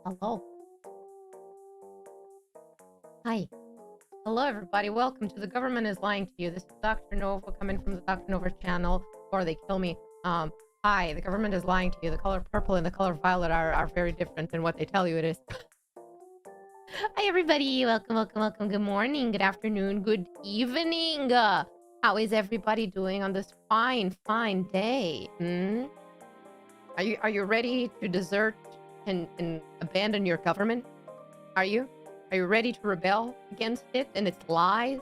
Hello. Hi. Hello, everybody. Welcome to The Government is Lying to You. This is Dr.NOVA coming from the Dr.NOVA channel, or they kill me. Hi. The government is lying to you. The color purple and the color violet are very different than what they tell you it is. Hi, everybody. Welcome, welcome, welcome. Good morning, good afternoon, good evening. How is everybody doing on this fine, fine day? Are you ready to desert and abandon your government? Are you? Are you ready to rebel against it and its lies?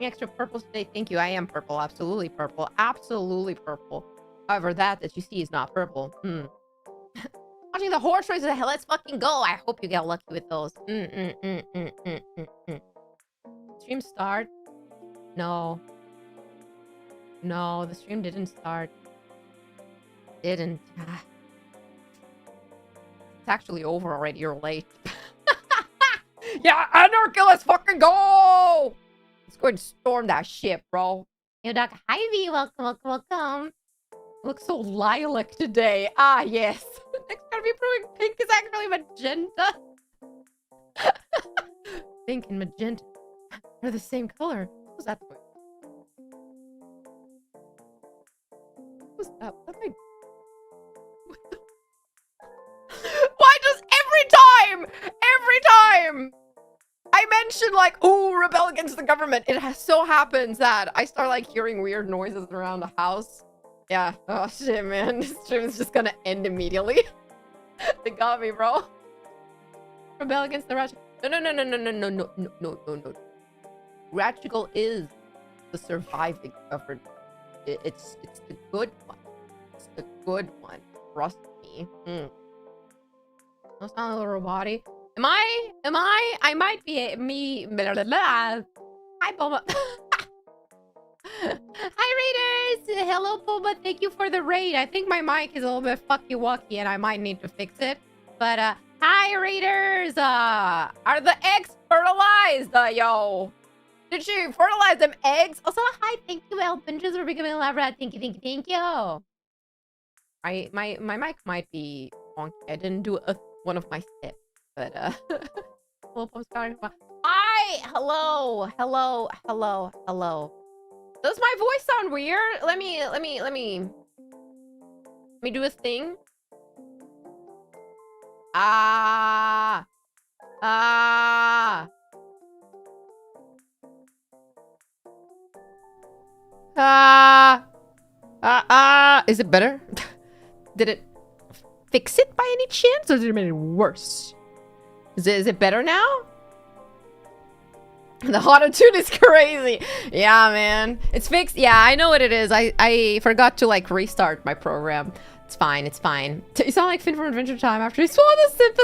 Extra purple today. Thank you. I am purple. Absolutely purple. Absolutely purple. However, that you see is not purple. Watching the horse races. Let's fucking go. I hope you get lucky with those. Stream start? No. No, the stream didn't start. Didn't. It's actually over already. You're late. Yeah, Anarchy, let's fucking go! Let's go and storm that ship, bro. Yo, Doc. Hi, V. Welcome, welcome, welcome. Looks so lilac today. Ah, yes. Next gotta be proving pink is actually magenta. Pink and magenta are the same color. What's that? What's that? Why does every time I mention like, oh, rebel against the government, it so happens that I start like hearing weird noises around the house. Yeah. Oh shit, man. This stream is just gonna end immediately. They got me, bro. Rebel against the Ratchigal. No. Ratchigal is the surviving government. It's the good one. It's the good one. Trust me. No sound a little robotic. Am I might be me. Blah, blah, blah. Hi, Poma. Hi, Raiders. Hello, Poma. Thank you for the raid. I think my mic is a little bit fucky-wucky and I might need to fix it. But, hi, Raiders. Are the eggs fertilized? Yo. Did she fertilize them eggs? Also, hi. Thank you, El Pinches, for becoming a lab rat. Thank you. My mic might be wonky. I didn't do one of my steps. But hi, hello. Does my voice sound weird? Let me do a thing. Is it better? Did it fix it by any chance, or did it make it worse? Is it better now? The auto-tune is crazy. Yeah, man. It's fixed. Yeah, I know what it is. I forgot to, like, restart my program. It's fine. It's fine. You sound like Finn from Adventure Time after he swallowed the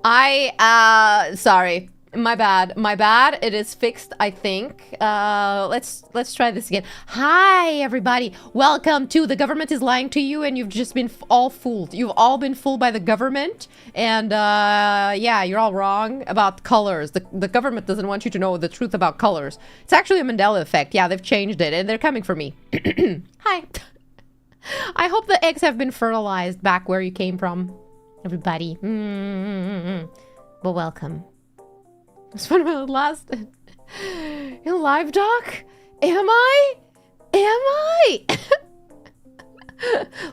synthesizer. Sorry. My bad. It is fixed, I think. Let's try this again. Hi, everybody. Welcome to The Government is Lying to You, and you've just been all fooled. You've all been fooled by the government, and yeah, you're all wrong about colors. The government doesn't want you to know the truth about colors. It's actually a Mandela effect. Yeah, they've changed it, and they're coming for me. Hi. I hope the eggs have been fertilized back where you came from, everybody. Well, welcome. It's one of my last in live doc. Am I?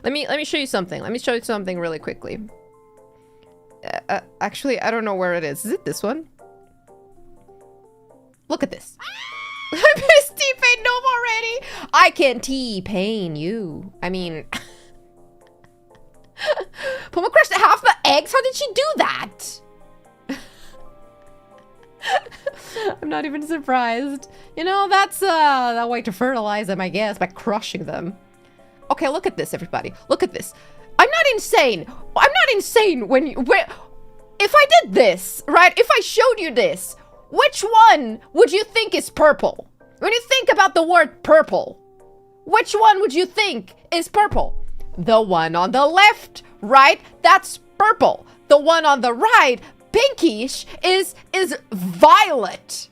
Let me show you something. Let me show you something really quickly. Actually, I don't know where it is. Is it this one? Look at this. I missed T-Pain Nova already. I can T-Pain you. I mean, Puma crushed half the eggs. How did she do that? I'm not even surprised. You know, that's that way to fertilize them, I guess, by crushing them. Okay, look at this, everybody. Look at this. I'm not insane. I'm not insane if I did this, right? If I showed you this, which one would you think is purple? When you think about the word purple, which one would you think is purple? The one on the left, right? That's purple. The one on the right, pinkish, is violet.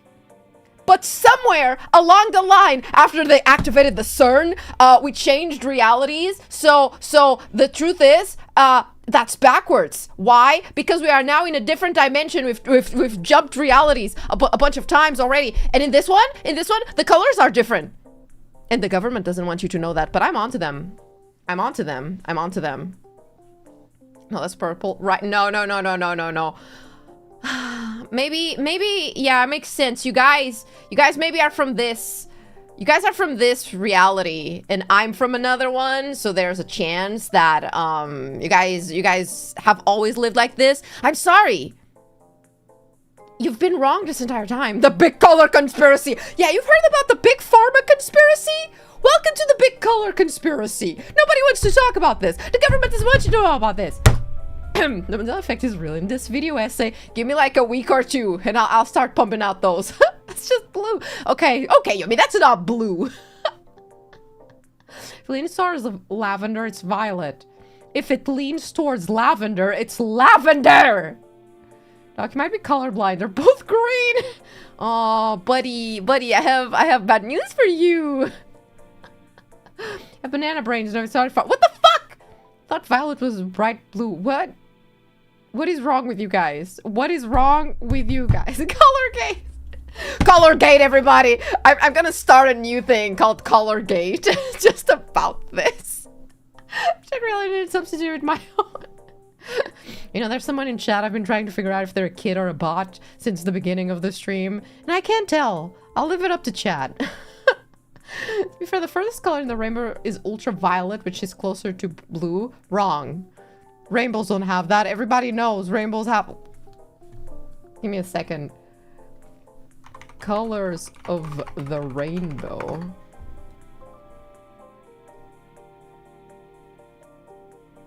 But somewhere along the line, after they activated the CERN, we changed realities. So the truth is, that's backwards. Why? Because we are now in a different dimension. We've jumped realities a bunch of times already. And in this one, the colors are different. And the government doesn't want you to know that, but I'm onto them. I'm onto them. No, that's purple. Right? No. Maybe, yeah, it makes sense. You guys maybe are from this. You guys are from this reality, and I'm from another one, so there's a chance that, you guys have always lived like this. I'm sorry. You've been wrong this entire time. The big color conspiracy. Yeah, you've heard about the big pharma conspiracy? Welcome to the big color conspiracy. Nobody wants to talk about this. The government doesn't want you to know about this. The Mandela effect is real. In this video essay, give me like a week or two, and I'll start pumping out those. It's just blue. Okay, I mean, that's not blue. If it leans towards lavender, it's violet. If it leans towards lavender, it's lavender. Doc, you might be colorblind. They're both green. Oh, buddy, I have bad news for you. I have banana brains. No, sorry. What the fuck? I thought violet was bright blue. What? What is wrong with you guys? What is wrong with you guys? Colorgate. Colorgate, everybody. I'm gonna start a new thing called Colorgate. Just about this. I really need to substitute my own. You know, there's someone in chat I've been trying to figure out if they're a kid or a bot since the beginning of the stream. And I can't tell. I'll leave it up to chat. To be fair, the furthest color in the rainbow is ultraviolet, which is closer to blue. Wrong. Rainbows don't have that. Everybody knows rainbows have... Give me a second. Colors of the rainbow.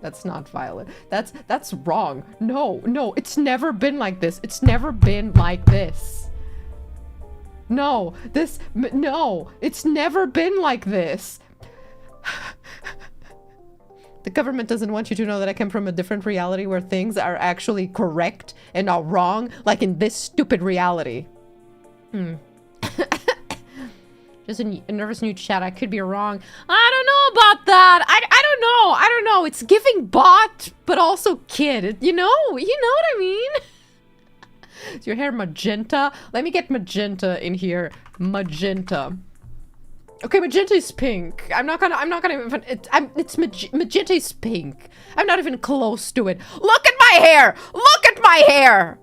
That's not violet. That's wrong. No, it's never been like this. It's never been like this. No, it's never been like this. The government doesn't want you to know that I come from a different reality where things are actually correct and not wrong, like in this stupid reality. Just a nervous new chat. I could be wrong. I don't know about that. I don't know. It's giving bot, but also kid. You know what I mean? Is your hair magenta? Let me get magenta in here. Magenta. Okay, magenta is pink. I'm not gonna even, magenta is pink. I'm not even close to it. Look at my hair! Look at my hair!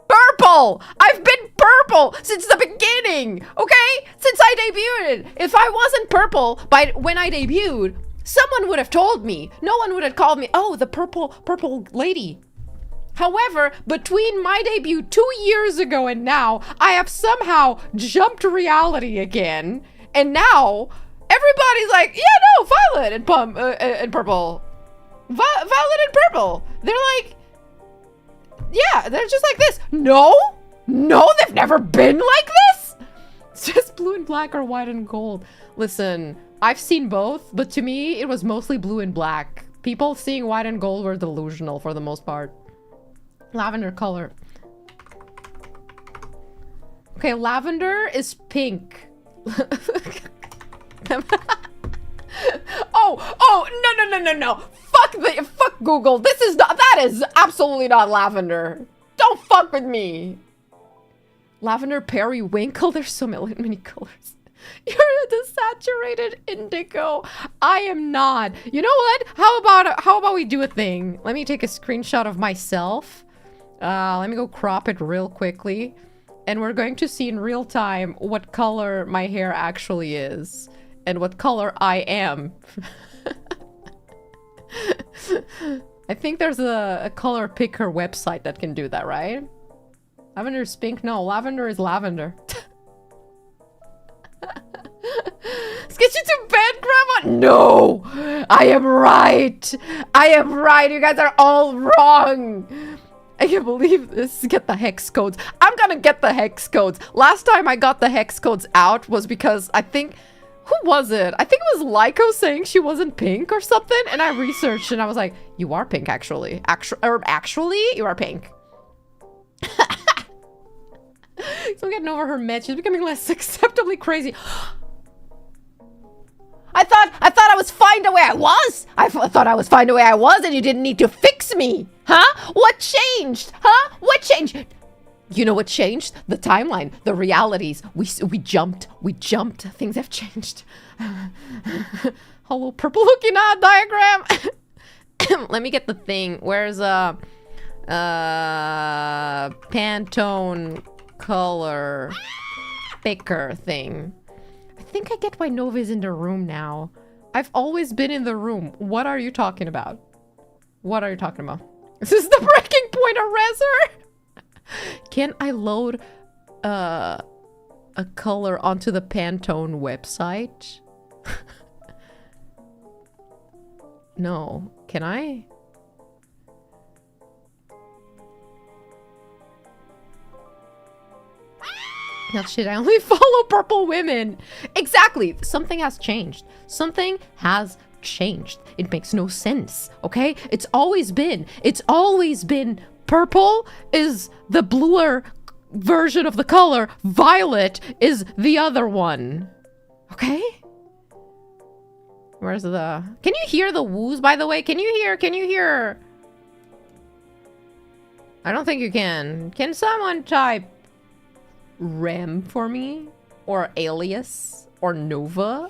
Purple! I've been purple since the beginning, okay? Since I debuted. If I wasn't purple when I debuted, someone would have told me. No one would have called me, oh, the purple lady. However, between my debut 2 years ago and now, I have somehow jumped reality again. And now, everybody's like, yeah, no, violet and purple. Violet and purple. They're like, yeah, they're just like this. No, they've never been like this. It's just blue and black or white and gold. Listen, I've seen both, but to me, it was mostly blue and black. People seeing white and gold were delusional for the most part. Lavender color. Okay, lavender is pink. No. Fuck Google. That is absolutely not lavender. Don't fuck with me. Lavender, periwinkle. There's so many colors. You're a desaturated indigo. I am not. You know what? How about we do a thing? Let me take a screenshot of myself. Let me go crop it real quickly. And we're going to see in real time what color my hair actually is. And what color I am. I think there's a color picker website that can do that, right? Lavender is pink? No, lavender is lavender. Let's get you to bed, Grandma! No! I am right! I am right! You guys are all wrong! I can't believe this. Get the hex codes. I'm gonna get the hex codes. Last time I got the hex codes out was because I think... Who was it? I think it was Lyco saying she wasn't pink or something. And I researched and I was like, you are pink, actually. Actually, you are pink. Still getting over her meds. She's becoming less acceptably crazy. I thought I was fine the way I was. I thought I was fine the way I was, and you didn't need to fix me, huh? What changed, huh? What changed? You know what changed? The timeline, the realities. We jumped. Things have changed. Hello, purple looking diagram. Let me get the thing. Where's Pantone color picker thing? I think I get why Nova is in the room now. I've always been in the room. What are you talking about? What are you talking about? This is the breaking point eraser. Can I load a color onto the Pantone website? No. Can I? No shit, I only follow purple women. Exactly. Something has changed. Something has changed. It makes no sense, okay? It's always been purple is the bluer version of the color. Violet is the other one. Okay? Where's the... Can you hear the woos, by the way? Can you hear... I don't think you can. Can someone type Rem for me? Or Alias? Or Nova?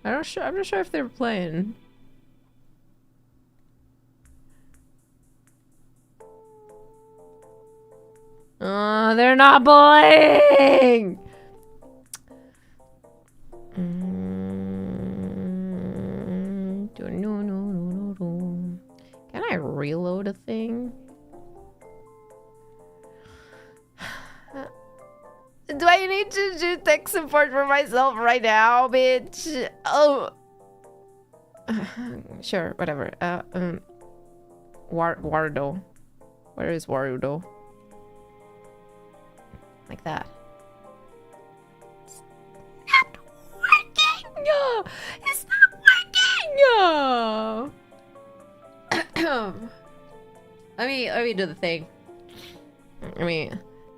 I'm not sure if they're playing. They're not playing! Can I reload a thing? Do I need to do tech support for myself right now, bitch? Oh. Sure, whatever. Warudo. Where is Warudo? Like that. It's not working! It's not working! Let me do the thing.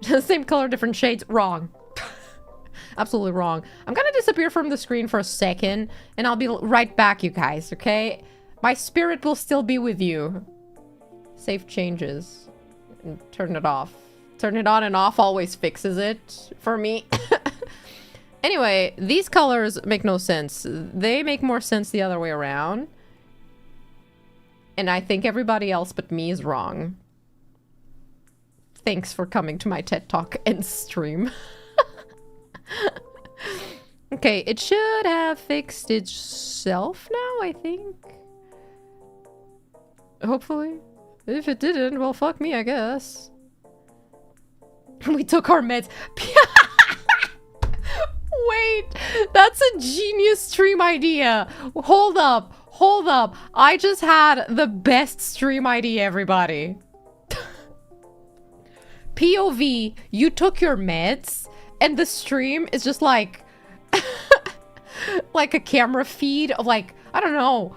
The same color, different shades. Wrong. Absolutely wrong. I'm gonna disappear from the screen for a second, and I'll be right back, you guys, okay? My spirit will still be with you. Save changes. And turn it off. Turn it on and off always fixes it for me. Anyway, these colors make no sense. They make more sense the other way around. And I think everybody else but me is wrong. Thanks for coming to my TED Talk and stream. Okay, it should have fixed itself now, I think. Hopefully. If it didn't, well, fuck me, I guess. We took our meds. Wait, that's a genius stream idea. Hold up. I just had the best stream idea, everybody. POV, you took your meds, and the stream is just like... like a camera feed of like, I don't know,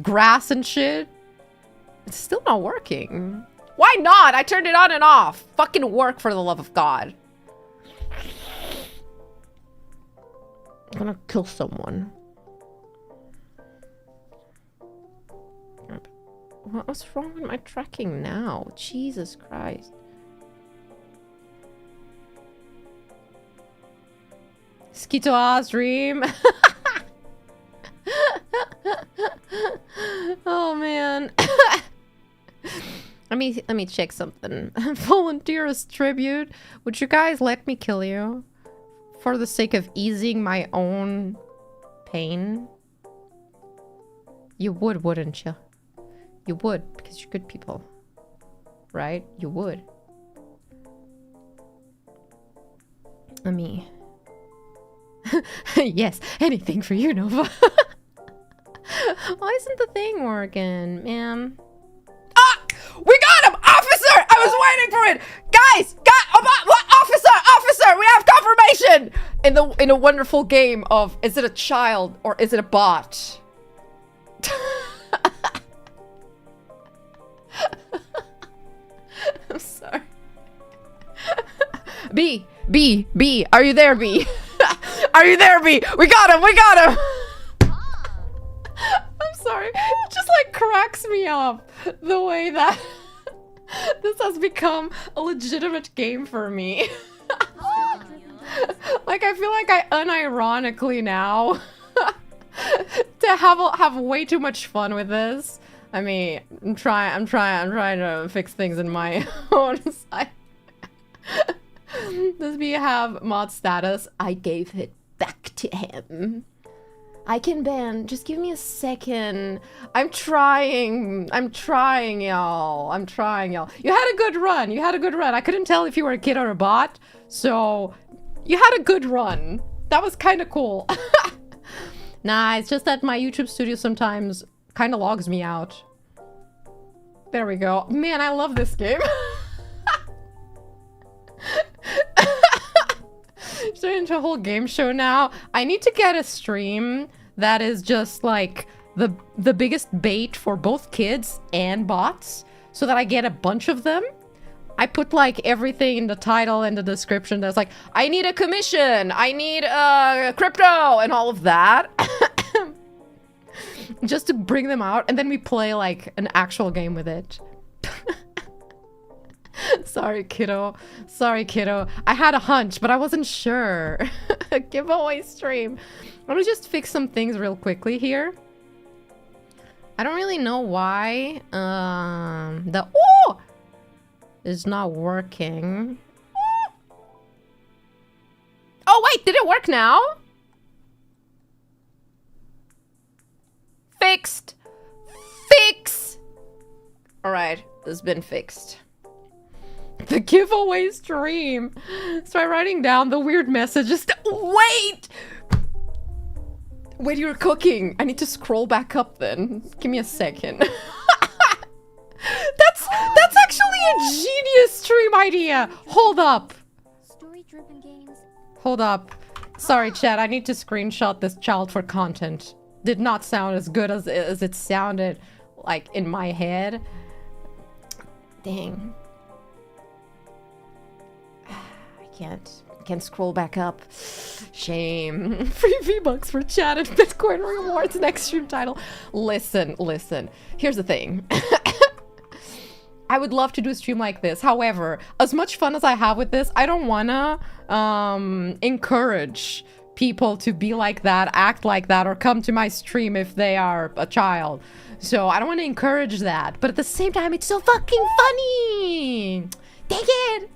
grass and shit. It's still not working. Why not? I turned it on and off. Fucking work, for the love of God. I'm gonna kill someone. What's wrong with my tracking now? Jesus Christ. Skito stream. Oh man. Let me check something. Volunteerist tribute. Would you guys let me kill you? For the sake of easing my own pain? You would, wouldn't you? You would, because you're good people. Right? You would. Let me... Yes, anything for you, Nova. Why isn't the thing working, man? Ah! We got him! Officer! I was waiting for it! Guys! Officer! We have confirmation! In a wonderful game of, is it a child or is it a bot? I'm sorry. B, are you there, B? Are you there, B? We got him, we got him! I'm sorry, it just like cracks me up the way that this has become a legitimate game for me. Like, I feel like I unironically now to have way too much fun with this. I mean, I'm trying to fix things in my own side. Does B have mod status? I gave it back to him. I can ban. Just give me a second. I'm trying, y'all. I'm trying, y'all. You had a good run. You had a good run. I couldn't tell if you were a kid or a bot, so you had a good run. That was kind of cool. Nah, it's just that my YouTube studio sometimes kind of logs me out. There we go. Man, I love this game. Turn into a whole game show now. I need to get a stream that is just like the biggest bait for both kids and bots, so that I get a bunch of them. I put like everything in the title and the description that's like, I need a commission, I need crypto, and all of that. Just to bring them out, and then we play like an actual game with it. Sorry, kiddo. Sorry, kiddo. I had a hunch, but I wasn't sure. Giveaway stream. Let me just fix some things real quickly here. I don't really know why the is not working. Oh wait, did it work now? Fixed. Fix. All right, this has been fixed. The giveaway stream. Start writing down the weird messages. Wait! Wait, you're cooking. I need to scroll back up then. Give me a second. That's actually a genius stream idea. Hold up. Story-driven games. Hold up. Sorry, chat. I need to screenshot this child for content. Did not sound as good as it sounded like in my head. Dang. I can't scroll back up. Shame. Free V-Bucks for chat and Bitcoin rewards. Next stream title. Listen. Here's the thing. I would love to do a stream like this. However, as much fun as I have with this, I don't wanna encourage people to be like that, act like that, or come to my stream if they are a child. So I don't want to encourage that. But at the same time, it's so fucking funny. Dang it.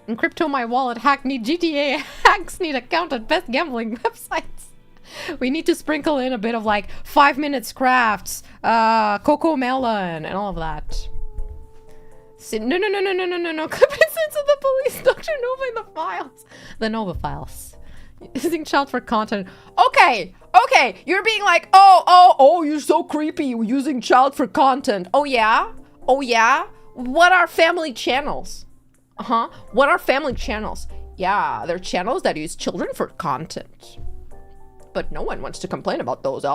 In crypto, my wallet hack need GTA hacks need account at best gambling websites. We need to sprinkle in a bit of like 5 minutes crafts, Coco Melon, and all of that. No. Clip it into the police. Dr.NOVA in the files. The Nova files. Using child for content. Okay, you're being like, oh, you're so creepy using child for content. Oh yeah? What are family channels? What are family channels? Yeah, they're channels that use children for content. But no one wants to complain about those. Get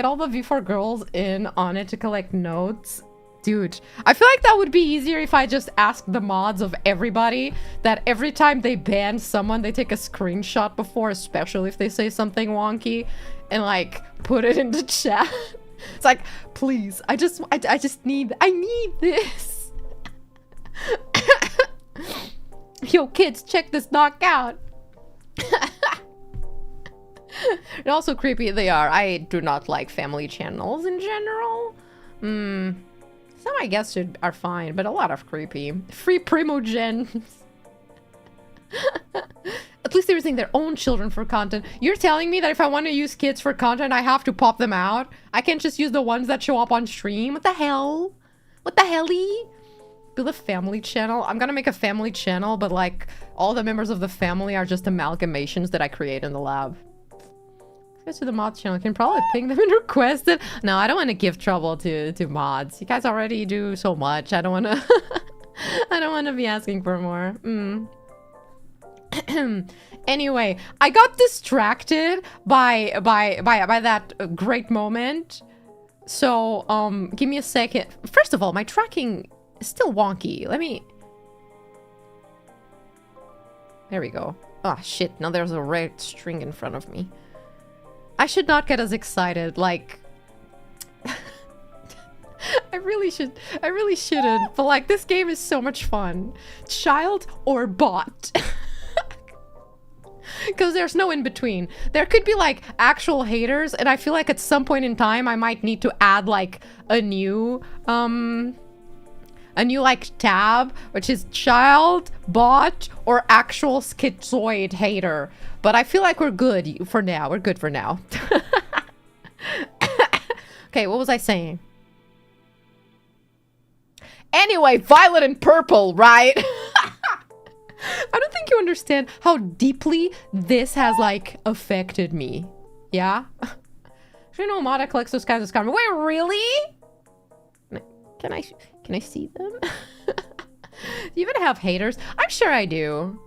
all the V4 girls in on it to collect notes. Dude, I feel like that would be easier if I just asked the mods of everybody that every time they ban someone, they take a screenshot before, especially if they say something wonky, and like put it in the chat. It's like, please, I need this. Yo, kids, check this knockout. And also creepy they are. I do not like family channels in general. Some I guess are fine, but a lot of creepy. Free primogens. At least they're using their own children for content. You're telling me that if I want to use kids for content, I have to pop them out? I can't just use the ones that show up on stream? What the hell? What the helly? Build a family channel? I'm gonna make a family channel, but like all the members of the family are just amalgamations that I create in the lab. Go to the mod channel. Can probably ping them and request it. No, I don't want to give trouble to mods. You guys already do so much. I don't want to. I don't want to be asking for more. Anyway, I got distracted by that great moment. So give me a second. First of all, my tracking still wonky. Let me... There we go. Oh, shit. Now there's a red string in front of me. I should not get as excited. Like... I really shouldn't. But, like, this game is so much fun. Child or bot? Because there's no in between. There could be like actual haters, and I feel like at some point in time I might need to add like a new like tab, which is child, bot, or actual schizoid hater. But I feel like we're good for now. We're good for now. Okay, what was I saying? Anyway, violet and purple, right? I don't think you understand how deeply this has, like, affected me. Yeah? You know, Mata collects those kinds of scars. Wait, really? Can I see them? Do you even have haters? I'm sure I do.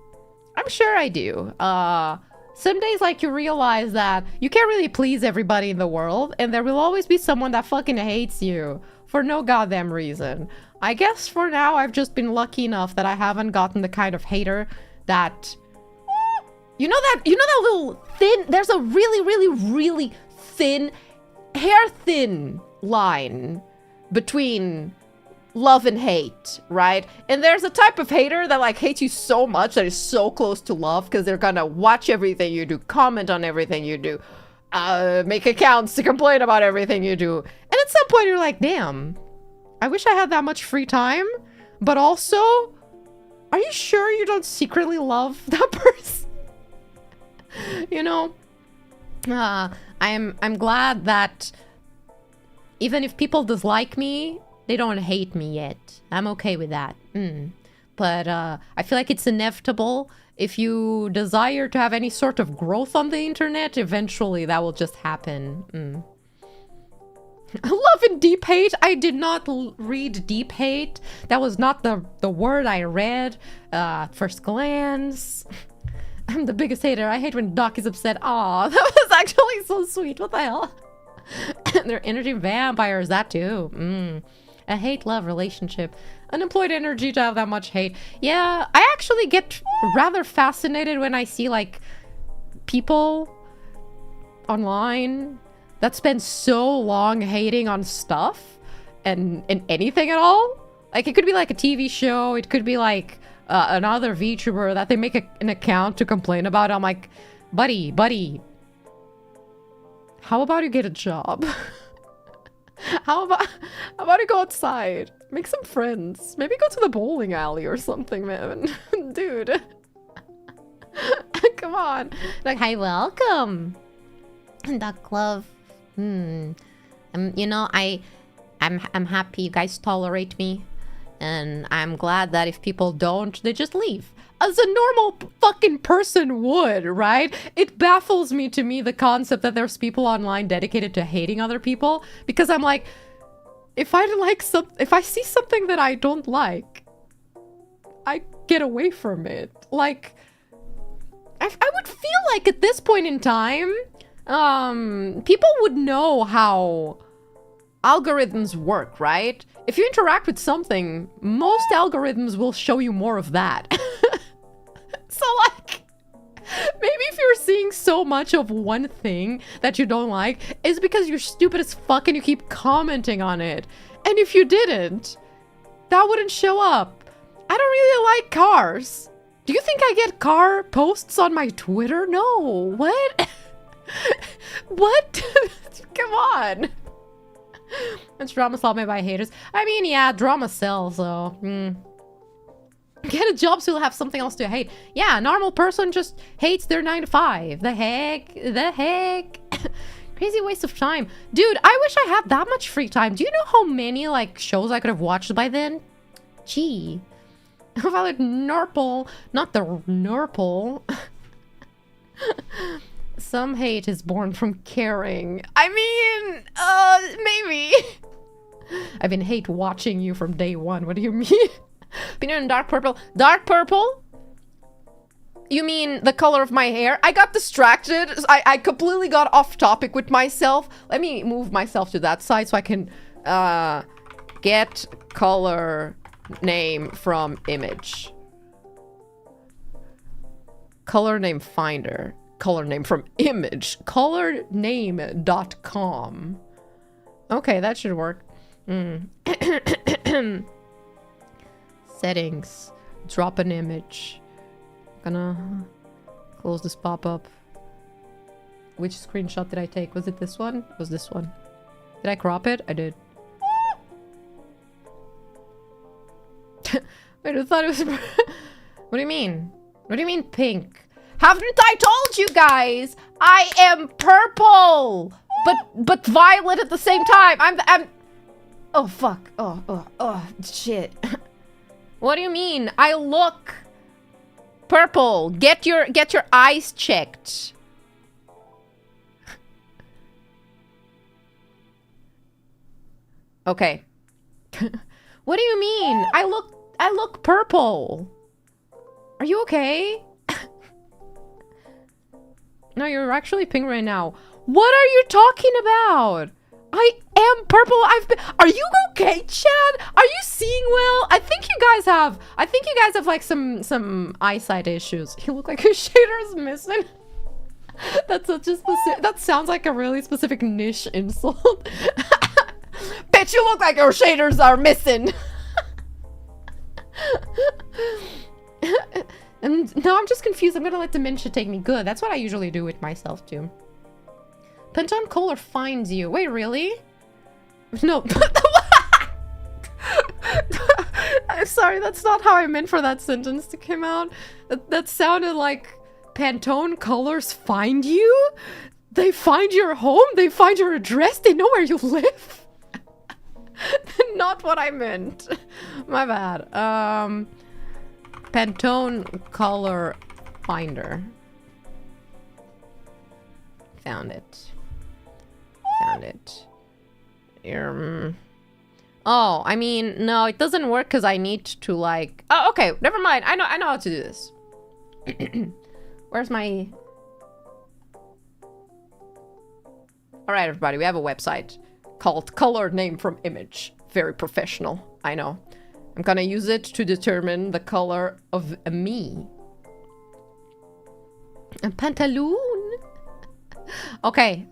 I'm sure I do. Some days, like, you realize that you can't really please everybody in the world, and there will always be someone that fucking hates you for no goddamn reason. I guess for now I've just been lucky enough that I haven't gotten the kind of hater that... You know that little thin... There's a really thin, hair-thin line between love and hate, right? And there's a type of hater that, like, hates you so much that is so close to love because they're gonna watch everything you do, comment on everything you do, make accounts to complain about everything you do. And at some point you're like, damn... I wish I had that much free time, but also, are you sure you don't secretly love that person? You know, I'm glad that even if people dislike me, they don't hate me yet. I'm okay with that. But I feel like it's inevitable. If you desire to have any sort of growth on the internet, eventually that will just happen. Love and deep hate? I did not read deep hate. That was not the word I read first glance. I'm the biggest hater. I hate when Doc is upset. Aw, that was actually so sweet. What the hell? They're energy vampires, that too. A hate-love relationship. Unemployed energy to have that much hate. Yeah, I actually get rather fascinated when I see, like, people online that spend so long hating on stuff and anything at all. Like, it could be like a TV show. It could be like another VTuber that they make an account to complain about. I'm like, buddy, how about you get a job? How about you go outside? Make some friends. Maybe go to the bowling alley or something, man. Dude. Come on. Like, hi, welcome. Duck love. You know, I'm happy you guys tolerate me, and I'm glad that if people don't, they just leave. As a normal fucking person would, right? It baffles me the concept that there's people online dedicated to hating other people, because I'm like, if I see something that I don't like, I get away from it. Like, I would feel like at this point in time, people would know how algorithms work, right? If you interact with something, most algorithms will show you more of that. So, like, maybe if you're seeing so much of one thing that you don't like, it's because you're stupid as fuck and you keep commenting on it. And if you didn't, that wouldn't show up. I don't really like cars. Do you think I get car posts on my Twitter? No. What? What? Come on. It's drama solved by haters. I mean, yeah, drama sells, so... Get a job so you'll have something else to hate. Yeah, a normal person just hates their 9 to 5. The heck? Crazy waste of time. Dude, I wish I had that much free time. Do you know how many, like, shows I could have watched by then? Gee. How about like Nurple? Not the Nurple. Some hate is born from caring. I mean, maybe. I've been hate watching you from day one. What do you mean? Peanut and dark purple. Dark purple? You mean the color of my hair? I got distracted. I completely got off topic with myself. Let me move myself to that side so I can get color name from image. Color name finder. Color name from image. Colorname.com. Okay, that should work. Settings. Drop an image. Gonna close this pop-up. Which screenshot did I take? Was it this one? It was this one. Did I crop it? I did. Wait, I thought it was... What do you mean? What do you mean pink? Haven't I told you guys? I am purple! But violet at the same time. I'm... Oh, fuck. Oh, shit. What do you mean? I look purple. Get your eyes checked. Okay. What do you mean? I look purple. Are you okay? No, you're actually pink right now. What are you talking about? I am purple. Are you okay, Chad? Are you seeing well? I think you guys have like some eyesight issues. You look like your shader's missing. That's such a specific, that sounds like a really specific niche insult. Bitch, you look like your shaders are missing. And no, I'm just confused. I'm gonna let dementia take me. Good. That's what I usually do with myself too. Pantone color finds you. Wait, really? No. I'm sorry. That's not how I meant for that sentence to come out. That sounded like Pantone colors find you. They find your home. They find your address. They know where you live. Not what I meant. My bad. Pantone color finder. Found it. Found it. Oh, I mean, no, it doesn't work because I need to like... Oh, okay, never mind. I know how to do this. Where's my... Alright, everybody, we have a website called Color Name from Image. Very professional, I know. I'm gonna use it to determine the color of me. A pantaloon. Okay.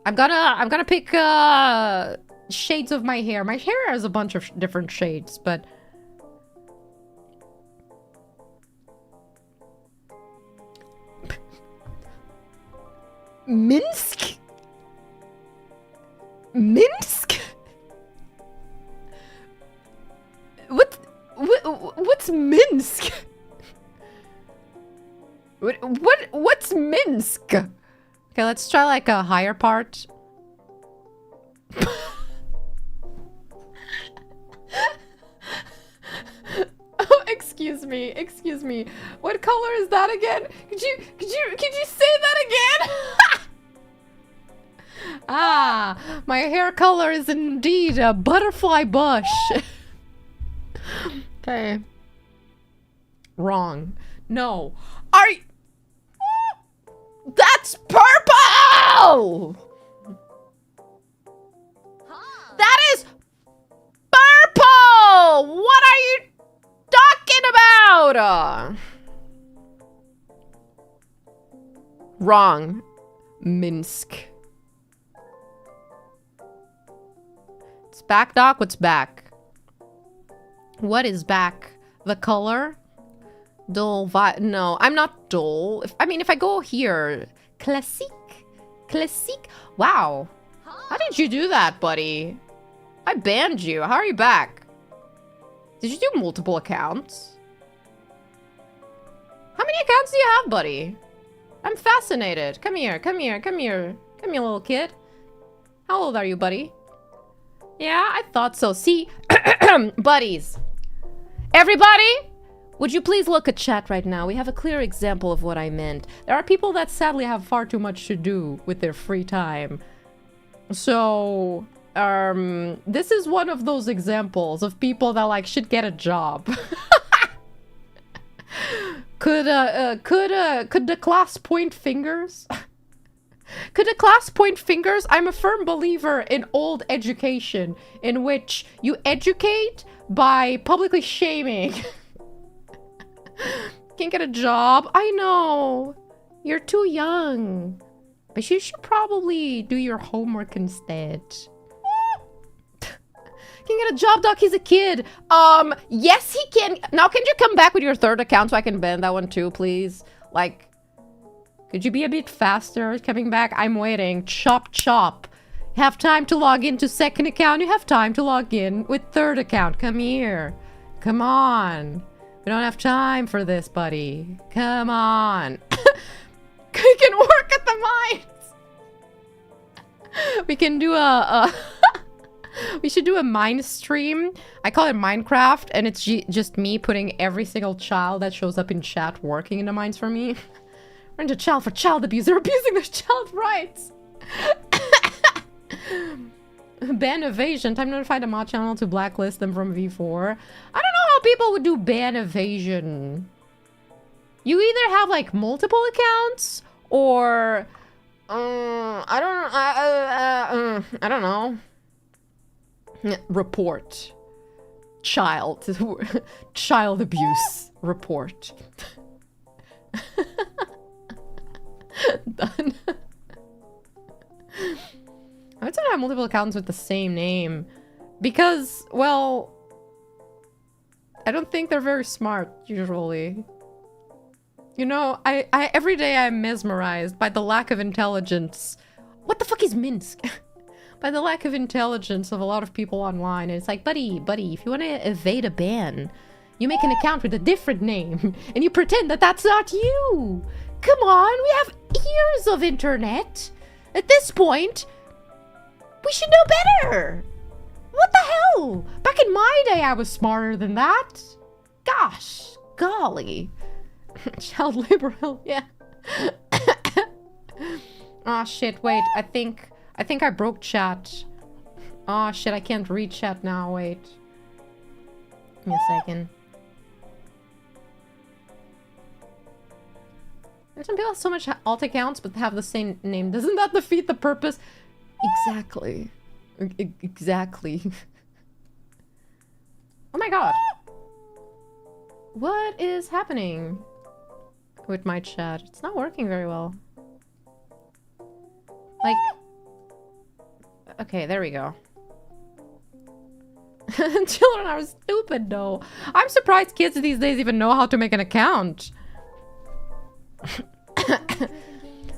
I'm gonna pick shades of my hair. My hair has a bunch of different shades, but Minsk? What's Minsk? What's Minsk? Okay, let's try like a higher part. Oh, excuse me. What color is that again? Could you say that again? Ah, my hair color is indeed a butterfly bush. Okay. Wrong. No. Are you... That's purple! Huh. That is purple! What are you talking about? Wrong. Minsk. It's back, Doc. What's back? What is back? The color? Dull no, I'm not dull. If I go here, classique. Wow. How did you do that, buddy? I banned you. How are you back? Did you do multiple accounts? How many accounts do you have, buddy? I'm fascinated. Come here, little kid. How old are you, buddy? Yeah, I thought so. See, buddies. Everybody, would you please look at chat right now? We have a clear example of what I meant. There are people that sadly have far too much to do with their free time. So, this is one of those examples of people that like should get a job. Could the class point fingers? Could the class point fingers? I'm a firm believer in old education, in which you educate by publicly shaming. Can't get a job. I know. You're too young. But you should probably do your homework instead. Can get a job, Doc. He's a kid. Yes, he can. Now, can you come back with your third account so I can ban that one too, please? Like, could you be a bit faster coming back? I'm waiting. Chop, chop. Have time to log into second account. You have time to log in with third account. Come here. Come on. We don't have time for this, buddy. Come on. We can work at the mines. We can do a we should do a mine stream. I call it Minecraft, and it's just me putting every single child that shows up in chat working in the mines for me. We're into child for child abuse. They're abusing their child rights. Ban evasion. Time to notify the mod channel to blacklist them from V4. I don't know how people would do ban evasion. You either have like multiple accounts or I don't know. Report. Child abuse report. Done. I would say I have multiple accounts with the same name because, well, I don't think they're very smart usually. You know, I every day I'm mesmerized by the lack of intelligence. What the fuck is Minsk? By the lack of intelligence of a lot of people online. And it's like, buddy, if you want to evade a ban, you make an account with a different name and you pretend that that's not you. Come on, we have years of internet. At this point, we should know better. What the hell? Back in my day, I was smarter than that. Gosh, golly. Child liberal, yeah. Oh shit, wait, I think I broke chat. Oh shit, I can't read chat now, wait. Give me a second. And some people have so much alt accounts but have the same name. Doesn't that defeat the purpose? Exactly. Exactly. Oh my god. What is happening with my chat? It's not working very well. Like... Okay, there we go. Children are stupid, though. I'm surprised kids these days even know how to make an account.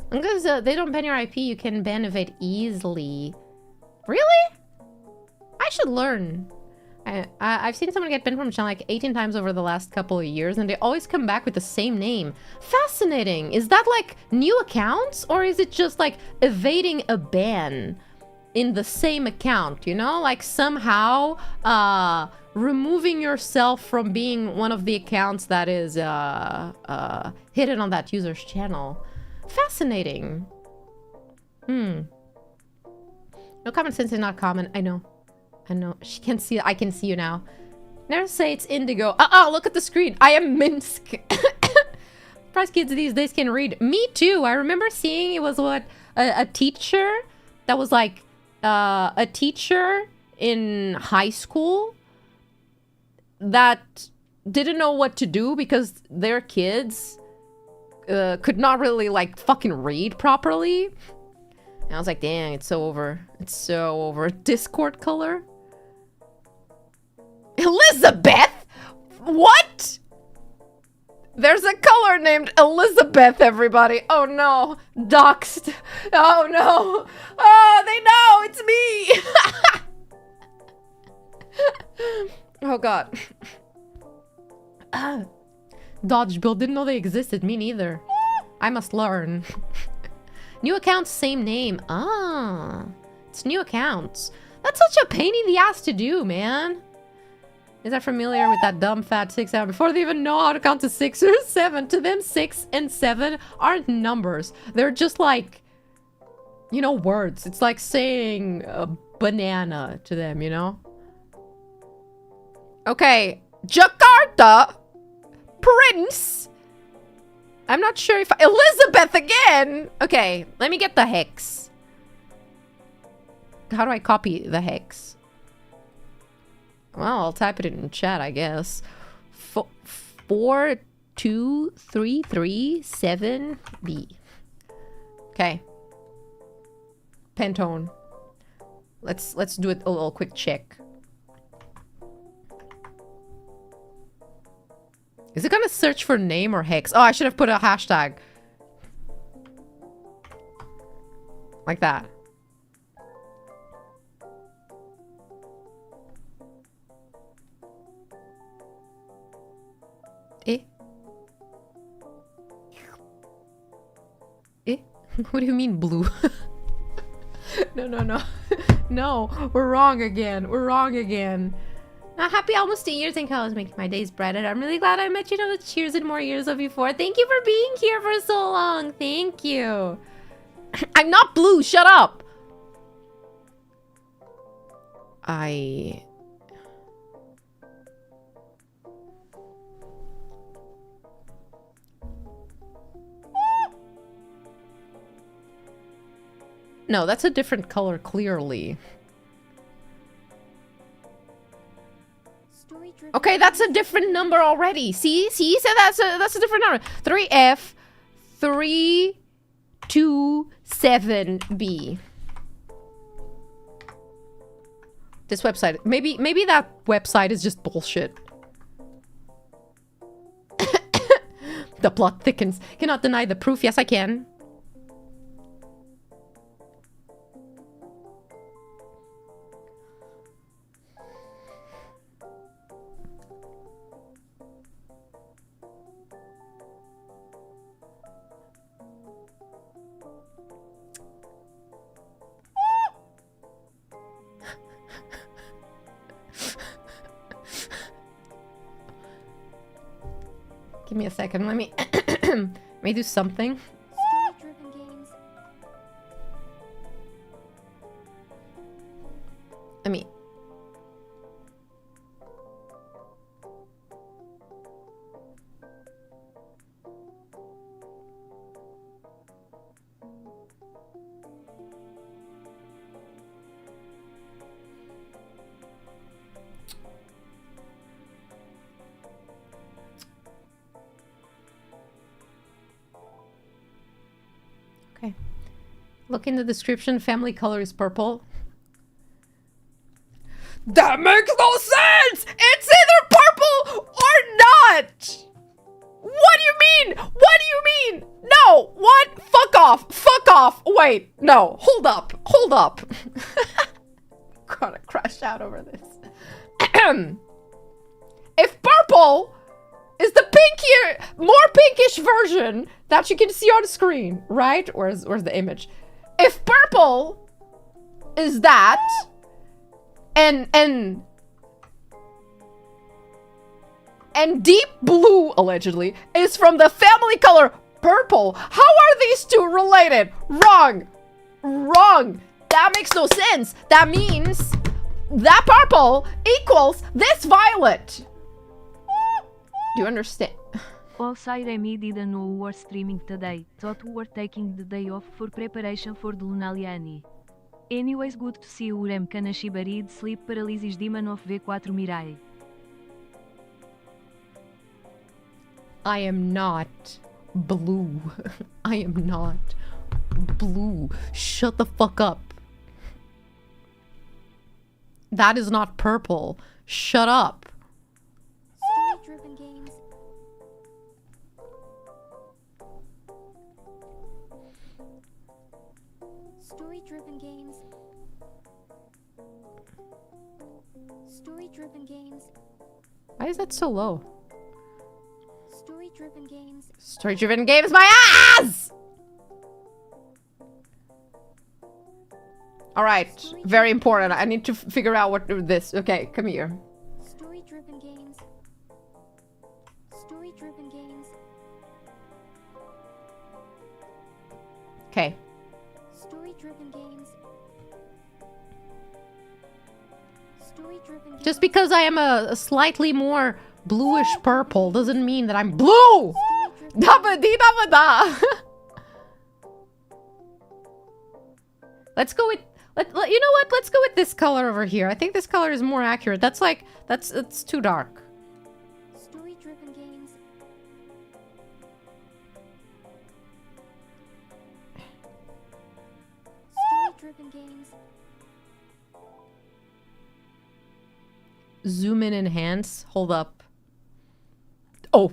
Because they don't ban your IP, you can ban evade easily. Really? I should learn. I've seen someone get banned from a channel like 18 times over the last couple of years, and they always come back with the same name. Fascinating. Is that like new accounts, or is it just like evading a ban in the same account, you know? Like somehow removing yourself from being one of the accounts that is hidden on that user's channel. Fascinating. No common sense is not common. I know. She can see. I can see you now. Never say it's indigo. Look at the screen. I am Minsk. Surprise kids these days can read. Me too. I remember seeing it was what a teacher that was like a teacher in high school that didn't know what to do because their kids could not really like fucking read properly. And I was like, dang, it's so over. It's so over. Discord color? Elizabeth? What? There's a color named Elizabeth, everybody. Oh no. Doxed. Oh no. Oh, they know. It's me. Oh god. Dodge Bill didn't know they existed. Me neither. I must learn. New accounts, same name. It's new accounts. That's such a pain in the ass to do, man. Is that familiar with that dumb fat 6 7? Before they even know how to count to 6 or 7, to them 6 and 7 aren't numbers. They're just like, you know, words. It's like saying banana to them, you know? Okay, Jakarta, Prince. I'm not sure if Elizabeth again. Okay, let me get the hex. How do I copy the hex? Well, I'll type it in chat, I guess. 42337B. Okay. Pantone. Let's do it a little quick check. Is it gonna search for name or hex? Oh, I should have put a hashtag. Like that. Eh? Eh? What do you mean blue? No. No, we're wrong again. We're wrong again. Happy almost 2 years. Think I was making my days brighter. I'm really glad I met you. Cheers and more years of you for. Thank you for being here for so long. Thank you. I'm not blue. Shut up. No, that's a different color, clearly. Okay, that's a different number already. See? So that's a different number. 3F 327B. This website. Maybe that website is just bullshit. The plot thickens. Cannot deny the proof. Yes, I can. Give me a second. Let me let me do something. Story-driven games. Let me. Okay. Look in the description. Family color is purple. That makes no sense! It's either purple or not! What do you mean? What do you mean? No! What? Fuck off! Fuck off! Wait, no. Hold up. Hold up. Gonna crash out over this. If purple is the pinkier, more pinkish version that you can see on the screen, right? Where's the image? If purple is that, and deep blue, allegedly, is from the family color purple, how are these two related? Wrong. Wrong. That makes no sense. That means that purple equals this violet. Do you understand? Also, Remy didn't know we were streaming today, thought we were taking the day off for preparation for the Lunaliani. Anyways, good to see you, Rem Kanashibari de Sleep Paralysis Demon of V4 Mirai. I am not blue. I am not blue. Shut the fuck up. That is not purple. Shut up. Story-driven games. Story-driven games. Story-driven games. Why is that so low? Story-driven games. Story-driven games, my ass! Alright, very important. I need to figure out what this. Okay, come here. Story-driven games. Story-driven games. Okay. Story-driven games. Story-driven games. Just because I am a slightly more bluish purple doesn't mean that I'm blue! Let's go with You know what? Let's go with this color over here. I think this color is more accurate. That's like, it's too dark. Story-driven games. Story-driven games. Zoom in, enhance. Hold up. Oh.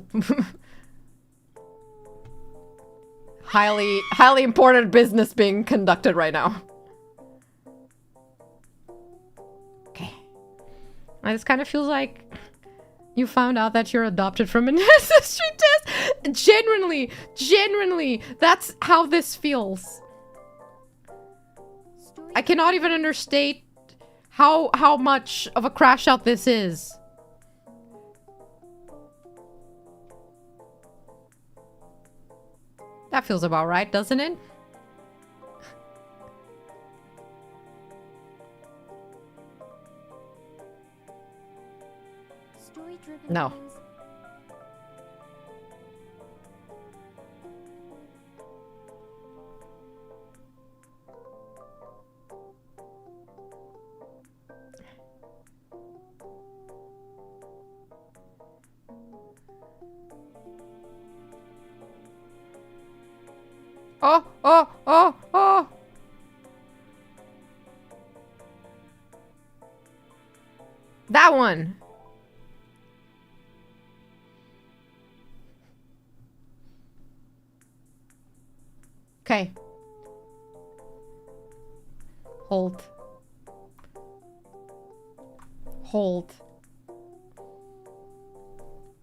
Highly important business being conducted right now. Okay. This kind of feels like you found out that you're adopted from an ancestry test. Genuinely, that's how this feels. I cannot even understate how much of a crash out this is. That feels about right, doesn't it? Story-driven No. games. Oh. That one. Okay. Hold.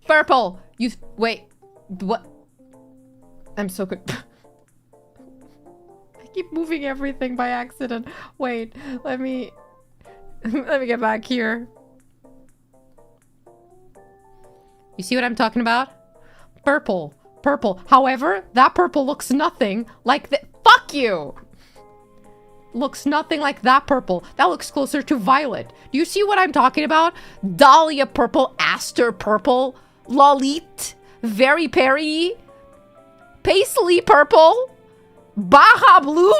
Purple. Wait. What? I'm so good. I keep moving everything by accident. Wait, let me get back here. You see what I'm talking about? Purple. However, that purple looks nothing like the— Fuck you! Looks nothing like that purple. That looks closer to violet. Do you see what I'm talking about? Dahlia purple, Aster purple, Lalit, Very Perry, Paisley purple, Baja blue?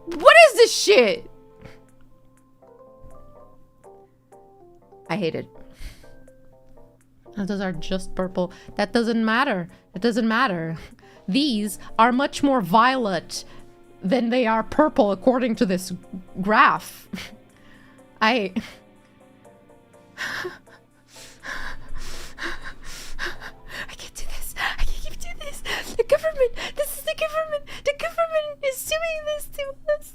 What is this shit? I hate it. Those are just purple. That doesn't matter. It doesn't matter. These are much more violet than they are purple according to this graph. I can't do this. I can't do this. The government. This is the government. The government is doing this to us.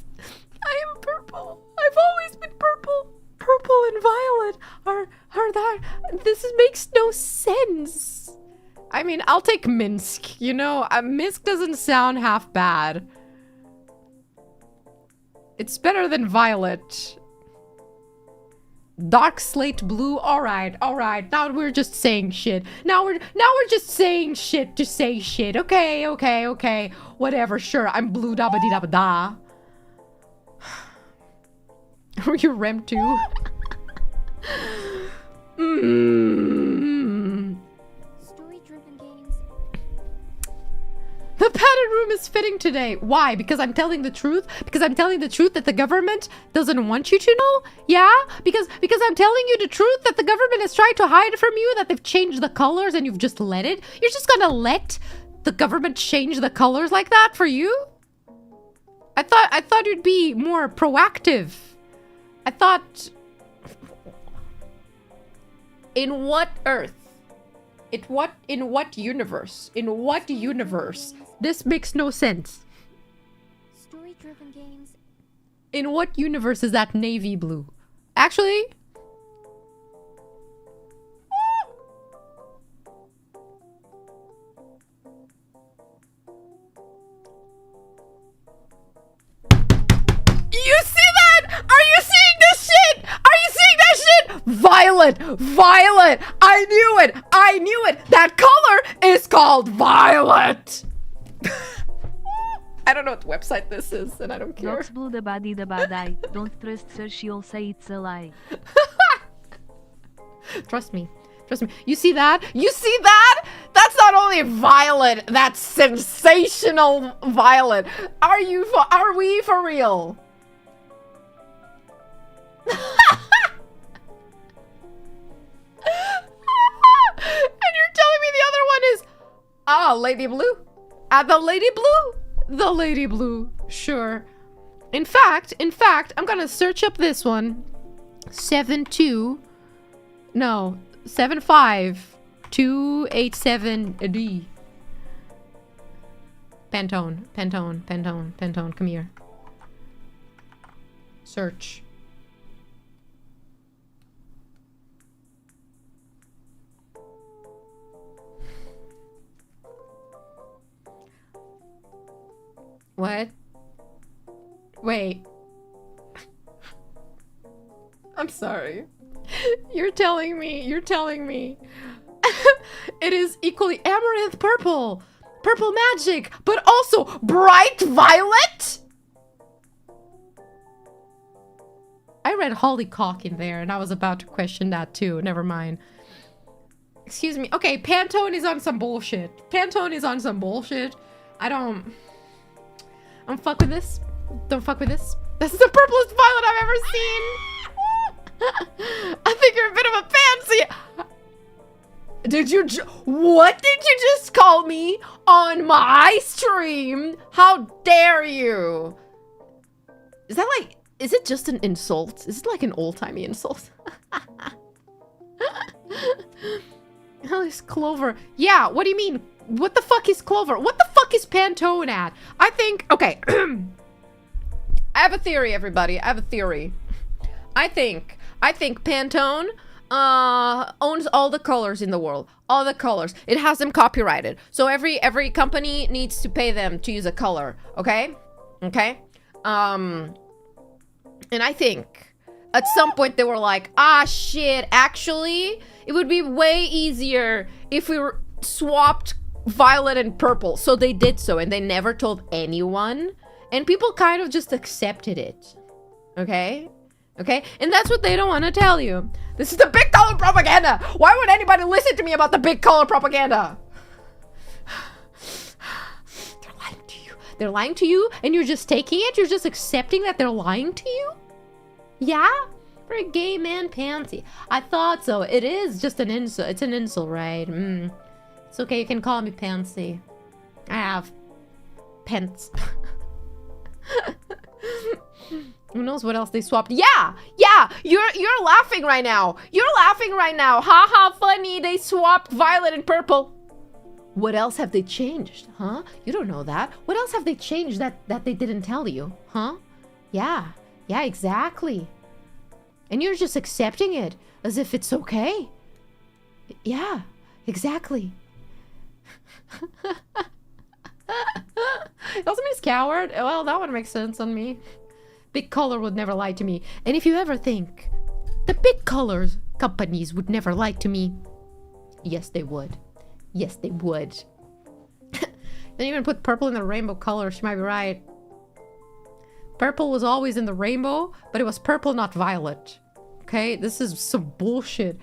I am purple. I've always been purple. Purple and violet are that. This makes no sense. I mean, I'll take Minsk. You know, Minsk doesn't sound half bad. It's better than violet. Dark slate blue. All right. Now we're just saying shit. Now we're just saying shit to say shit. Okay. Whatever. Sure. I'm blue. Da ba dee da ba da. Were you rem too? Story-driven games. The padded room is fitting today. Why? Because I'm telling the truth? Because I'm telling the truth that the government doesn't want you to know? Yeah? Because I'm telling you the truth that the government is trying to hide from you, that they've changed the colors and you've just let it? You're just gonna let the government change the colors like that for you? I thought you'd be more proactive. I thought... In what Earth? In what universe? In what universe? This makes no sense. Story-driven games. In what universe is that navy blue? Actually... You see that? Are you seeing this shit? Are you seeing that shit? Violet! I knew it! That color is called violet! I don't know what website this is, and I don't care. Dogs blue the body the bad eye. Don't trust her, she'll say it's a lie. Trust me. You see that? That's not only violet, that's sensational violet. Are we for real? Oh, Lady Blue. The Lady Blue. The Lady Blue. Sure. In fact, I'm gonna search up this one. 75287D. Pantone, come here. Search. What? Wait. I'm sorry. You're telling me. It is equally amaranth purple, purple magic, but also bright violet? I read hollycock in there and I was about to question that too. Never mind. Excuse me. Okay, Pantone is on some bullshit. I don't fuck with this. Don't fuck with this. This is the purplest violet I've ever seen. I think you're a bit of a pansy. What did you just call me on my stream? How dare you? Is that like, is it just an insult? Is it like an old-timey insult? Hell is Clover. Yeah, what do you mean? What the fuck is Clover? What the fuck is Pantone at? I think, okay. I have a theory, everybody. I have a theory. I think Pantone owns all the colors in the world. All the colors. It has them copyrighted. So every company needs to pay them to use a color. Okay? Okay? And I think at some point they were like, ah, shit, actually, it would be way easier if we swapped violet and purple. So they did so, and they never told anyone. And people kind of just accepted it. Okay? Okay? And that's what they don't want to tell you. This is the big color propaganda! Why would anybody listen to me about the big color propaganda? They're lying to you. They're lying to you, and you're just taking it? You're just accepting that they're lying to you? Yeah? For a gay man pansy. I thought so. It is just an insult. It's an insult, right? It's okay. You can call me pansy. I have pence. Who knows what else they swapped? Yeah, you're laughing right now. Ha ha, funny. They swapped violet and purple. What else have they changed? Huh? You don't know that. What else have they changed that they didn't tell you? Huh? Yeah, exactly. And you're just accepting it as if it's okay. Yeah, exactly. It also means coward. Well, that one makes sense on me. Big color would never lie to me. And if you ever think the big colors companies would never lie to me, yes, they would. Yes, they would. They even put purple in the rainbow color. She might be right. Purple was always in the rainbow, but it was purple, not violet. Okay? This is some bullshit.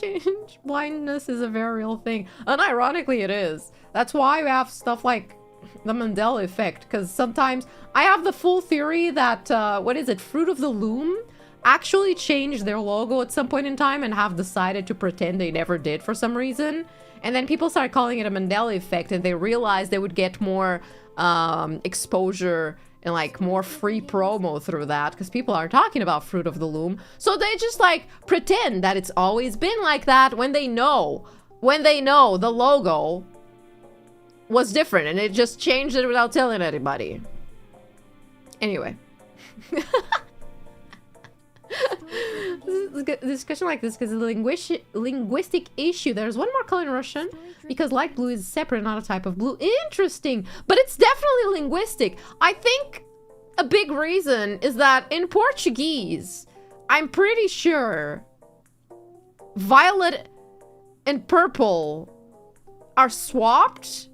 Change blindness is a very real thing. Unironically, it is. That's why we have stuff like the Mandela effect. Because sometimes I have the full theory that, what is it? Fruit of the Loom actually changed their logo at some point in time and have decided to pretend they never did for some reason. And then people started calling it a Mandela effect, and they realized they would get more exposure and like more free promo through that because people are talking about Fruit of the Loom. So they just like pretend that it's always been like that when they know the logo was different and it just changed it without telling anybody. Anyway. Discussion like this because of the linguistic issue. There's one more color in Russian because light blue is separate, not a type of blue. Interesting, but it's definitely linguistic. I think a big reason is that in Portuguese, I'm pretty sure violet and purple are swapped.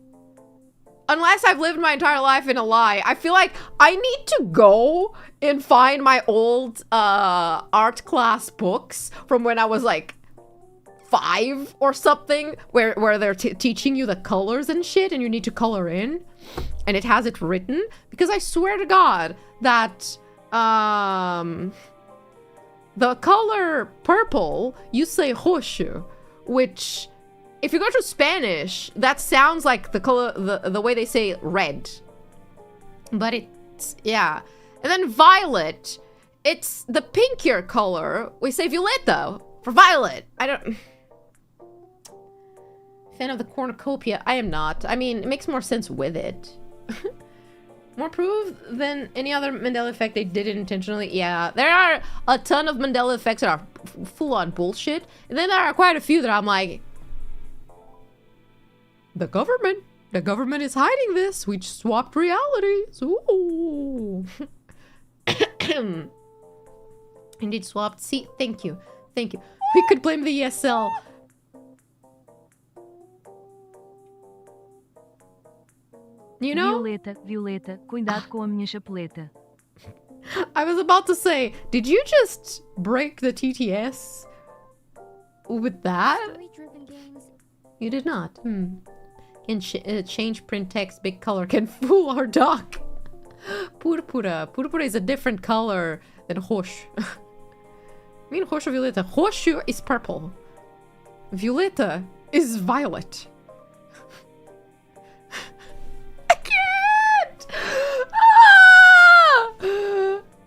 Unless I've lived my entire life in a lie. I feel like I need to go and find my old art class books from when I was like 5 or something, where they're teaching you the colors and shit and you need to color in. And it has it written. Because I swear to God that the color purple, you say roxo. which, if you go to Spanish, that sounds like the color, the way they say red. But it's, yeah. And then violet, it's the pinkier color. We say violeta for violet. I don't... Fan of the cornucopia? I am not. I mean, it makes more sense with it. More proof than any other Mandela effect they did it intentionally. Yeah, there are a ton of Mandela effects that are full-on bullshit. And then there are quite a few that I'm like... The government is hiding this. We just swapped realities. Ooh. Indeed swapped. See, thank you. Thank you. We could blame the ESL. You know? Violeta, cuidado com a minha chapeleta. I was about to say, did you just break the TTS with that? Story-driven games. You did not. Can change print text, big color can fool our dog. Purpura. Purpura is a different color than roxo. I mean roxo violeta. Roxo is purple. Violeta is violet. I can't!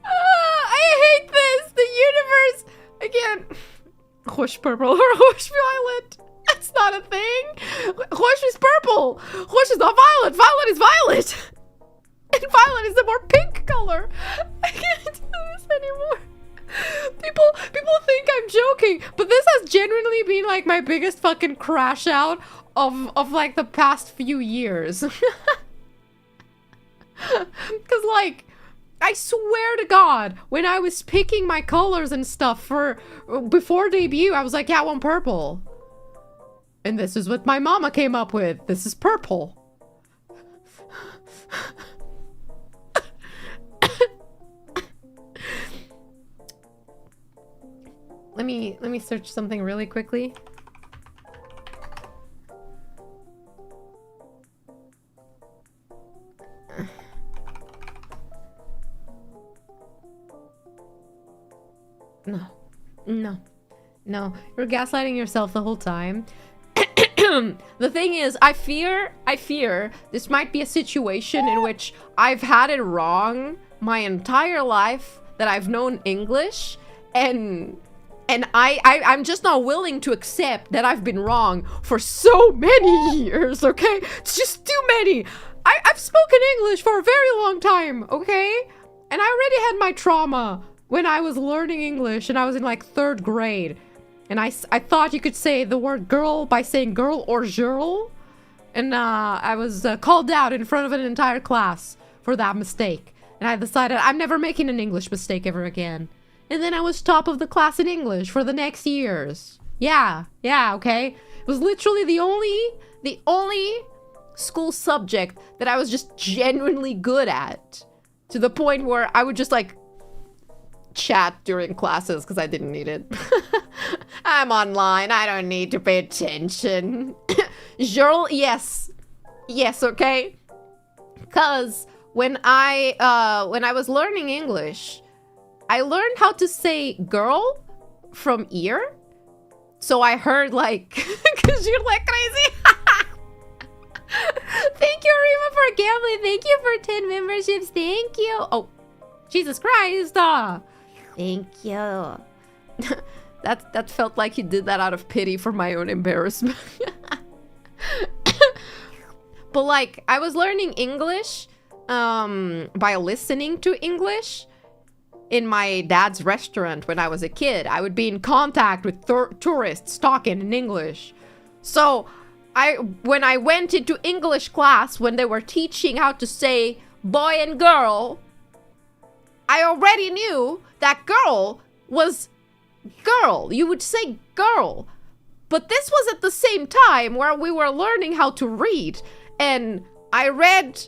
I hate this! The universe! I can't. Roxo purple or roxo violet. That's not a thing. Roxo is purple. Roxo is not violet. Violet is violet. And violet is the more pink color. I can't do this anymore. People think I'm joking, but this has genuinely been like my biggest fucking crash out of like the past few years. Cause like, I swear to God, when I was picking my colors and stuff for before debut, I was like, yeah, I want purple. And this is what my mama came up with. This is purple. Let me search something really quickly. No. You're gaslighting yourself the whole time. The thing is, I fear this might be a situation in which I've had it wrong my entire life that I've known English, and I'm just not willing to accept that I've been wrong for so many years, okay? It's just too many. I've spoken English for a very long time, okay? And I already had my trauma when I was learning English and I was in like 3rd grade. And I thought you could say the word girl by saying girl or girl. And I was called out in front of an entire class for that mistake. And I decided I'm never making an English mistake ever again. And then I was top of the class in English for the next years. Yeah, okay? It was literally the only school subject that I was just genuinely good at. To the point where I would just like chat during classes because I didn't need it. I'm online. I don't need to pay attention. Girl, yes, okay. Because when I was learning English, I learned how to say girl from ear. So I heard like, because you're like crazy. Thank you, Rima, for gambling. Thank you for 10 memberships. Thank you. Oh, Jesus Christ. Thank you. That felt like you did that out of pity for my own embarrassment. But like, I was learning English by listening to English in my dad's restaurant when I was a kid. I would be in contact with tourists talking in English. So when I went into English class, when they were teaching how to say boy and girl, I already knew that girl was girl. You would say girl. But this was at the same time where we were learning how to read. And I read,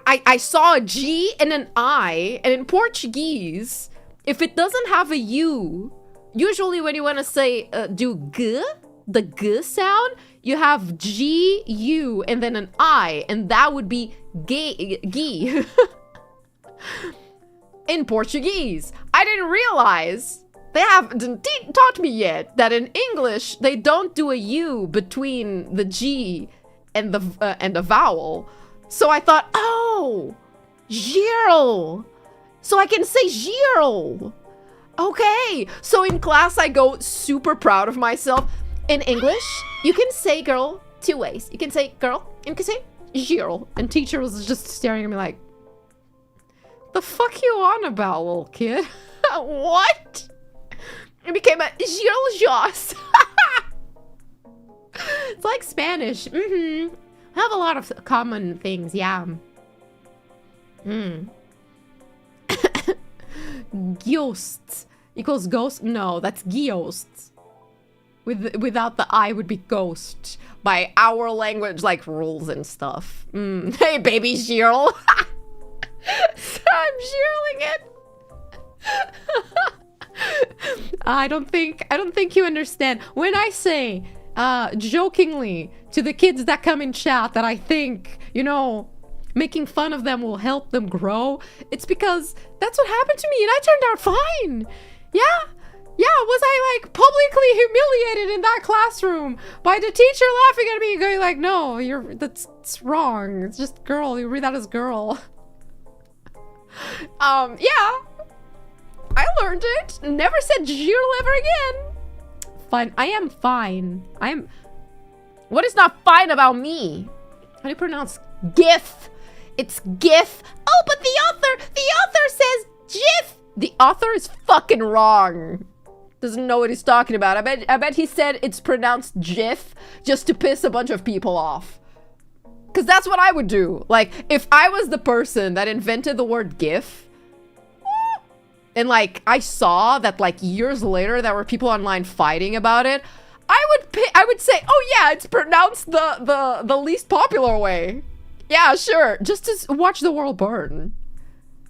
I saw a G and an I. And in Portuguese, if it doesn't have a U, usually when you want to say do G, the G sound, you have G, U, and then an I. And that would be G. In Portuguese. I didn't realize They haven't taught me yet that in English, they don't do a U between the G and the vowel. So I thought, oh, Giro. So I can say Giro. Okay. So in class, I go super proud of myself. In English, you can say girl 2 ways. You can say girl and you can say Giro. And teacher was just staring at me like, the fuck you on about, little kid? What? It became a Giro. It's like Spanish. I have a lot of common things, yeah. Ghosts equals ghost? No, that's ghosts. Without the I would be ghost. By our language, like rules and stuff. Hey, baby Giro. I'm Giroing it. I don't think you understand. When I say jokingly to the kids that come in chat that I think, you know, making fun of them will help them grow, it's because that's what happened to me and I turned out fine. Yeah. Was I like publicly humiliated in that classroom by the teacher laughing at me going like, no, that's wrong. It's just girl. You read that as girl. Yeah. I learned it. Never said Giro ever again. Fine. I am fine. What is not fine about me? How do you pronounce GIF? It's GIF. Oh, but the author says GIF. The author is fucking wrong. Doesn't know what he's talking about. I bet he said it's pronounced GIF just to piss a bunch of people off. Because that's what I would do. Like, if I was the person that invented the word GIF, and like I saw that like years later there were people online fighting about it, I would say, oh yeah, it's pronounced the least popular way. Yeah, sure. Just to watch the world burn.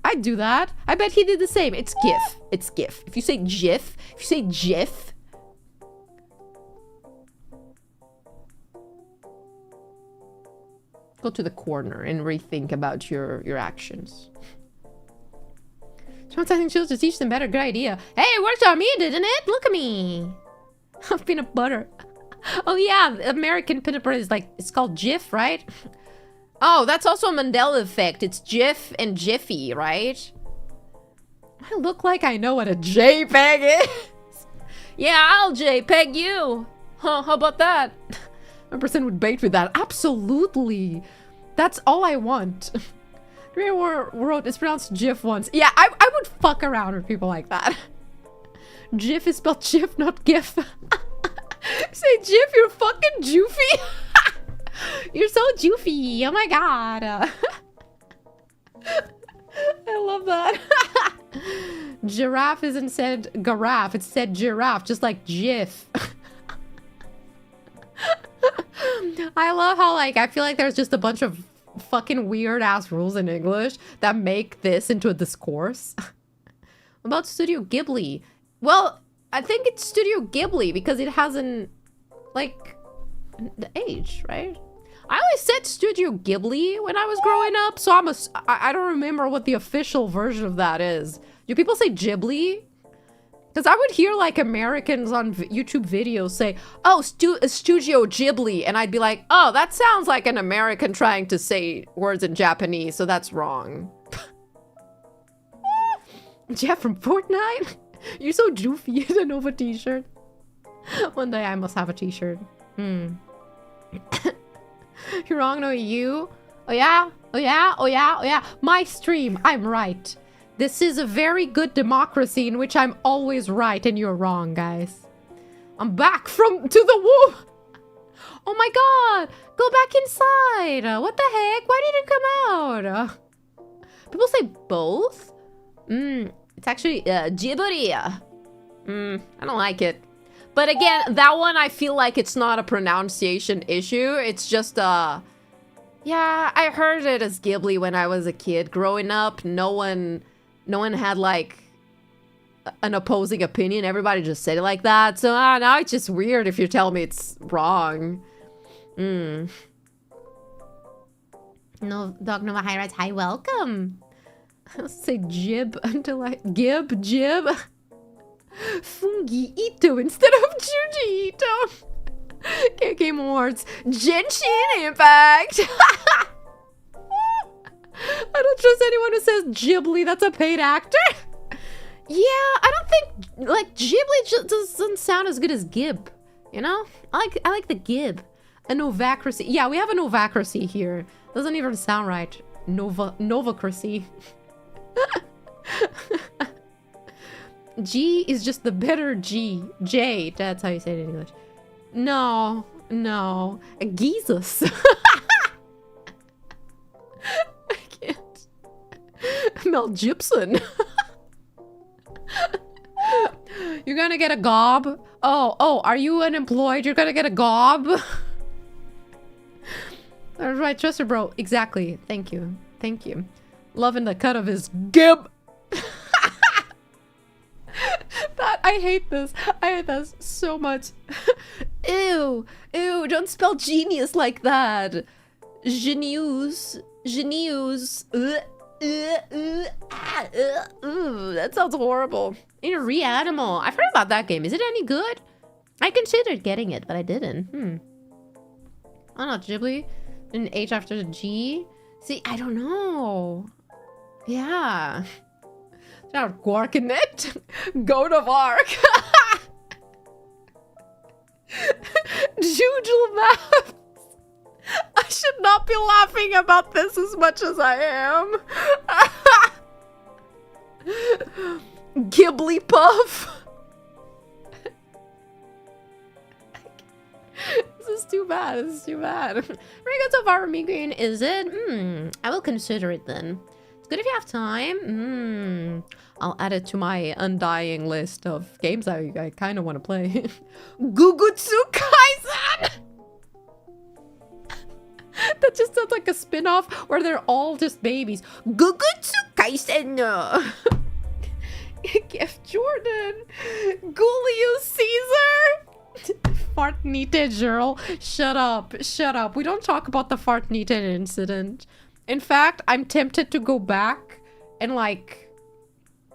I'd do that. I bet he did the same. It's GIF. It's GIF. If you say GIF, if you say GIF, go to the corner and rethink about your actions. Traumatizing children to teach them better. Good idea. Hey, it worked on me, didn't it? Look at me. Peanut butter. Oh yeah, American peanut butter is like, it's called Jif, right? Oh, that's also a Mandela effect. It's Jif and Jiffy, right? I look like I know what a JPEG is. Yeah, I'll JPEG you. Huh, how about that? 1% would bait with that. Absolutely. That's all I want. Wrote it's pronounced Jif once. Yeah, I would fuck around with people like that. Jif is spelled Jif, not GIF. Say Jif, you're fucking joofy. You're so joofy. Oh my god. I love that. Giraffe isn't said giraffe. It's said giraffe, just like Jif. I love how, like, I feel like there's just a bunch of fucking weird ass rules in English that make this into a discourse. About Studio Ghibli. Well, I think it's Studio Ghibli because it hasn't, like, the age, right? I always said Studio Ghibli when I was growing up, so I don't remember what the official version of that is. Do people say Ghibli? Because I would hear, like, Americans on YouTube videos say, oh, Studio Ghibli, and I'd be like, oh, that sounds like an American trying to say words in Japanese, so that's wrong. Jeff from Fortnite? You're so goofy in a Nova t-shirt. One day I must have a t-shirt. You're wrong, no, you? Oh yeah? Oh yeah? Oh yeah? Oh yeah? My stream, I'm right. This is a very good democracy in which I'm always right and you're wrong, guys. I'm back to the womb. Oh my god! Go back inside! What the heck? Why did it come out? People say both? It's actually Ghibli. I don't like it. But again, that one I feel like it's not a pronunciation issue. It's just yeah, I heard it as Ghibli when I was a kid. Growing up, no one had like an opposing opinion. Everybody just said it like that. So now it's just weird if you tell me it's wrong. No, Dr.NOVA highlights. Hi, welcome. I'll say jib until I jib. Fungi Ito instead of Juji Ito. Game Awards. Genshin Impact. I don't trust anyone who says Ghibli. That's a paid actor. Yeah, I don't think like Ghibli just doesn't sound as good as Gib. You know, I like the Gib. A Novacracy. Yeah, we have a Novacracy here. Doesn't even sound right. Novacracy. G is just the better G. J. That's how you say it in English. No. Jesus. I can't. Mel Gibson. You're gonna get a gob? Oh, are you unemployed? You're gonna get a gob? That's right, Chester bro. Exactly. Thank you. Loving the cut of his gib. I hate this. I hate this so much. Ew, don't spell genius like that. Genius. That sounds horrible. In a Reanimal. I've heard about that game. Is it any good? I considered getting it, but I didn't. Oh no, Ghibli. An H after the G. See, I don't know. Yeah. Shout Gorkinet. Goat of Arc. Jujul Maps. I should not be laughing about this as much as I am. Ghibli Puff. This is too bad. Very good so far, Green. Is it? I will consider it then. It's good if you have time. I'll add it to my undying list of games I kind of want to play. Gugutsu Kaisen! That just sounds like a spin-off where they're all just babies. Gugutsu Kaisen! Gift Jordan! Julius Caesar! Fartnite Girl. Shut up. We don't talk about the Fartnite incident. In fact, I'm tempted to go back and like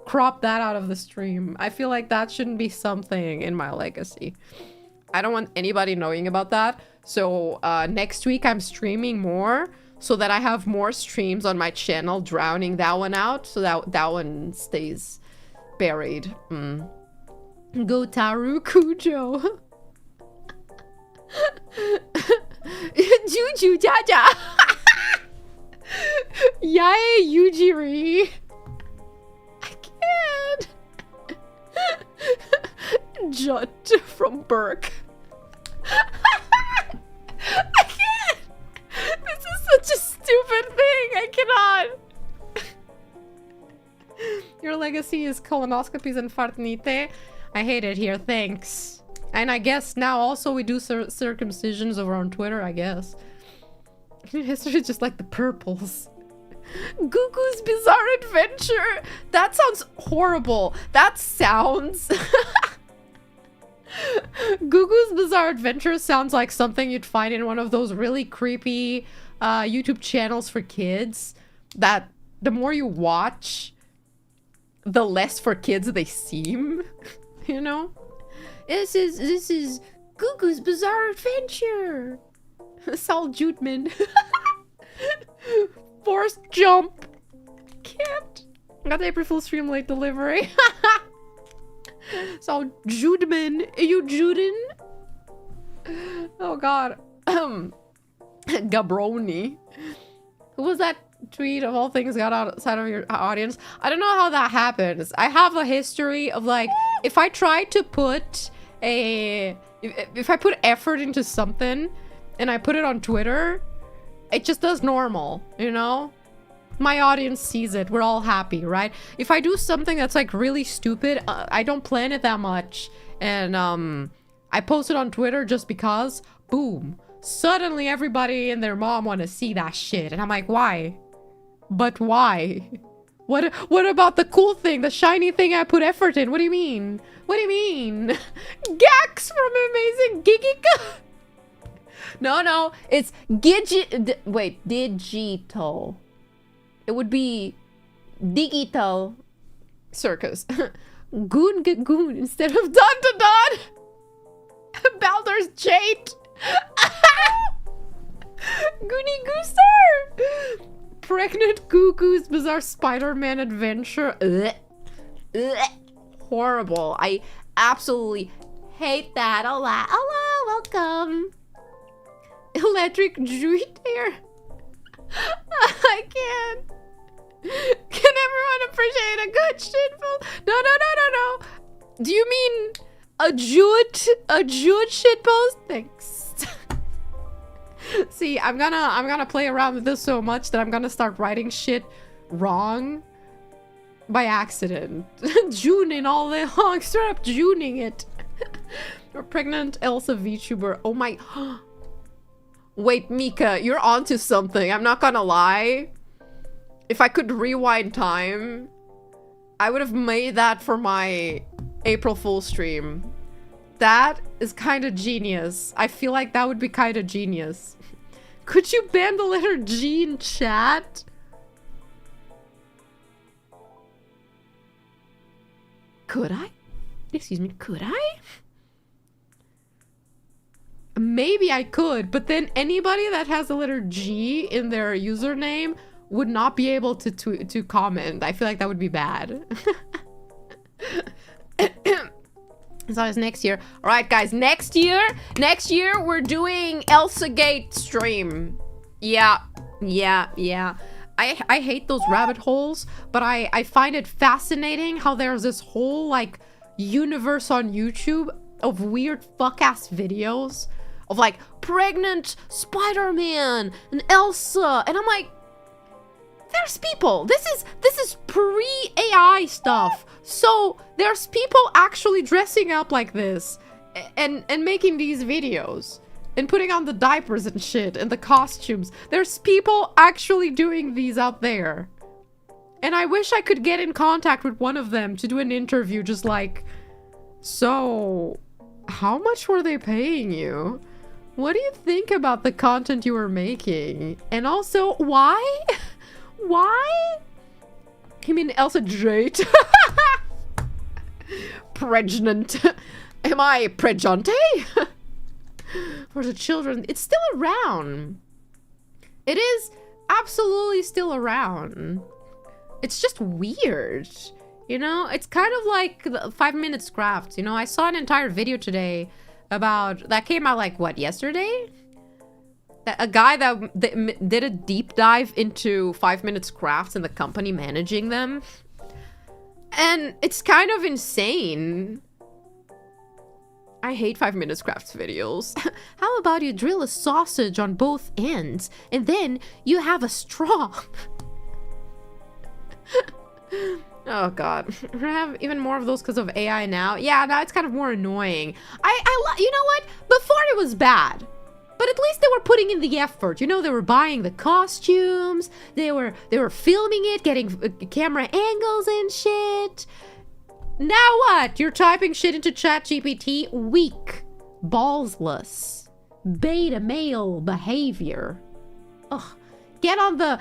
crop that out of the stream. I feel like that shouldn't be something in my legacy. I don't want anybody knowing about that. So next week I'm streaming more so that I have more streams on my channel drowning that one out so that one stays buried. Gotaru Kujo. Juju Jaja. Yae Yujiri. I can't. Jut from Burke. I can't. This is such a stupid thing. I cannot. Your legacy is colonoscopies and fartnite. I hate it here. Thanks. And I guess now also we do circumcisions over on Twitter, I guess. History is just like the purples. Gugu's Bizarre Adventure. That sounds horrible. That sounds... Gugu's Bizarre Adventure sounds like something you'd find in one of those really creepy YouTube channels for kids. That the more you watch, the less for kids they seem. You know? This is Gugu's Bizarre Adventure. Saul Judman. Forced jump. Can't. Got the April Fool's stream late delivery. Saul Judman. Are you Juden? Oh god. Gabroni. Who was that tweet of all things got outside of your audience? I don't know how that happens. I have a history of like, if I try to put if I put effort into something and I put it on Twitter, it just does normal, you know? My audience sees it. We're all happy, right? If I do something that's like really stupid, I don't plan it that much, and I post it on Twitter just because, boom. Suddenly everybody and their mom want to see that shit. And I'm like, why? But why? What about the cool thing, the shiny thing I put effort in? What do you mean? What do you mean? Gax from Amazing Gigika. No, it's digital. It would be digital circus. Goon Gagoon instead of Dun Dun Dun. Baldur's Jade. Goonie Gooster. Pregnant Goo-Goo's Bizarre Spider-Man Adventure. Ugh. Ugh. Horrible. I absolutely hate that. Hola. Hello. Welcome. Electric Druid hair. I can't. Can everyone appreciate a good shitpost? No. Do you mean a Jude shitpost? Thanks. See, I'm gonna play around with this so much that I'm gonna start writing shit wrong by accident. Juning all the honks, straight up juning it. Or pregnant Elsa VTuber. Oh my. Wait, Mika, you're onto something. I'm not gonna lie. If I could rewind time, I would have made that for my April Fool stream. That is kind of genius. I feel like that would be kind of genius. Could you ban the letter G in chat? Could I? Excuse me, could I? Maybe I could, but then anybody that has the letter G in their username would not be able to comment. I feel like that would be bad. So it's next year. All right, guys, next year we're doing Elsa Gate stream. Yeah. I hate those rabbit holes, but I find it fascinating how there's this whole like universe on YouTube of weird fuck-ass videos of like pregnant Spider-Man and Elsa, and I'm like, there's people. This is pre-AI stuff. So there's people actually dressing up like this and making these videos and putting on the diapers and shit and the costumes. There's people actually doing these out there. And I wish I could get in contact with one of them to do an interview, just like, so how much were they paying you? What do you think about the content you were making? And also, why? Why? You mean Elsa Jade? Pregnant. Am I pregnante? For the children, it's still around. It is absolutely still around. It's just weird. You know, it's kind of like the 5 minutes craft. You know, I saw an entire video today about, that came out like, what, yesterday? A guy that did a deep dive into 5 minutes crafts and the company managing them. And it's kind of insane. I hate 5 minutes crafts videos. How about you drill a sausage on both ends and then you have a straw? Oh god. We have even more of those because of AI now. Yeah, now it's kind of more annoying. You know what? Before it was bad. But at least they were putting in the effort. You know, they were buying the costumes. They were filming it, getting camera angles and shit. Now what? You're typing shit into ChatGPT? Weak. Ballsless. Beta male behavior. Ugh. Get on the...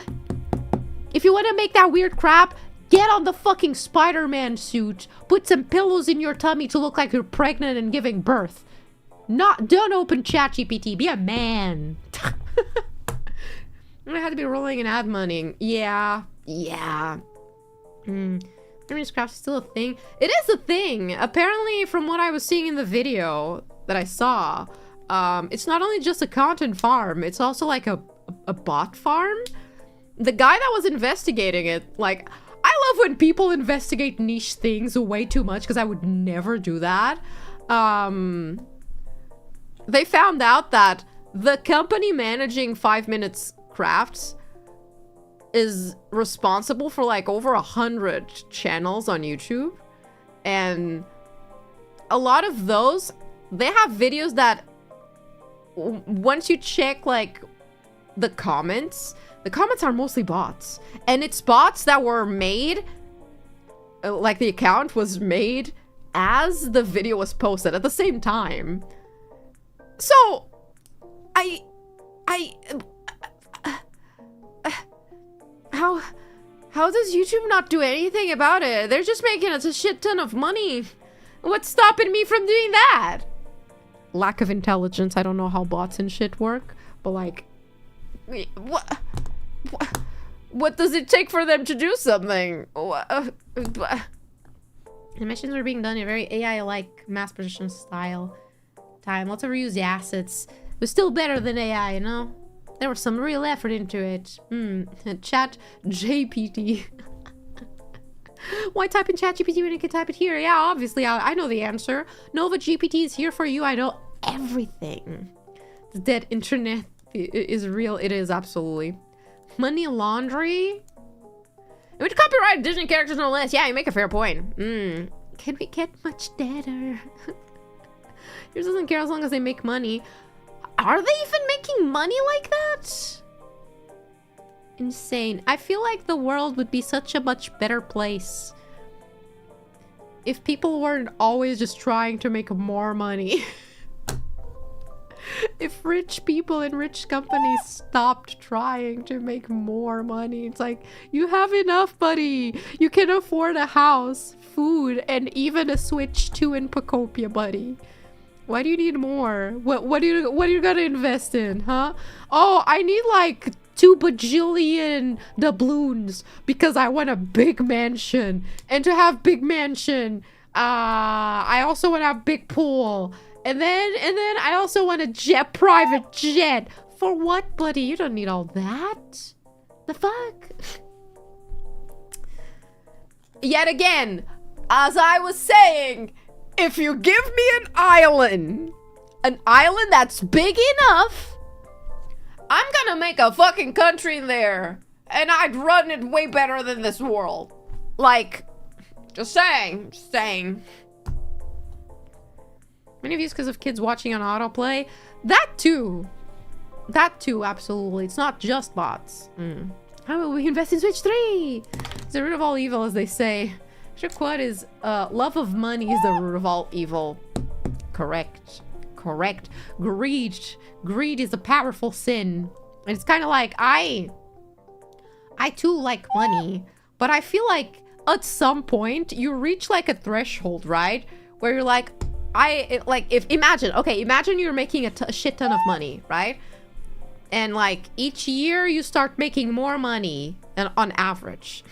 If you want to make that weird crap, get on the fucking Spider-Man suit. Put some pillows in your tummy to look like you're pregnant and giving birth. Don't open ChatGPT. Be a man. I had to be rolling in ad money. Yeah. Craft is still a thing. It is a thing. Apparently, from what I was seeing in the video that I saw, it's not only just a content farm. It's also like a bot farm. The guy that was investigating it, like, I love when people investigate niche things way too much because I would never do that. They found out that the company managing 5 minutes crafts is responsible for like over 100 channels on YouTube. And a lot of those, they have videos that once you check like the comments are mostly bots. And it's bots that were made, like the account was made as the video was posted at the same time. So, how How does YouTube not do anything about it? They're just making us a shit ton of money. What's stopping me from doing that? Lack of intelligence. I don't know how bots and shit work, but like, what does it take for them to do something? Animations are being done in a very AI-like mass production style. Lots of reused assets. It was still better than AI, you know? There was some real effort into it. Chat GPT. Why type in chat GPT when you can type it here? Yeah, obviously, I know the answer. Nova GPT is here for you. I know everything. The dead internet is real. It is, absolutely. Money laundry? With copyrighted Disney characters no less. Yeah, you make a fair point. Can we get much deader? Yours doesn't care as long as they make money. Are they even making money like that? Insane. I feel like the world would be such a much better place if people weren't always just trying to make more money. If rich people in rich companies stopped trying to make more money. It's like, you have enough, buddy. You can afford a house, food, and even a Switch 2 in Pacopia, buddy. Why do you need more? What are you gonna invest in, huh? Oh, I need like 2 bajillion doubloons because I want a big mansion. And to have big mansion, I also want to have big pool. And then I also want a private jet. For what, buddy? You don't need all that. The fuck? Yet again, as I was saying, if you give me an island that's big enough, I'm gonna make a fucking country there. And I'd run it way better than this world. Like, just saying. Many views because of kids watching on autoplay. That too, absolutely. It's not just bots. How will we invest in Switch 3? It's the root of all evil, as they say. Quad is love of money is the root of all evil. Correct. Greed is a powerful sin. And it's kind of like I too like money, but I feel like at some point you reach like a threshold, right? Where you're like, imagine you're making a shit ton of money, right? And like each year you start making more money on average.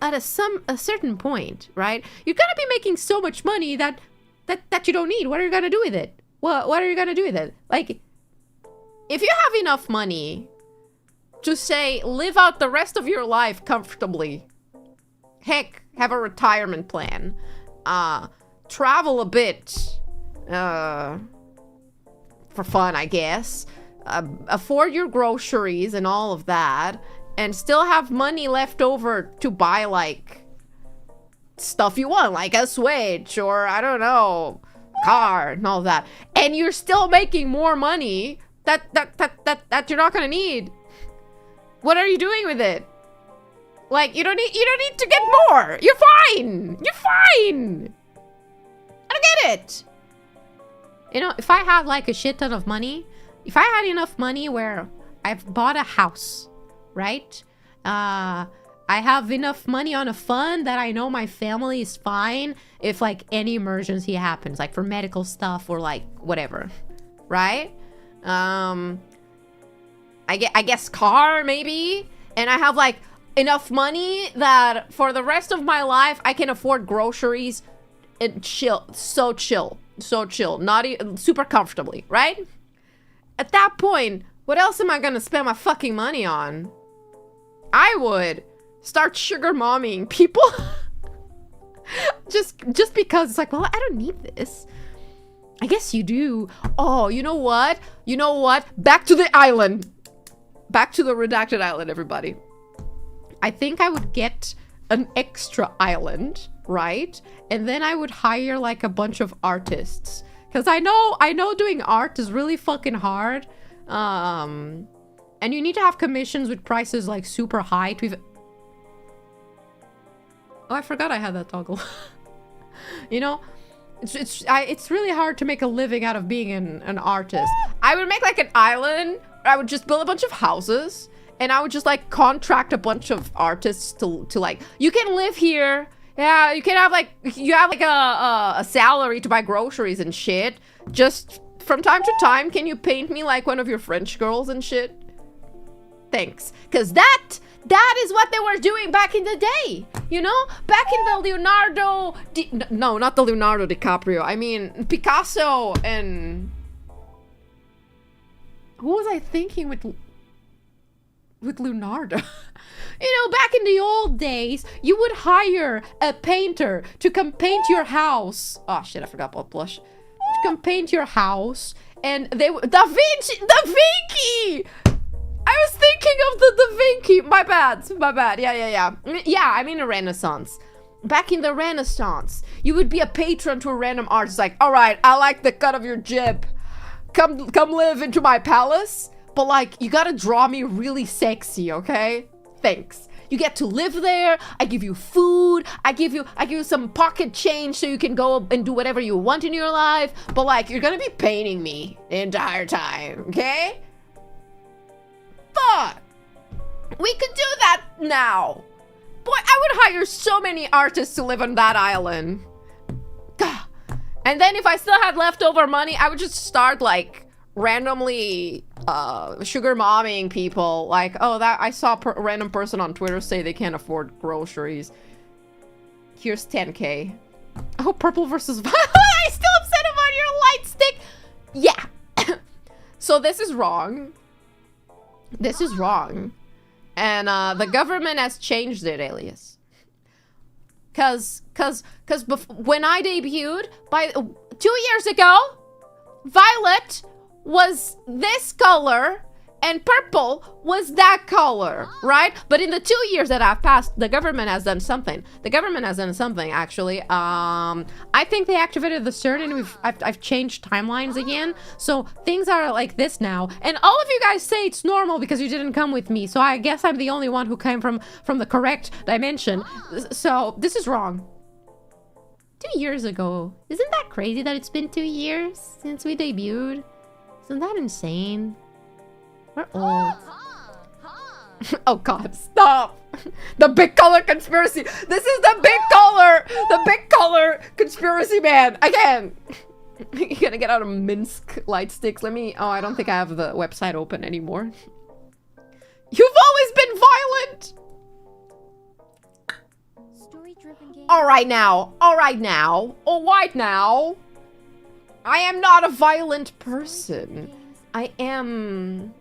At a certain point, right? You're gonna be making so much money that you don't need. What are you gonna do with it? What are you gonna do with it? Like, if you have enough money to say live out the rest of your life comfortably, heck, have a retirement plan, travel a bit, for fun, I guess, afford your groceries and all of that, and still have money left over to buy, like, stuff you want, like a Switch or, I don't know, car and all that. And you're still making more money that you're not gonna need. What are you doing with it? Like, you don't need to get more. You're fine. I don't get it. You know, if I had, like, a shit ton of money, if I had enough money where I've bought a house, right? I have enough money on a fund that I know my family is fine if like any emergency happens, like for medical stuff or like whatever, right? I guess car maybe, and I have like enough money that for the rest of my life I can afford groceries and chill, not even super comfortably, right? At that point, what else am I gonna spend my fucking money on? I would start sugar mommying people. just because it's like, well, I don't need this. I guess you do. Oh, you know what? Back to the island. Back to the redacted island, everybody. I think I would get an extra island, right? And then I would hire like a bunch of artists. Because I know doing art is really fucking hard. And you need to have commissions with prices like super high to even... Oh, I forgot I had that toggle. You know, it's really hard to make a living out of being an artist. I would make like an island. I would just build a bunch of houses, and I would just like contract a bunch of artists to like, you can live here. Yeah, you can have like, a salary to buy groceries and shit. Just from time to time, can you paint me like one of your French girls and shit? Thanks. Because that is what they were doing back in the day. You know? Back in the no, not the Leonardo DiCaprio. I mean, Picasso and... Who was I thinking with Leonardo? You know, back in the old days, you would hire a painter to come paint your house. Oh shit, I forgot about blush. To come paint your house, and they Da Vinci! I was thinking of the Da Vinci. My bad. Yeah. Yeah, I mean the Renaissance. Back in the Renaissance, you would be a patron to a random artist. Like, all right, I like the cut of your jib. Come live into my palace. But like, you gotta draw me really sexy, okay? Thanks. You get to live there. I give you food. I give you some pocket change so you can go and do whatever you want in your life. But like, you're gonna be painting me the entire time, okay? Fuck. We could do that now. Boy, I would hire so many artists to live on that island. Gah. And then if I still had leftover money, I would just start like randomly sugar momming people. Like, oh, that I saw a random person on Twitter say they can't afford groceries. Here's 10K. Oh, purple versus violet. I still upset about your light stick. Yeah. So this is wrong. This is wrong. And the government has changed it, Alias. Cause when I debuted 2 years ago, violet was this color and purple was that color, right? But in the 2 years that have passed, the government has done something. The government has done something, actually. I think they activated the CERN and I've changed timelines again. So things are like this now. And all of you guys say it's normal because you didn't come with me. So I guess I'm the only one who came from the correct dimension. So this is wrong. 2 years ago. Isn't that crazy that it's been 2 years since we debuted? Isn't that insane? We're old. Oh god, stop! The big color conspiracy! This is the big color conspiracy, man! I can't! You're gonna get out of Minsk light sticks. Let me... Oh, I don't think I have the website open anymore. You've always been violent! Story-driven games. Alright now. I am not a violent person. I am...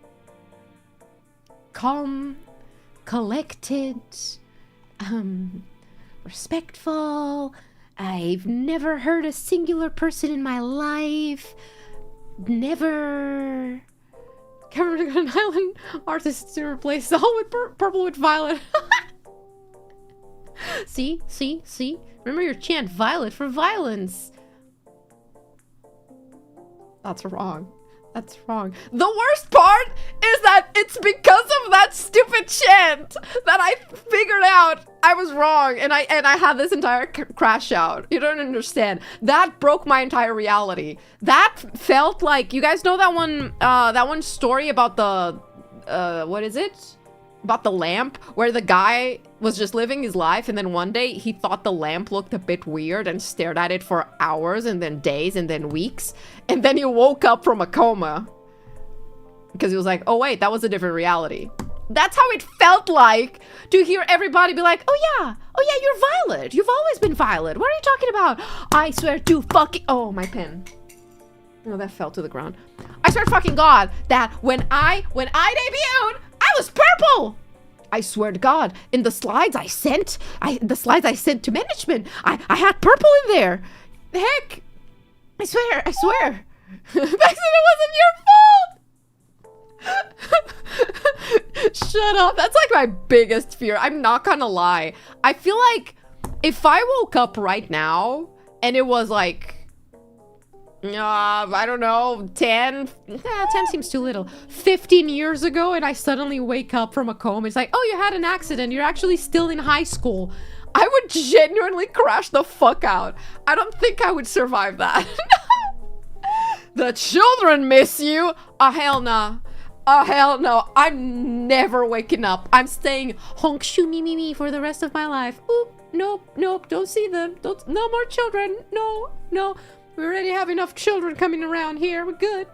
calm, collected, respectful. I've never hurt a singular person in my life. Never. Government got an island artist to replace all with purple with violet. See? Remember your chant, violet for violence. That's wrong. The worst part is that it's because of that stupid chant that I figured out I was wrong and I had this entire crash out. You don't understand. That broke my entire reality. That felt like, you guys know that one story about the what is it? About the lamp, where the guy was just living his life and then one day he thought the lamp looked a bit weird and stared at it for hours and then days and then weeks, and then he woke up from a coma because he was like, oh wait, that was a different reality. That's how it felt like to hear everybody be like, oh yeah, you're violet, you've always been violet, what are you talking about? I swear to fucking... Oh, my pen. Oh, that fell to the ground. I swear to fucking God that when I debuted, I was purple. I swear to God, in the slides I sent to management, I had purple in there. The heck? I swear. Baxter, it wasn't your fault. Shut up. That's like my biggest fear. I'm not gonna lie. I feel like if I woke up right now and it was like, I don't know, 10 seems too little, 15 years ago, and I suddenly wake up from a coma, it's like, oh, you had an accident, you're actually still in high school. I would genuinely crash the fuck out. I don't think I would survive that. The children miss you. Oh, hell nah. Oh, hell no. I'm never waking up. I'm staying honk shoo me me me for the rest of my life. Oop, nope, nope. Don't see them. No more children. No, no. We already have enough children coming around here. We're good.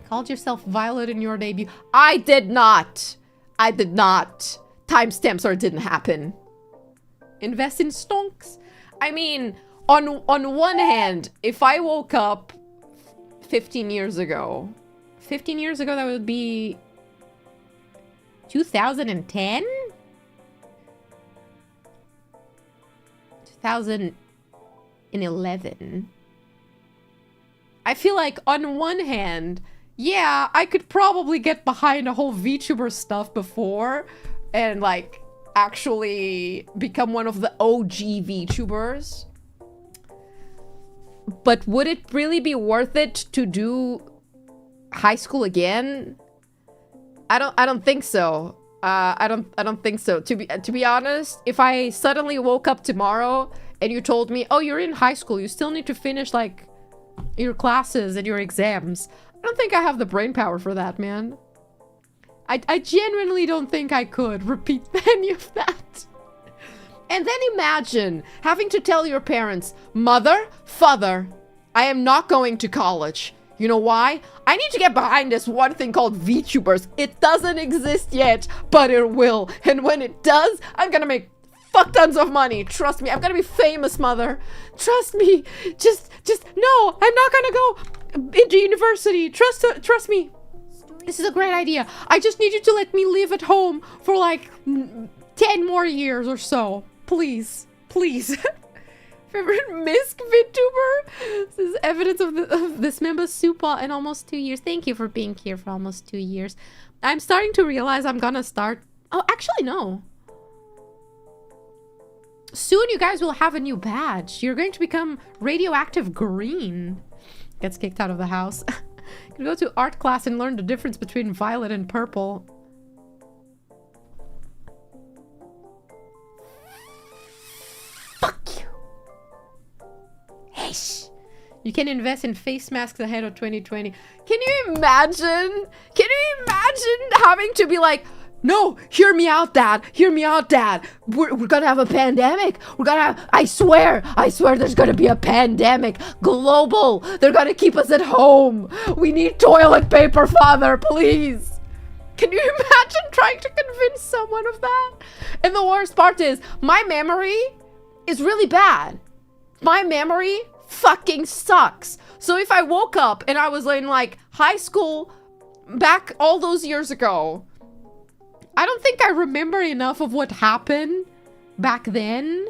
Called yourself Violet in your debut. I did not. I did not. Timestamps or it didn't happen. Invest in stonks. I mean, on one hand, if I woke up 15 years ago, that would be 2010? 2011. I feel like on one hand, yeah, I could probably get behind a whole VTuber stuff before and like actually become one of the OG VTubers. But would it really be worth it to do high school again? I don't think so. I don't think so. To be honest, if I suddenly woke up tomorrow and you told me, "Oh, you're in high school. You still need to finish like your classes and your exams." I don't think I have the brain power for that, man. I genuinely don't think I could repeat any of that. And then imagine having to tell your parents, "Mother, father, I am not going to college. You know why? I need to get behind this one thing called VTubers. It doesn't exist yet, but it will. And when it does, I'm gonna make fuck tons of money. Trust me, I'm gonna be famous, mother. Trust me. Just, no, I'm not gonna go into university. Trust me. This is a great idea. I just need you to let me live at home for like 10 more years or so. Please, please." Favorite Misk VTuber? This is evidence of this member super in almost 2 years. Thank you for being here for almost 2 years. I'm starting to realize I'm gonna start... Oh, actually, no. Soon you guys will have a new badge. You're going to become radioactive green. Gets kicked out of the house. You can go to art class and learn the difference between violet and purple. Fuck you. Hey, shh. You can invest in face masks ahead of 2020. Can you imagine? Can you imagine having to be like, "No, hear me out, Dad. Hear me out, Dad. We're gonna have a pandemic. We're gonna have, I swear there's gonna be a pandemic. Global. They're gonna keep us at home. We need toilet paper, Father, please." Can you imagine trying to convince someone of that? And the worst part is, my memory is really bad. My memory fucking sucks. So if I woke up and I was in like high school back all those years ago, I don't think I remember enough of what happened back then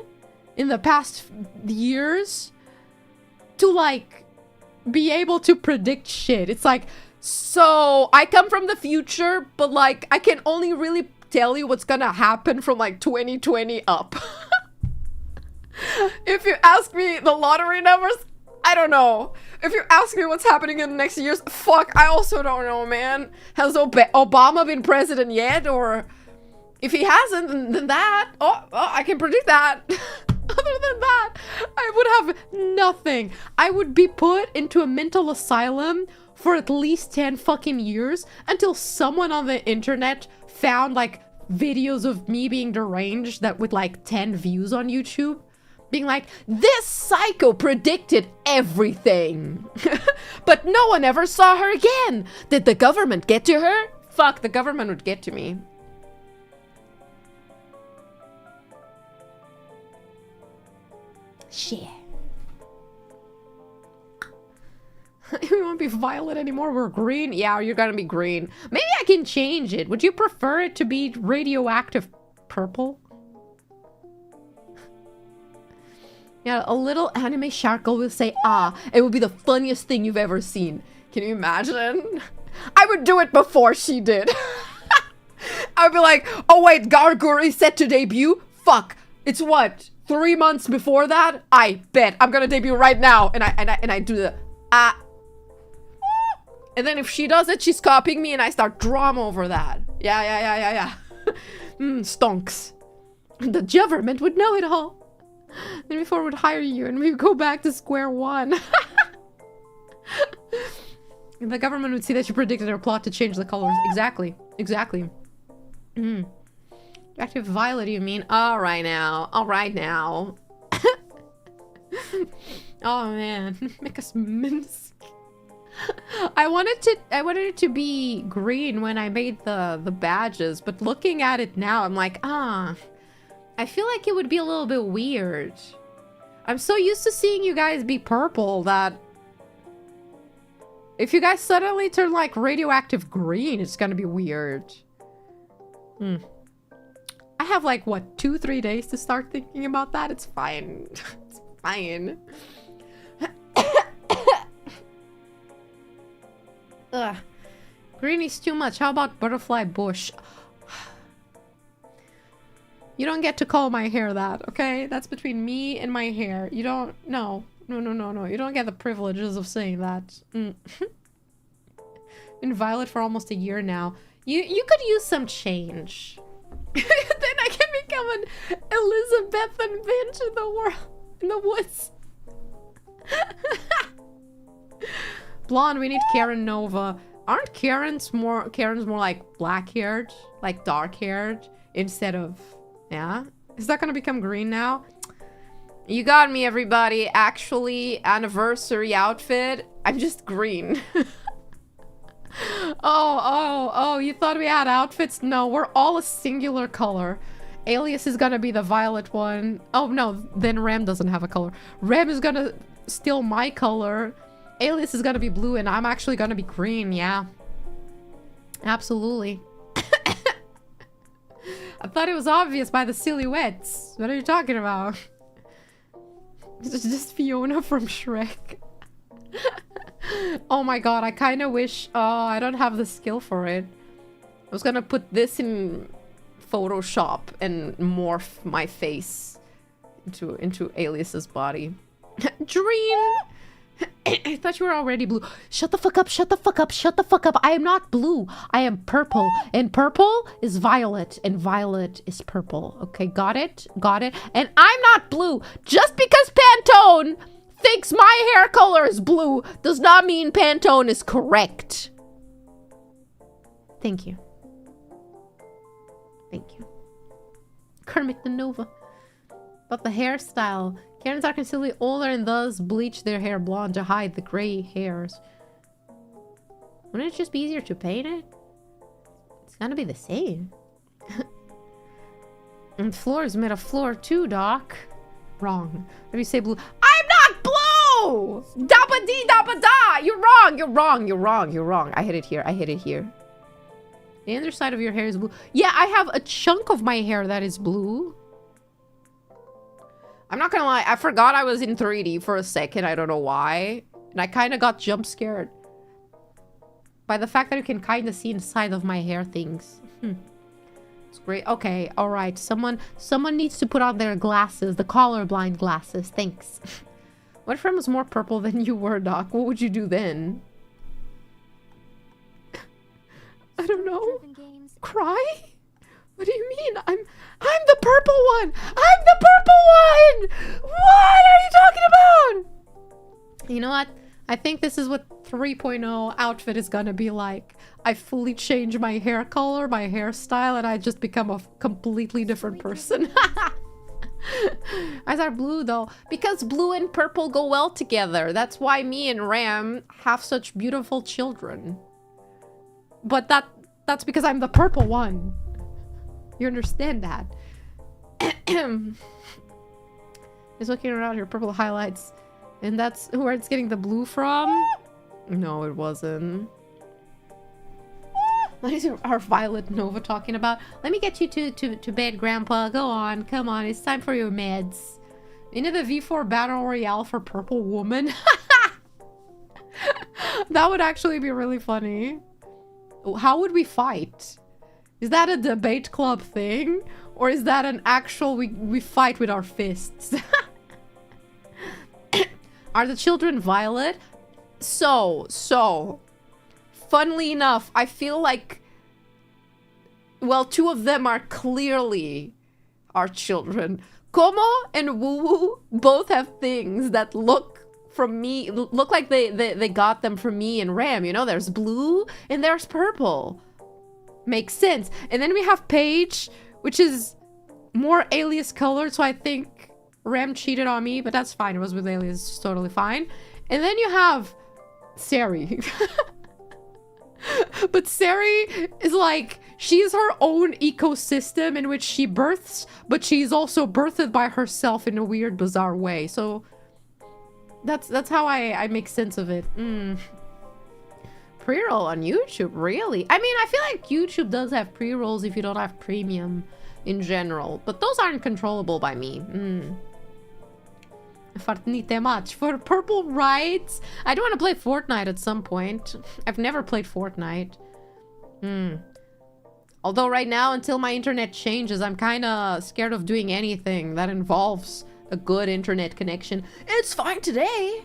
in the past years to like be able to predict shit. It's like, so I come from the future, but like I can only really tell you what's gonna happen from like 2020 up. If you ask me the lottery numbers, I don't know. If you ask me what's happening in the next years, fuck, I also don't know, man. Has Obama been president yet? Or if he hasn't, then that, oh I can predict that. Other than that, I would have nothing. I would be put into a mental asylum for at least 10 fucking years until someone on the internet found like videos of me being deranged that with like 10 views on YouTube. Being like, "This psycho predicted everything." But no one ever saw her again. Did the government get to her? Fuck, the government would get to me. Shit. We won't be violet anymore, we're green. Yeah, you're gonna be green. Maybe I can change it. Would you prefer it to be radioactive purple? Yeah, a little anime sharkle will say, "Ah," it would be the funniest thing you've ever seen. Can you imagine? I would do it before she did. I'd be like, "Oh wait, Gargur is set to debut? Fuck, it's what, 3 months before that? I bet I'm gonna debut right now." And I do the, and then if she does it, she's copying me and I start drama over that. Yeah. Stonks. The government would know it all. Then before we'd hire you and we'd go back to square one. The government would see that you predicted our plot to change the colors. Exactly. Exactly. Active violet, you mean? All right now. All right now. Oh man, make us mince. I wanted it to be green when I made the badges, but looking at it now, I'm like, I feel like it would be a little bit weird. I'm so used to seeing you guys be purple that if you guys suddenly turn like radioactive green, it's gonna be weird. I have like, what, 2-3 days to start thinking about that? It's fine. It's fine. Ugh. Green is too much. How about butterfly bush? You don't get to call my hair that, okay? That's between me and my hair. You don't... No. No. You don't get the privileges of saying that. Been violet for almost a year now. You could use some change. Then I can become an Elizabethan bench in the world, in the woods. Blonde, we need Karen Nova. Aren't Karens more like black-haired, like dark-haired, instead of, yeah? Is that gonna become green now? You got me, everybody. Actually, anniversary outfit. I'm just green. Oh, you thought we had outfits? No, we're all a singular color. Alias is gonna be the violet one. Oh, no, then Ram doesn't have a color. Ram is gonna steal my color. Alias is gonna be blue, and I'm actually gonna be green, yeah. Absolutely. I thought it was obvious by the silhouettes. What are you talking about? It's just Fiona from Shrek. Oh my god, I kind of wish... Oh, I don't have the skill for it. I was gonna put this in Photoshop and morph my face into Alias's body. Dream! I thought you were already blue. Shut the fuck up, shut the fuck up, shut the fuck up. I am not blue. I am purple. And purple is violet. And violet is purple. Okay, got it? Got it? And I'm not blue. Just because Pantone thinks my hair color is blue does not mean Pantone is correct. Thank you. Thank you. Kermit the Nova. About the hairstyle. Karens are considerably older and thus bleach their hair blonde to hide the gray hairs. Wouldn't it just be easier to paint it? It's gonna be the same. And floor is made of floor too, Doc. Wrong. Let me say blue. I'm not blue! Dabba dee dabba da! You're wrong, you're wrong, you're wrong, you're wrong. I hit it here, I hit it here. The underside of your hair is blue. Yeah, I have a chunk of my hair that is blue. I'm not gonna lie, I forgot I was in 3D for a second. I don't know why. And I kind of got jump scared by the fact that you can kind of see inside of my hair things. It's great. Okay, all right. Someone needs to put on their glasses, the colorblind glasses. Thanks. What if I was more purple than you were, Doc? What would you do then? I don't know. Cry? What do you mean? I'm the purple one! I'm the purple one! What are you talking about? You know what? I think this is what 3.0 outfit is gonna be like. I fully change my hair color, my hairstyle, and I just become a completely different person. Eyes are blue though, because blue and purple go well together. That's why me and Ram have such beautiful children. But that's because I'm the purple one. You understand that? He's looking around your purple highlights. And that's where it's getting the blue from? No, it wasn't. What is our Violet Nova talking about? Let me get you to bed, Grandpa. Go on. Come on. It's time for your meds. Into the V4 Battle Royale for Purple Woman. That would actually be really funny. How would we fight? Is that a debate club thing? Or is that an actual we fight with our fists? Are the children violet? So. Funnily enough, I feel like... Well, two of them are clearly our children. Como and Woo Woo both have things that look from me. Look like they got them from me and Ram. You know, there's blue and there's purple. Makes sense. And then we have Paige, which is more alias colored. So I think Ram cheated on me, but that's fine. It was with alias, it's totally fine. And then you have Sari. But Sari is like, she's her own ecosystem in which she births, but she's also birthed by herself in a weird, bizarre way. So that's how I make sense of it. Pre-roll on YouTube, really? I mean, I feel like YouTube does have pre-rolls if you don't have premium in general, but those aren't controllable by me. Fartnite much. For purple rights, I do want to play Fortnite at some point. I've never played Fortnite. Although right now, until my internet changes, I'm kind of scared of doing anything that involves a good internet connection. It's fine today.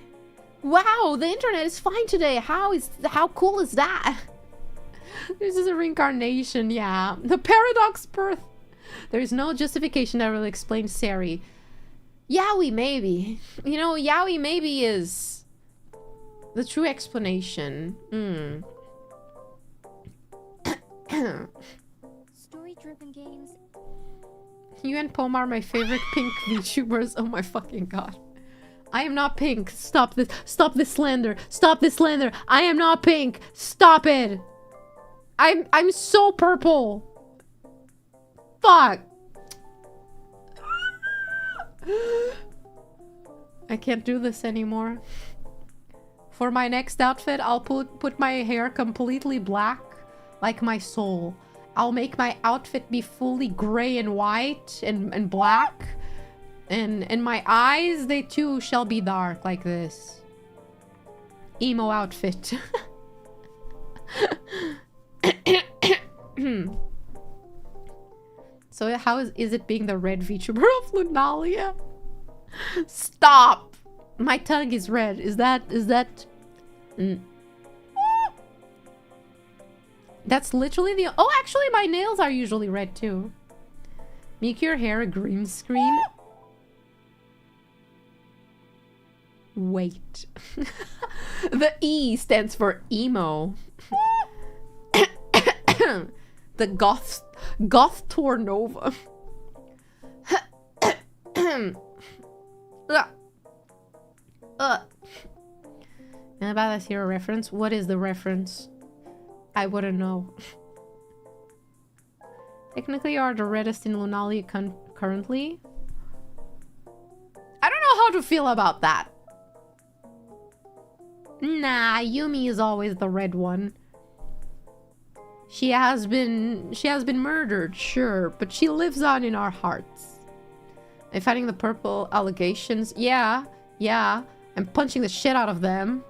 Wow, the internet is fine today. How cool is that? This is a reincarnation, yeah. The paradox birth. There is no justification that really explains Sari. Yaoi maybe. You know, Yaoi maybe is the true explanation. Story-driven games. You and Pom are my favorite pink VTubers. Oh my fucking god. I am not pink. Stop this. Stop this slander. Stop this slander. I am not pink. Stop it. I'm so purple. Fuck. I can't do this anymore. For my next outfit, I'll put my hair completely black, like my soul. I'll make my outfit be fully gray and white and black. And my eyes, they too shall be dark like this. Emo outfit. So how is it being the red VTuber of Lunalia? Stop! My tongue is red. Is that... That's literally the... Oh, actually, my nails are usually red too. Make your hair a green screen. Wait. The E stands for emo. The Dr.NOVA. Anybody that's here a reference? What is the reference? I wouldn't know. Technically, you are the reddest in Lunalia currently. I don't know how to feel about that. Nah, Yumi is always the red one. She has been murdered, sure, but she lives on in our hearts. I'm fighting the purple allegations. Yeah. I'm punching the shit out of them.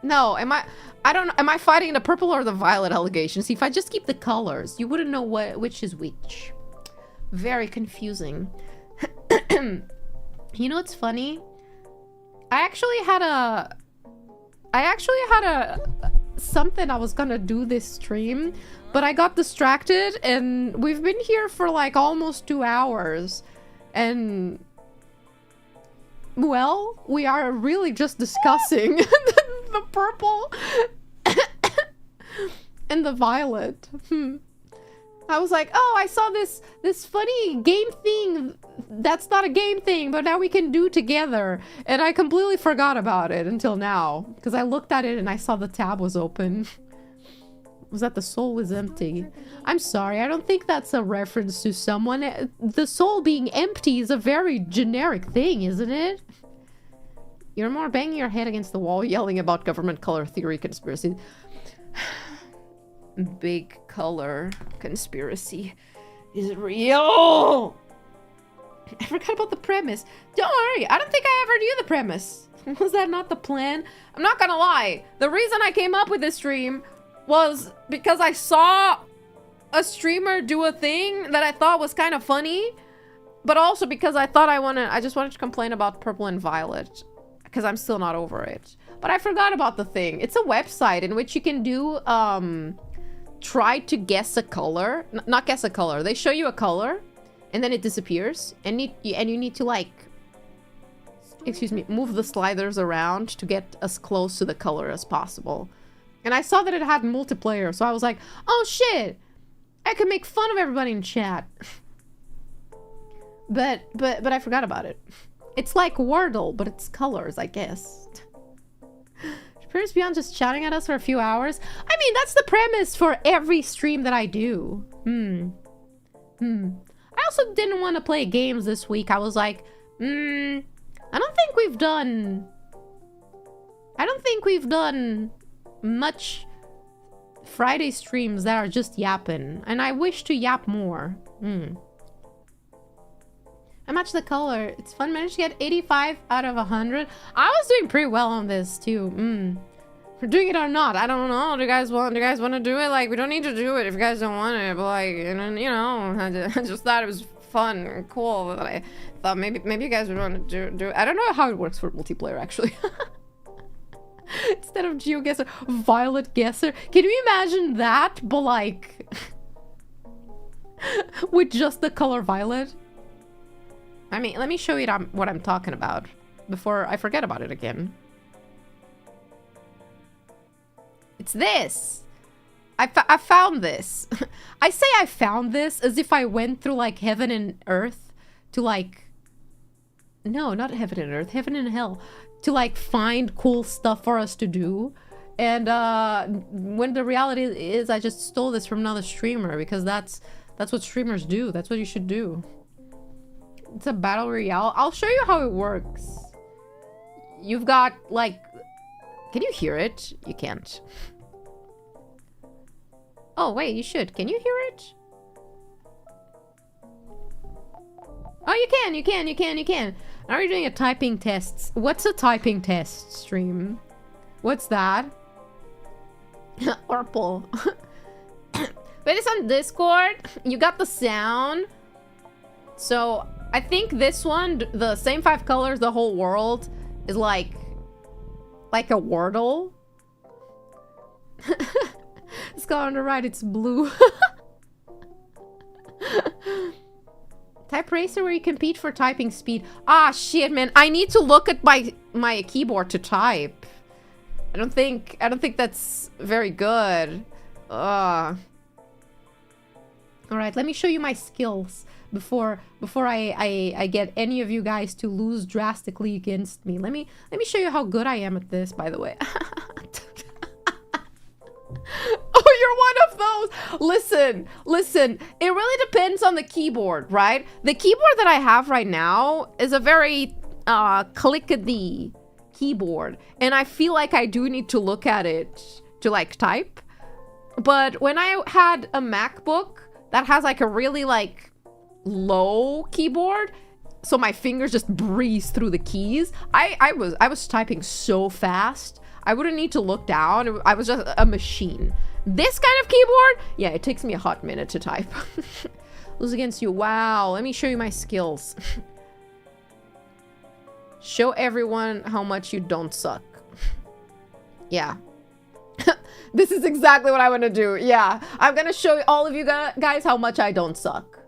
No, am I fighting the purple or the violet allegations? See, if I just keep the colors, you wouldn't know which is which. Very confusing. You know what's funny? I actually had something I was gonna do this stream, but I got distracted and we've been here for like almost 2 hours. And well, we are really just discussing the purple and the violet. I was like, oh, I saw this funny game thing that's not a game thing, but now we can do together. And I completely forgot about it until now, because I looked at it and I saw the tab was open. Was that the soul was empty? I'm sorry, I don't think that's a reference to someone. The soul being empty is a very generic thing, isn't it? You're more banging your head against the wall, yelling about government color theory conspiracy. Big color conspiracy is real. I forgot about the premise. Don't worry, I don't think I ever knew the premise. Was that not the plan? I'm not gonna lie. The reason I came up with this stream was because I saw a streamer do a thing that I thought was kind of funny, but also because I thought I just wanted to complain about purple and violet, because I'm still not over it. But I forgot about the thing. It's a website in which you can do try to guess a color. Not guess a color. They show you a color and then it disappears, and you need to like excuse me, move the sliders around to get as close to the color as possible. And I saw that it had multiplayer, so I was like, oh shit, I could make fun of everybody in chat. But I forgot about it. It's like Wordle, but it's colors, I guess. Appears beyond just shouting at us for a few hours. I mean, that's the premise for every stream that I do. I also didn't want to play games this week. I was like, I don't think we've done much Friday streams that are just yapping, and I wish to yap more. I matched the color. It's fun. Managed to get 85 out of 100. I was doing pretty well on this too. For doing it or not, I don't know. Do you guys want to do it? Like, we don't need to do it if you guys don't want it. But like, and then, you know, I just thought it was fun and cool. That I thought maybe you guys would want to do it. I don't know how it works for multiplayer actually. Instead of GeoGuessr, Violet Guesser. Can you imagine that? But like, with just the color violet. I mean, let me show you what I'm talking about before I forget about it again. It's this. I found this. I say I found this as if I went through like heaven and earth to like... No, not heaven and earth. Heaven and hell. To like find cool stuff for us to do. And when the reality is I just stole this from another streamer because that's what streamers do. That's what you should do. It's a battle royale. I'll show you how it works. You've got like... Can you hear it? You can't. Oh, wait, you should. Can you hear it? Oh, you can. Now we're doing a typing test. What's a typing test stream? What's that? Purple. But it's on Discord. You got the sound. So I think this one, the same 5 colors, the whole world, is like a Wordle. It's got on the right, it's blue. Type racer where you compete for typing speed. Ah, shit, man. I need to look at my keyboard to type. I don't think that's very good. All right, let me show you my skills before I get any of you guys to lose drastically against me. Let me show you how good I am at this, by the way. Oh, you're one of those. Listen. It really depends on the keyboard, right? The keyboard that I have right now is a very clickety keyboard, and I feel like I do need to look at it to like type. But when I had a MacBook that has like a really like low keyboard, so my fingers just breeze through the keys, I was typing so fast. I wouldn't need to look down. I was just a machine. This kind of keyboard, yeah, it takes me a hot minute to type. Lose against you. Wow, let me show you my skills. Show everyone how much you don't suck. Yeah. This is exactly what I want to do. Yeah, I'm gonna show all of you guys how much I don't suck.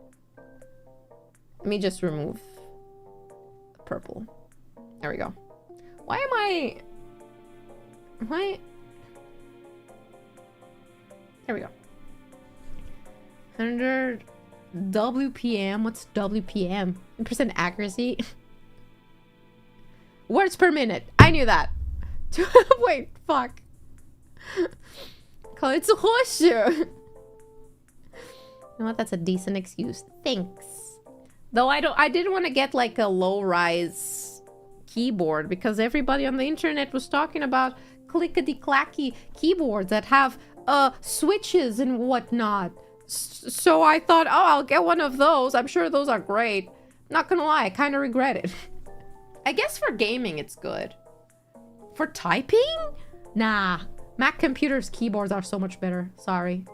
Let me just remove purple. There we go. Why am I... There we go. 100 WPM. What's WPM? % accuracy. Words per minute. I knew that. Wait, fuck. It's roxo. You know what? That's a decent excuse. Thanks. Though I didn't want to get like a low rise keyboard because everybody on the internet was talking about clickety-clacky keyboards that have switches and whatnot. So I thought, oh, I'll get one of those. I'm sure those are great. Not gonna lie, I kind of regret it. I guess for gaming it's good. For typing? Nah. Mac computers' keyboards are so much better. Sorry.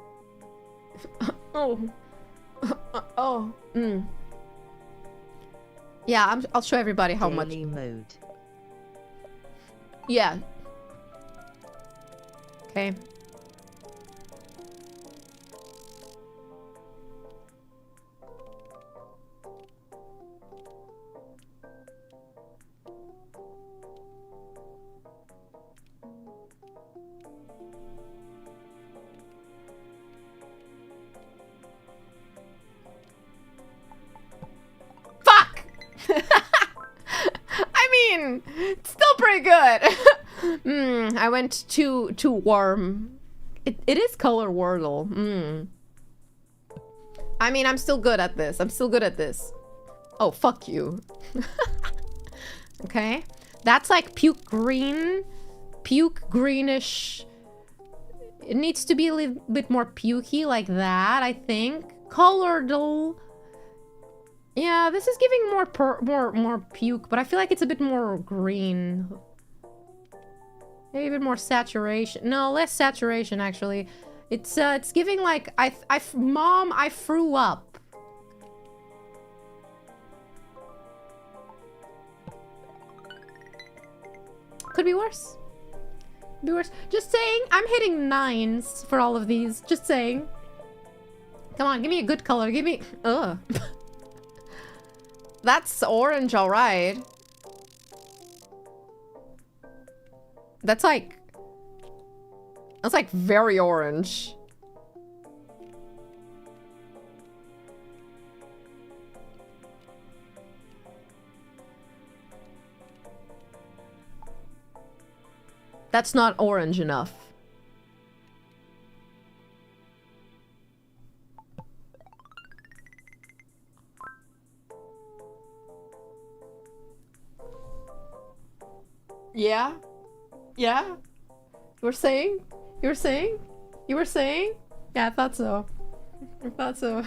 Yeah, I'll show everybody how much. Mode. Yeah. Okay. I mean, it's still pretty good. I went too warm. It is color Wordle. I mean, I'm still good at this. I'm still good at this. Oh, fuck you. Okay. That's like puke green. Puke greenish. It needs to be a little bit more pukey like that, I think. Coloredle. Yeah, this is giving more puke, but I feel like it's a bit more green. Maybe a bit more saturation. No, less saturation actually. It's giving like Mom, I threw up. Could be worse. Could be worse. Just saying, I'm hitting 9s for all of these. Just saying. Come on, give me a good color. Give me. Ugh. That's orange, all right. That's like very orange. That's not orange enough. Yeah? Yeah? You were saying? You were saying? You were saying? Yeah, I thought so. I thought so.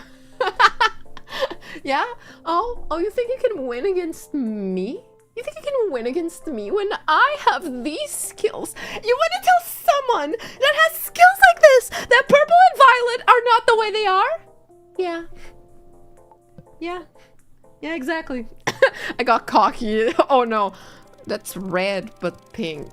Yeah? Oh, you think you can win against me? You think you can win against me when I have these skills? You want to tell someone that has skills like this that purple and violet are not the way they are? Yeah. Yeah. Yeah, exactly. I got cocky. Oh no. That's red, but pink.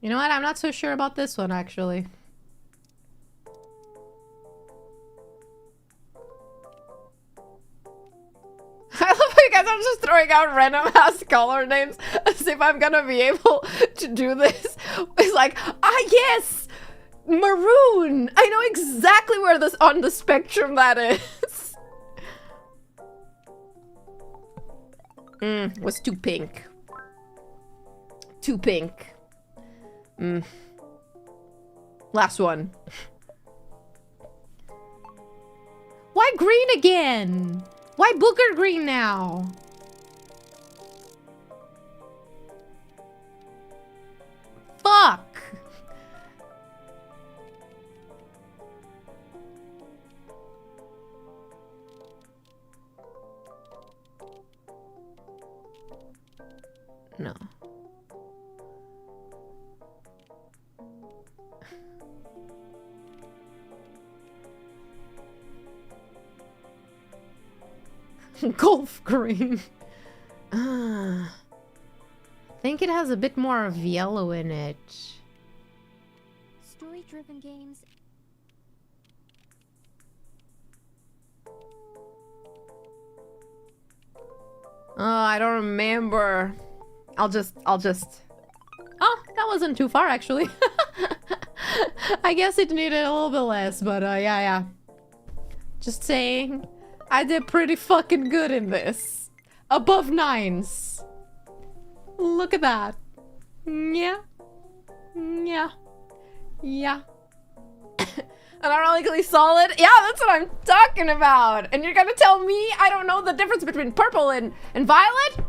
You know what? I'm not so sure about this one, actually. I love how you guys are just throwing out random ass color names as if I'm gonna be able to do this. It's like, yes! Maroon! I know exactly where this on the spectrum that is. Was too pink. Too pink. Last one. Why green again? Why booger green now? Fuck. No. Golf green. I think it has a bit more of yellow in it. Story-driven games. Oh, I don't remember. I'll just... Oh, that wasn't too far, actually. I guess it needed a little bit less, but yeah. Just saying, I did pretty fucking good in this. Above 9s. Look at that. Yeah. And ironically solid. Yeah, that's what I'm talking about. And you're gonna tell me I don't know the difference between purple and violet?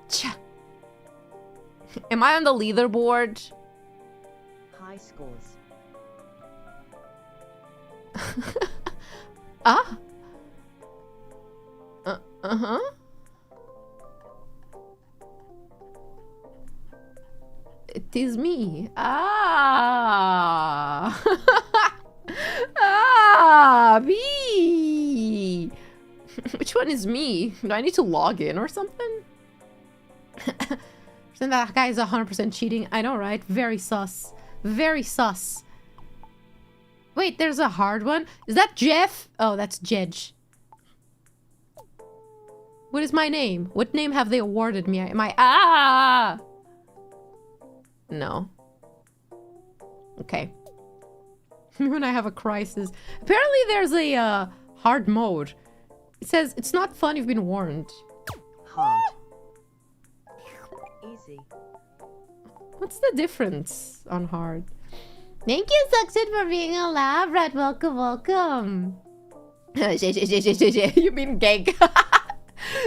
Cha. Am I on the leaderboard? High scores. It is me. Ah. Ah, me. Which one is me? Do I need to log in or something? That guy is 100% cheating. I know, right? Very sus. Very sus. Wait, there's a hard one. Is that Jeff? Oh, that's Jedge. What is my name? What name have they awarded me? Am I... Ah! No. Okay. When I have a crisis. Apparently there's a hard mode. It says, it's not fun, you've been warned. Hard. Easy. What's the difference on hard? Thank you, Suxit, for being a lab rat. Welcome, welcome. You mean gag.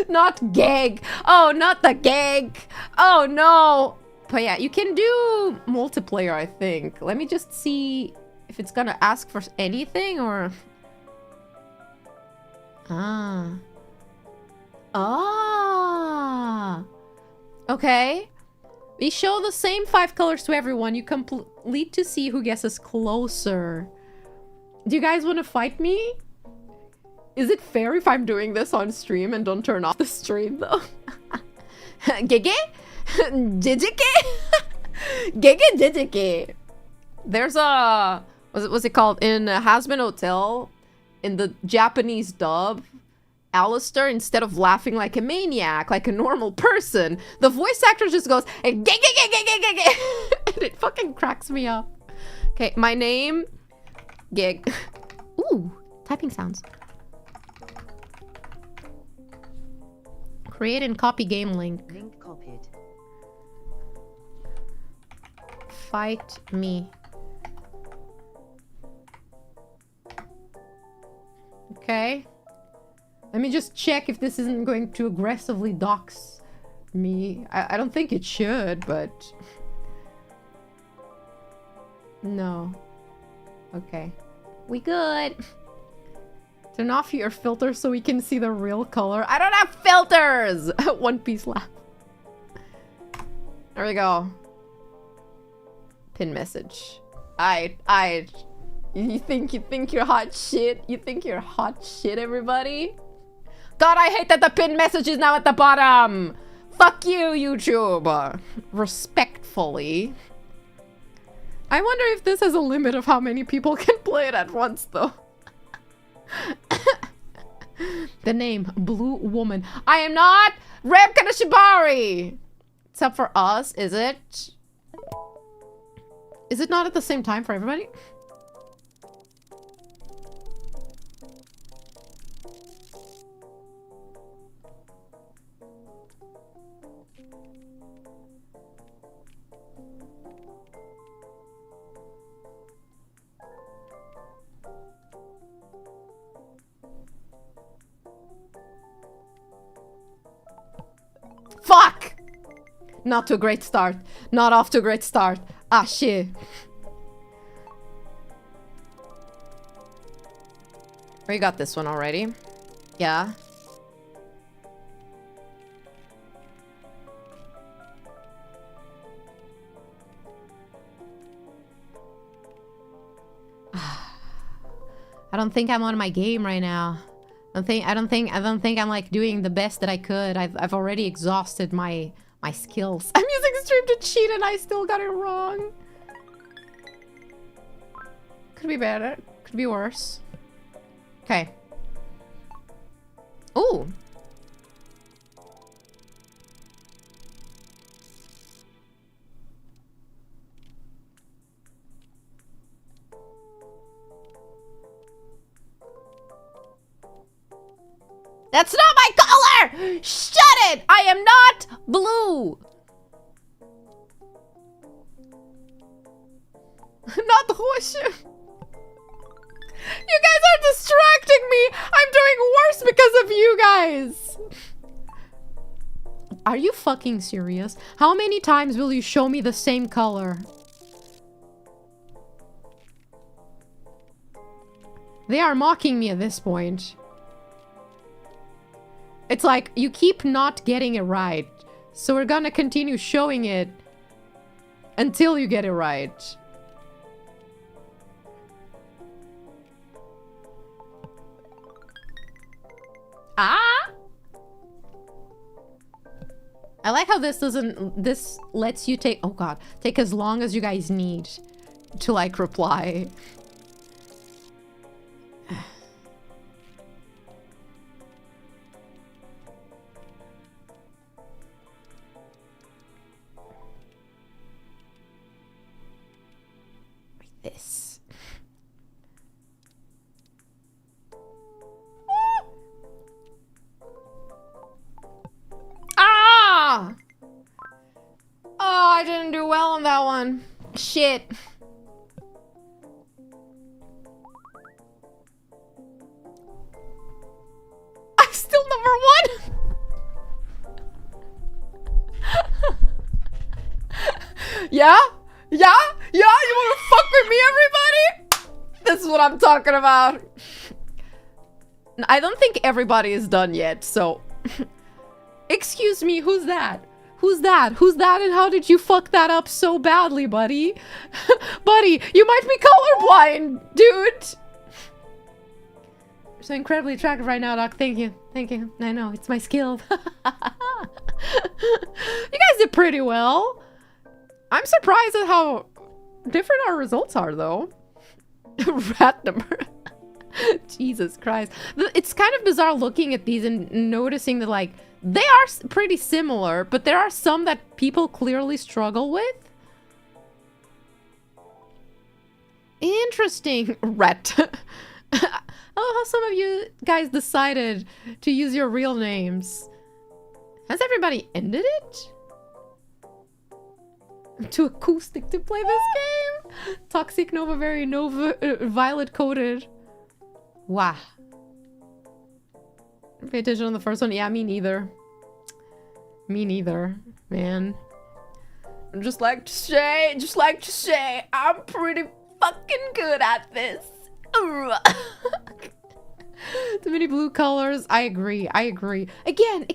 Not gag. Oh, not the gag. Oh, no. But yeah, you can do multiplayer, I think. Let me just see if it's gonna ask for anything or... Ah. Ah. Okay. We show the same 5 colors to everyone. You complete to see who guesses closer. Do you guys want to fight me? Is it fair if I'm doing this on stream and don't turn off the stream though? Gege? Jijike? Gege jijike. There's a... What's it called? In Hazbin Hotel, in the Japanese dub, Alistair, instead of laughing like a maniac, like a normal person, the voice actor just goes, and it fucking cracks me up. Okay, my name, Gig. Ooh, typing sounds. Create and copy game link. Link copied. Fight me. Okay. Let me just check if this isn't going to aggressively dox me. I don't think it should, but... No. Okay. We good. Turn off your filter so we can see the real color. I don't have filters! One Piece laugh. There we go. Pin message. You think you're hot shit? You think you're hot shit, everybody? God, I hate that the pin message is now at the bottom! Fuck you, YouTube! Respectfully. I wonder if this has a limit of how many people can play it at once, though. The name, Blue Woman. I am not Reb Kanashibari! It's up for us, is it? Is it not at the same time for everybody? Fuck! Not to a great start. Not off to a great start. Ah, shit. Oh, you got this one already? Yeah. I don't think I'm on my game right now. I don't think I'm like doing the best that I could. I've already exhausted my skills. I'm using stream to cheat and I still got it wrong. Could be better. Could be worse. Okay. Ooh. That's not my color! Shut it! I am not blue! Not horseshoe. You guys are distracting me! I'm doing worse because of you guys! Are you fucking serious? How many times will you show me the same color? They are mocking me at this point. It's like, you keep not getting it right. So we're gonna continue showing it until you get it right. Ah! I like how this doesn't... This lets you take... Oh god. Take as long as you guys need to, like, reply. Like this. Ah! Oh, I didn't do well on that one. Shit. I'm still number one. Yeah? Yeah? Yeah? You wanna fuck with me, everybody? This is what I'm talking about. I don't think everybody is done yet, so... Excuse me, who's that? Who's that? Who's that, and how did you fuck that up so badly, buddy? Buddy, you might be colorblind, dude! You're so incredibly attractive right now, Doc. Thank you. Thank you. I know, it's my skill. You guys did pretty well. I'm surprised at how different our results are, though. Rat number. Jesus Christ. It's kind of bizarre looking at these and noticing that, like, they are pretty similar, but there are some that people clearly struggle with. Interesting. Rat. I love how some of you guys decided to use your real names. Has everybody ended it? Too acoustic to play this game? Toxic Nova, very Nova, violet coated. Wow. Pay attention on the first one. Yeah, me neither. Me neither, man. Just like to say, I'm pretty fucking good at this. Too many blue colors. I agree. Again.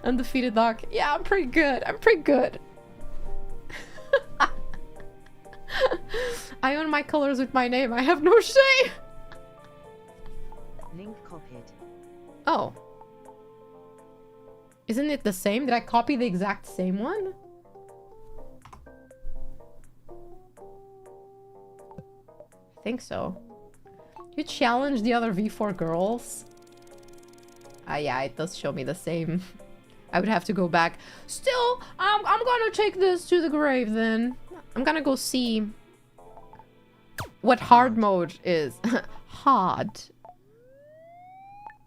Undefeated Doc. Yeah, I'm pretty good. I own my colors with my name. I have no shame. Link copied. Oh. Isn't it the same? Did I copy the exact same one? I think so. You challenge the other V4 girls? Ah, yeah, it does show me the same. I would have to go back. Still, I'm gonna take this to the grave then. I'm gonna go see what hard mode is. Hard.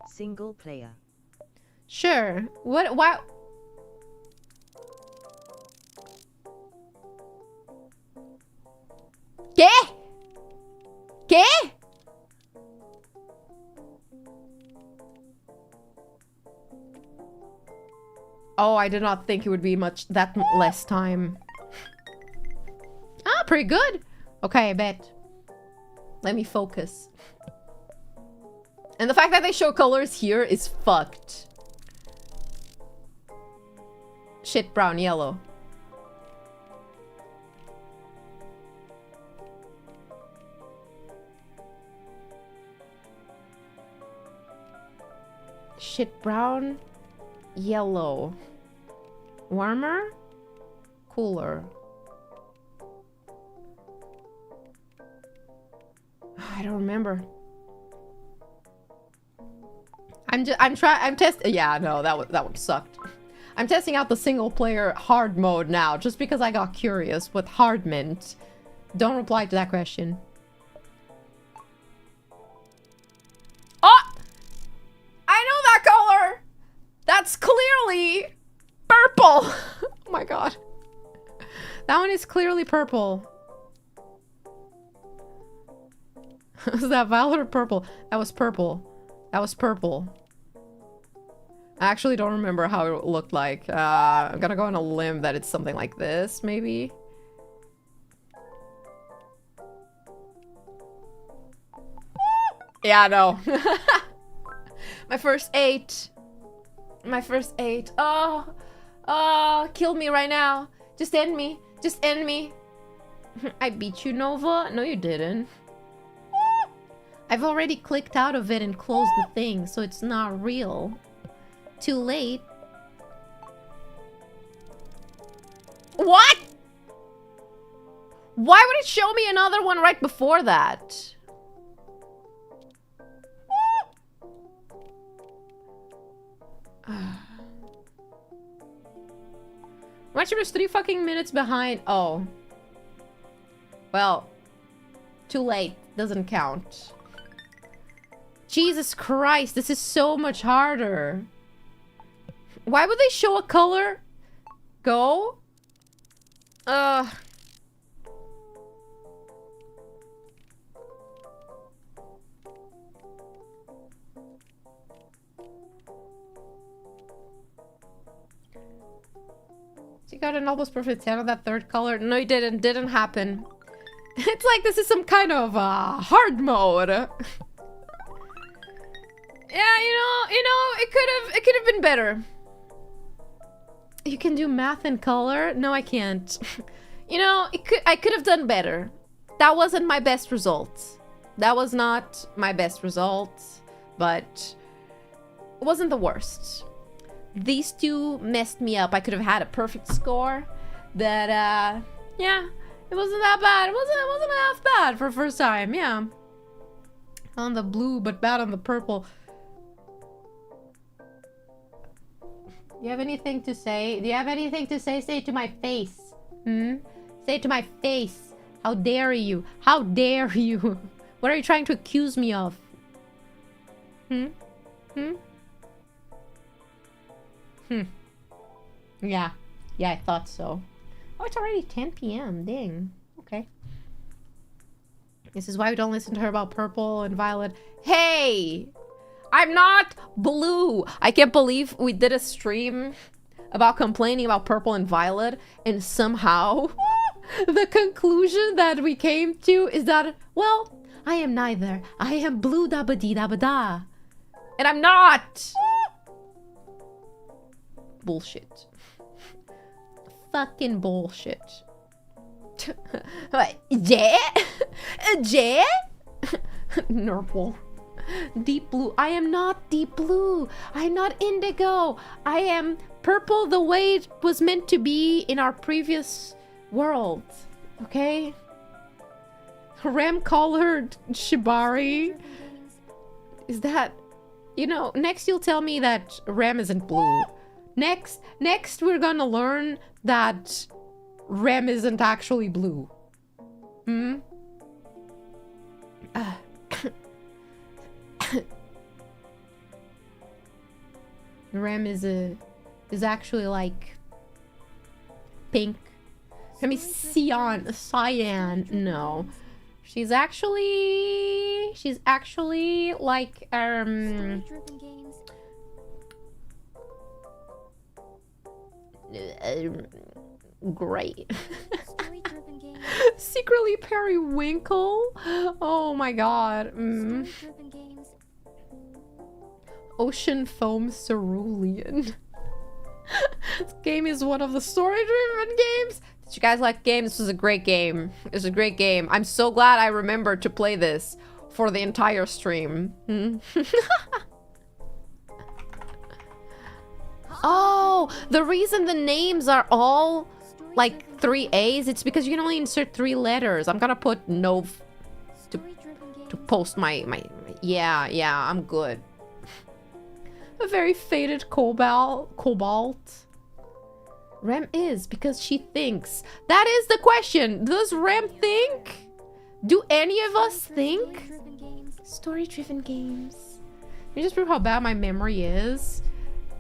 Single player. Sure. Why? ¿Qué? ¿Qué? Oh, I did not think it would be that less time. Ah, pretty good. Okay, I bet. Let me focus. And the fact that they show colors here is fucked. Shit, brown, yellow. Shit, brown, yellow. Warmer? Cooler. I don't remember. I'm testing. Yeah, no, that one sucked. I'm testing out the single player hard mode now, just because I got curious what hard meant. Don't reply to that question. Oh! I know that color! That's clearly purple! Oh my god. That one is clearly purple. Was that violet or purple? That was purple. That was purple. I actually don't remember how it looked like. I'm gonna go on a limb that it's something like this, maybe. Yeah, no. My first 8. My first 8. Oh. Oh, kill me right now. Just end me. Just end me. I beat you, Nova. No, you didn't. I've already clicked out of it and closed the thing, so it's not real. Too late. What? Why would it show me another one right before that? Watch, was 3 fucking minutes behind. Oh. Well. Too late. Doesn't count. Jesus Christ, this is so much harder. Why would they show a color? Go? You got an almost perfect 10 on that third color. No, you didn't. Didn't happen. It's like this is some kind of hard mode. Yeah, it could have been better. You can do math in color? No, I can't. I could have done better. That wasn't my best result. That was not my best result, but it wasn't the worst. These two messed me up. I could have had a perfect score, but yeah, it wasn't that bad. It wasn't half bad for first time. Yeah, on the blue, but bad on the purple. Do you have anything to say? Do you have anything to say? Say it to my face. Say it to my face. How dare you? How dare you? What are you trying to accuse me of? Yeah, I thought so. Oh, it's already 10 p.m. Dang. Okay. This is why we don't listen to her about purple and violet. Hey! I'm not blue! I can't believe we did a stream about complaining about purple and violet, and somehow the conclusion that we came to is that, well, I am neither. I am blue da ba dee da ba da. And I'm not! Bullshit. Fucking bullshit. Yeah? Yeah? Nurple. Deep blue. I am not deep blue. I'm not indigo. I am purple the way it was meant to be in our previous world. Okay? Ram-colored Shibari. Is that... next you'll tell me that Ram isn't blue. Next we're gonna learn that Rem isn't actually blue. Rem is actually like pink. I mean cyan. No. She's actually like great. Secretly periwinkle. Oh my god. Ocean foam cerulean. This game is one of the story-driven games. Did you guys like the game? This was a great game. It was a great game. I'm so glad I remembered to play this for the entire stream. Oh, the reason the names are all like 3 A's, it's because you can only insert 3 letters. I'm gonna put Nov to post my yeah, I'm good. A very faded cobalt. Rem is because she thinks. That is the question. Does Rem think? Do any of us think? Story-driven games. Let me just prove how bad my memory is.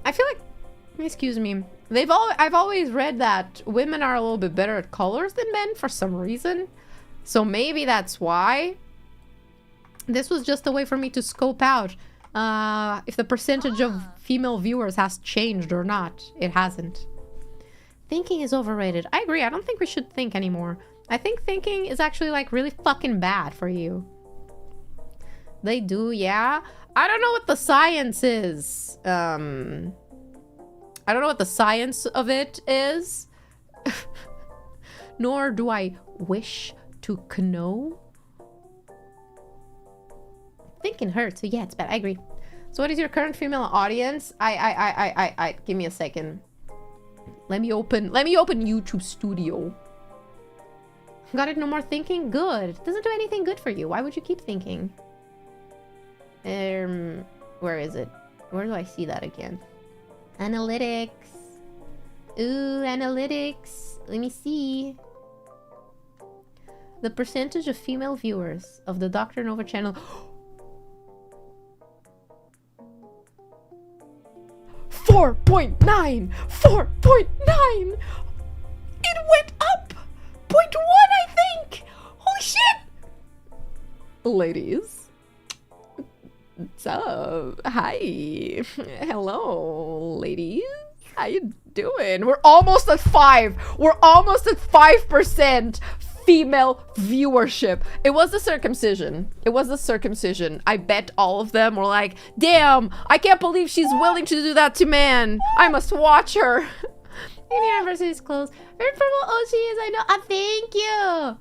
I feel like, excuse me, I've always read that women are a little bit better at colors than men for some reason. So maybe that's why. This was just a way for me to scope out if the percentage of female viewers has changed or not. It hasn't. Thinking is overrated. I agree. I don't think we should think anymore. I think thinking is actually like really fucking bad for you. They do, yeah. I don't know what the science is. I don't know what the science of it is. Nor do I wish to know. Thinking hurts, so yeah, it's bad. I agree. So what is your current female audience? Give me a second. Let me open YouTube Studio. Got it, no more thinking? Good. Doesn't do anything good for you. Why would you keep thinking? Where is it? Where do I see that again? Analytics. Ooh, analytics. Let me see. The percentage of female viewers of the Dr.NOVA channel. 4.9! 4.9! It went up! 0.1, I think! Holy shit! Ladies. What's up? Hi. Hello, ladies. How you doing? We're almost at 5. We're almost at 5% female viewership. It was the circumcision. It was the circumcision. I bet all of them were like, damn, I can't believe she's willing to do that to man. I must watch her. Maybe university is closed. Very purple. Oh, she is. I know. Thank you.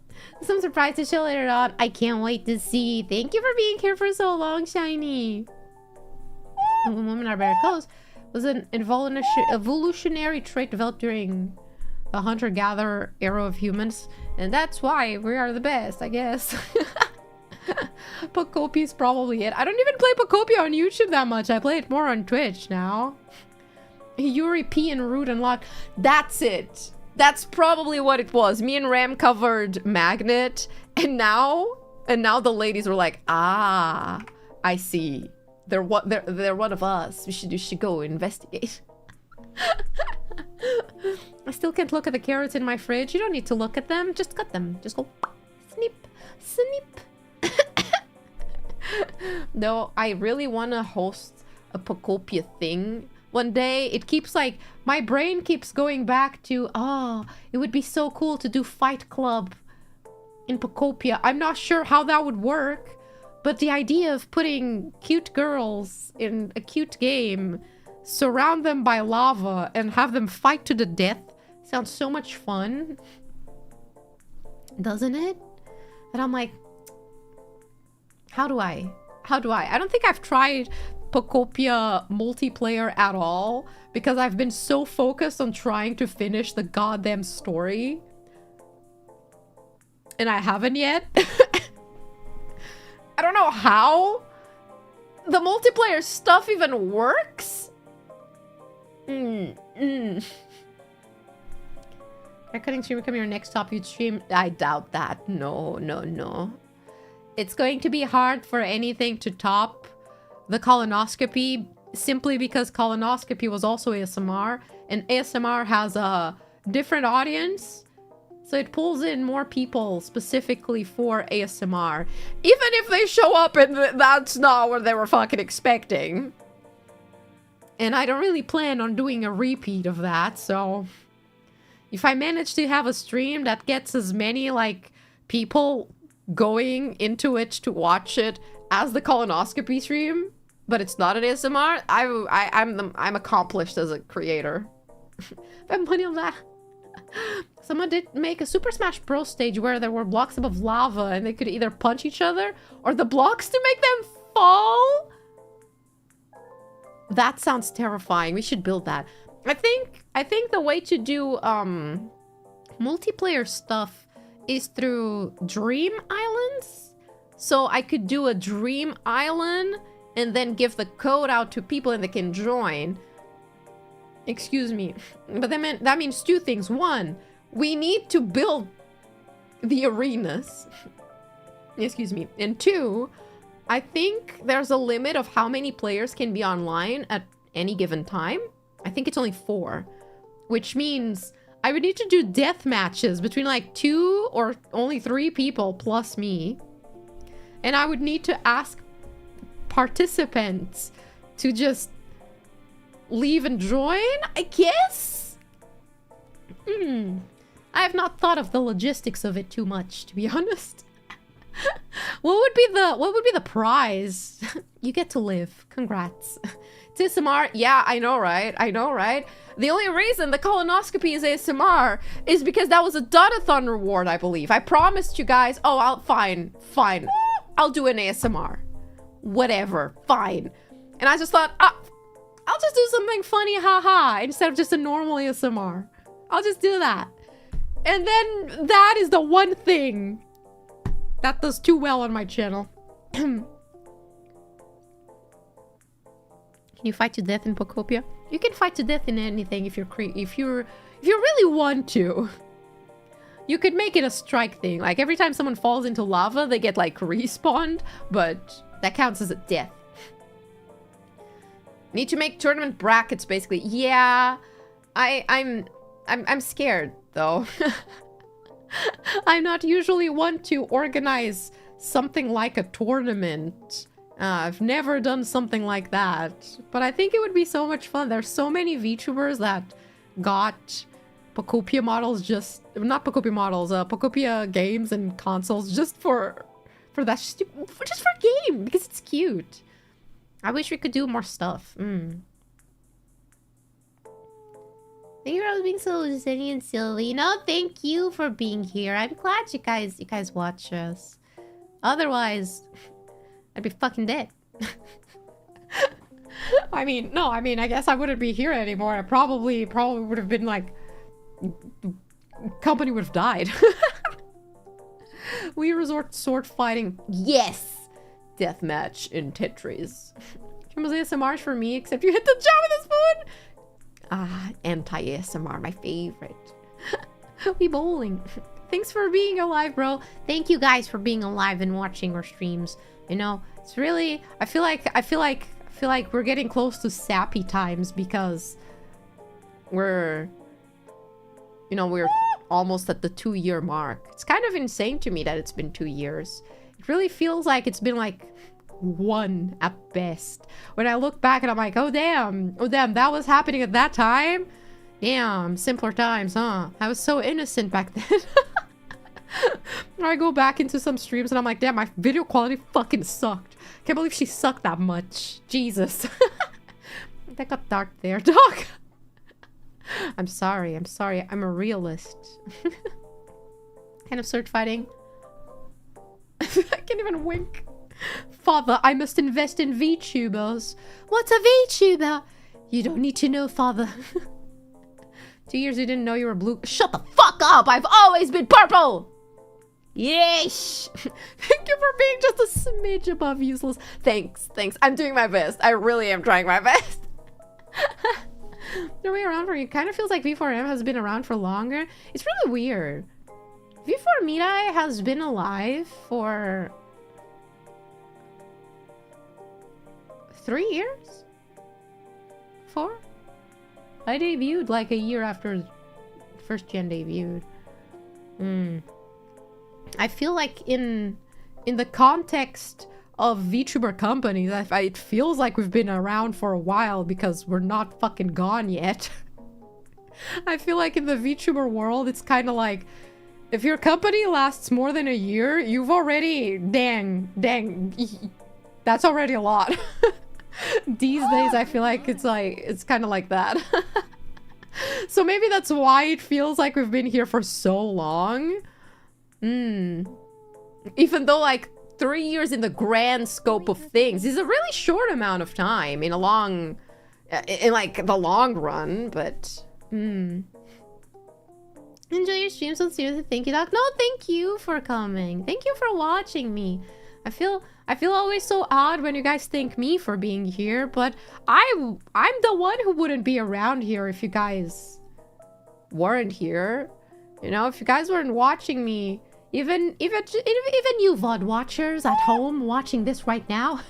Some surprise to show later on. I can't wait to see. Thank you for being here for so long, Shiny. And when women are better clothes was an evolutionary trait developed during the hunter-gatherer era of humans. And that's why we are the best, I guess. Pocopia is probably it. I don't even play Pocopia on YouTube that much. I play it more on Twitch now. Yuri P and Root Unlocked. That's it. That's probably what it was. Me and Ram covered Magnet. And now the ladies were like, ah, I see. They're one of us. We should go investigate. I still can't look at the carrots in my fridge. You don't need to look at them. Just cut them. Just go snip, snip. No, I really want to host a Pocopia thing one day. It keeps like, my brain keeps going back to, oh, it would be so cool to do Fight Club in Pocopia. I'm not sure how that would work, but the idea of putting cute girls in a cute game, surround them by lava, and have them fight to the death sounds so much fun. Doesn't it? And I'm like, how do I? I don't think I've tried Pocopia multiplayer at all because I've been so focused on trying to finish the goddamn story. And I haven't yet. I don't know how the multiplayer stuff even works. Haircutting stream become your next top YouTube stream? I doubt that. No. It's going to be hard for anything to top the colonoscopy, simply because colonoscopy was also ASMR, and ASMR has a different audience, so it pulls in more people specifically for ASMR, even if they show up and that's not what they were fucking expecting. And I don't really plan on doing a repeat of that, so if I manage to have a stream that gets as many like people going into it to watch it as the colonoscopy stream, but it's not an ASMR, I'm accomplished as a creator. I have money on that. Someone did make a Super Smash Bros. Stage where there were blocks above lava and they could either punch each other or the blocks to make them fall. That sounds terrifying. We should build that. I think the way to do multiplayer stuff is through Dream Islands. So I could do a Dream Island and then give the code out to people and they can join. Excuse me. But that means two things. One, we need to build the arenas. Excuse me. And two, I think there's a limit of how many players can be online at any given time. I think it's only 4. Which means I would need to do death matches between like 2 or only 3 people plus me. And I would need to ask participants to just leave and join, I guess? I have not thought of the logistics of it too much, to be honest. What would be the prize? You get to live. Congrats. It's ASMR. Yeah, I know, right? I know, right? The only reason the colonoscopy is ASMR is because that was a Donathon reward, I believe. I promised you guys, oh, fine. I'll do an ASMR. Whatever, fine. And I just thought, I'll just do something funny, haha, instead of just a normal ASMR. I'll just do that. And then that is the one thing that does too well on my channel. Can you fight to death in Pokopia? You can fight to death in anything if you really want to. You could make it a strike thing. Like every time someone falls into lava, they get like respawned, but that counts as a death. Need to make tournament brackets, basically. Yeah, I'm scared though. I'm not usually one to organize something like a tournament. I've never done something like that, but I think it would be so much fun. There's so many VTubers that got Pokopia models, just not Pokopia models, Pokopia games and consoles just for that, just for game, because it's cute. I wish we could do more stuff. Thank you for being so silly and silly. No, thank you for being here. I'm glad you guys watch us. Otherwise, I'd be fucking dead. I mean, I guess I wouldn't be here anymore. I probably would have been like, company would have died. We resort to sword fighting. Yes! Deathmatch in Tetris. Kimber's ASMR's for me, except you hit the jaw with a spoon! Ah, anti-ASMR, my favorite. We bowling. Thanks for being alive, bro. Thank you guys for being alive and watching our streams. You know, it's really, I feel like we're getting close to sappy times because we're almost at the 2-year mark. It's kind of insane to me that it's been 2 years. It really feels like it's been like 1 at best. When I look back and I'm like, oh damn, that was happening at that time? Damn, simpler times, huh? I was so innocent back then. I go back into some streams and I'm like, damn, my video quality fucking sucked. Can't believe she sucked that much. Jesus. That got dark there, dog. I'm sorry. I'm a realist. Kind of sword fighting. I can't even wink. Father, I must invest in VTubers. What's a VTuber? You don't need to know, father. 2 years you didn't know you were blue. Shut the fuck up! I've always been purple! Yes! Thank you for being just a smidge above useless. Thanks. I'm doing my best. I really am trying my best. They're way around for you. Kind of feels like V4M has been around for longer. It's really weird. V4 Mirai has been alive for 3 years? 4? I debuted like a year after first gen debuted. I feel like in the context of VTuber companies, it feels like we've been around for a while because we're not fucking gone yet. I feel like in the VTuber world, it's kind of like, if your company lasts more than a year, you've already, dang, that's already a lot. These days, I feel like it's kind of like that. So maybe that's why it feels like we've been here for so long. Even though like 3 years in the grand scope of things is a really short amount of time in like the long run, but enjoy your stream. So seriously, thank you, Doc. No, thank you for coming. Thank you for watching me. I feel always so odd when you guys thank me for being here, but I'm the one who wouldn't be around here if you guys weren't here. You know, if you guys weren't watching me, even you VOD watchers at home watching this right now,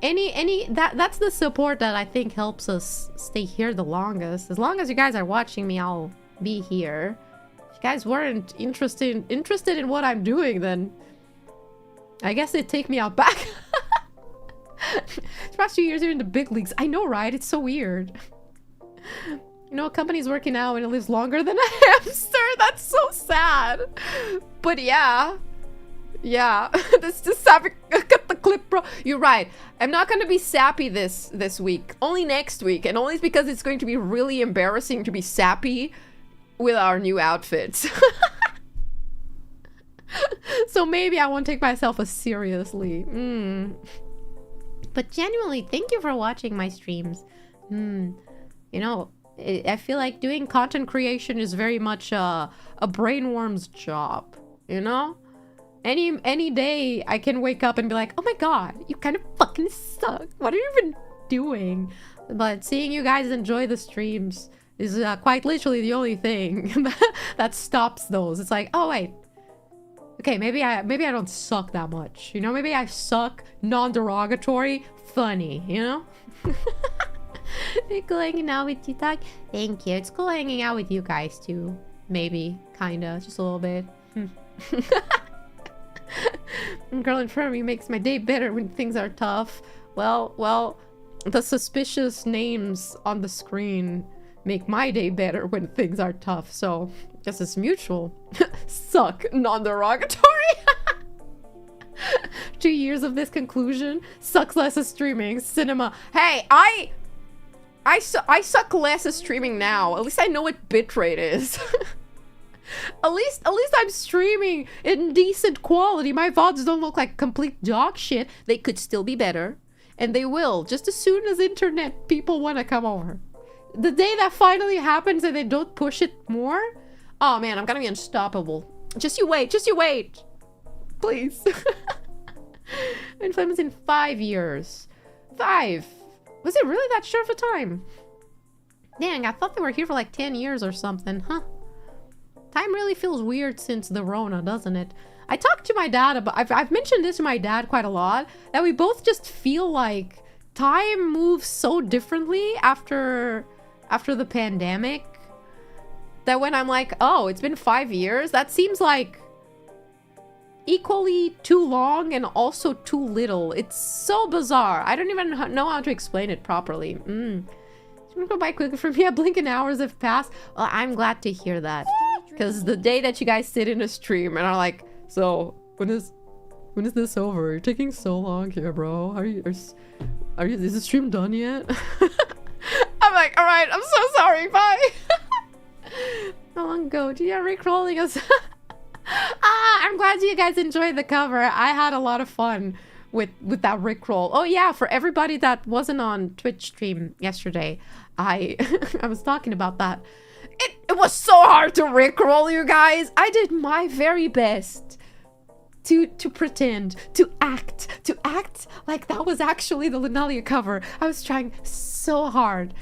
that's the support that I think helps us stay here the longest. As long as you guys are watching me, I'll be here. If you guys weren't interested in what I'm doing, then I guess they'd take me out back. These past 2 years you're in the big leagues. I know, right? It's so weird. You know, a company's working out and it lives longer than a hamster. That's so sad. But yeah, Yeah, this is sappy. Cut the clip, bro. You're right. I'm not gonna be sappy this week. Only next week, and only because it's going to be really embarrassing to be sappy with our new outfits. So maybe I won't take myself as seriously. But genuinely, thank you for watching my streams. You know, I feel like doing content creation is very much a brainworm's job, you know? Any day I can wake up and be like, oh my god, you kind of fucking suck. What are you even doing? But seeing you guys enjoy the streams is quite literally the only thing that stops those. It's like, oh wait, okay, maybe I don't suck that much, you know? Maybe I suck non-derogatory, funny, you know? It's cool hanging out with you, Doc. Thank you. It's cool hanging out with you guys too. Maybe, kinda, just a little bit. Girl in front of me makes my day better when things are tough. Well, the suspicious names on the screen make my day better when things are tough, so I guess it's mutual. Suck, non-derogatory. 2 years of this conclusion. Sucks less at streaming. Cinema. Hey, I suck less at streaming now. At least I know what bitrate is. At least I'm streaming in decent quality. My VODs don't look like complete dog shit. They could still be better. And they will, just as soon as internet people want to come over. The day that finally happens and they don't push it more, oh man, I'm gonna be unstoppable. Just you wait. Please. Inflames in 5 years. 5? Was it really that short of a time? Dang, I thought they were here for like 10 years or something, huh? Time really feels weird since the Rona, doesn't it? I talked to my dad about... I've mentioned this to my dad quite a lot, that we both just feel like time moves so differently after the pandemic, that when I'm like, oh, it's been 5 years, that seems like equally too long and also too little. It's so bizarre. I don't even know how to explain it properly. Go by quickly from me. Blinking hours have passed. Well, I'm glad to hear that, because the day that you guys sit in a stream and are like, so when is this over? You're taking so long here, bro. Is the stream done yet? I'm like, all right, I'm so sorry. Bye. How long ago? Yeah, Rickrolling us. I'm glad you guys enjoyed the cover. I had a lot of fun with that Rickroll. Oh yeah, for everybody that wasn't on Twitch stream yesterday, I was talking about that. It was so hard to Rickroll, you guys. I did my very best to pretend, to act like that was actually the Lunalia cover. I was trying so hard.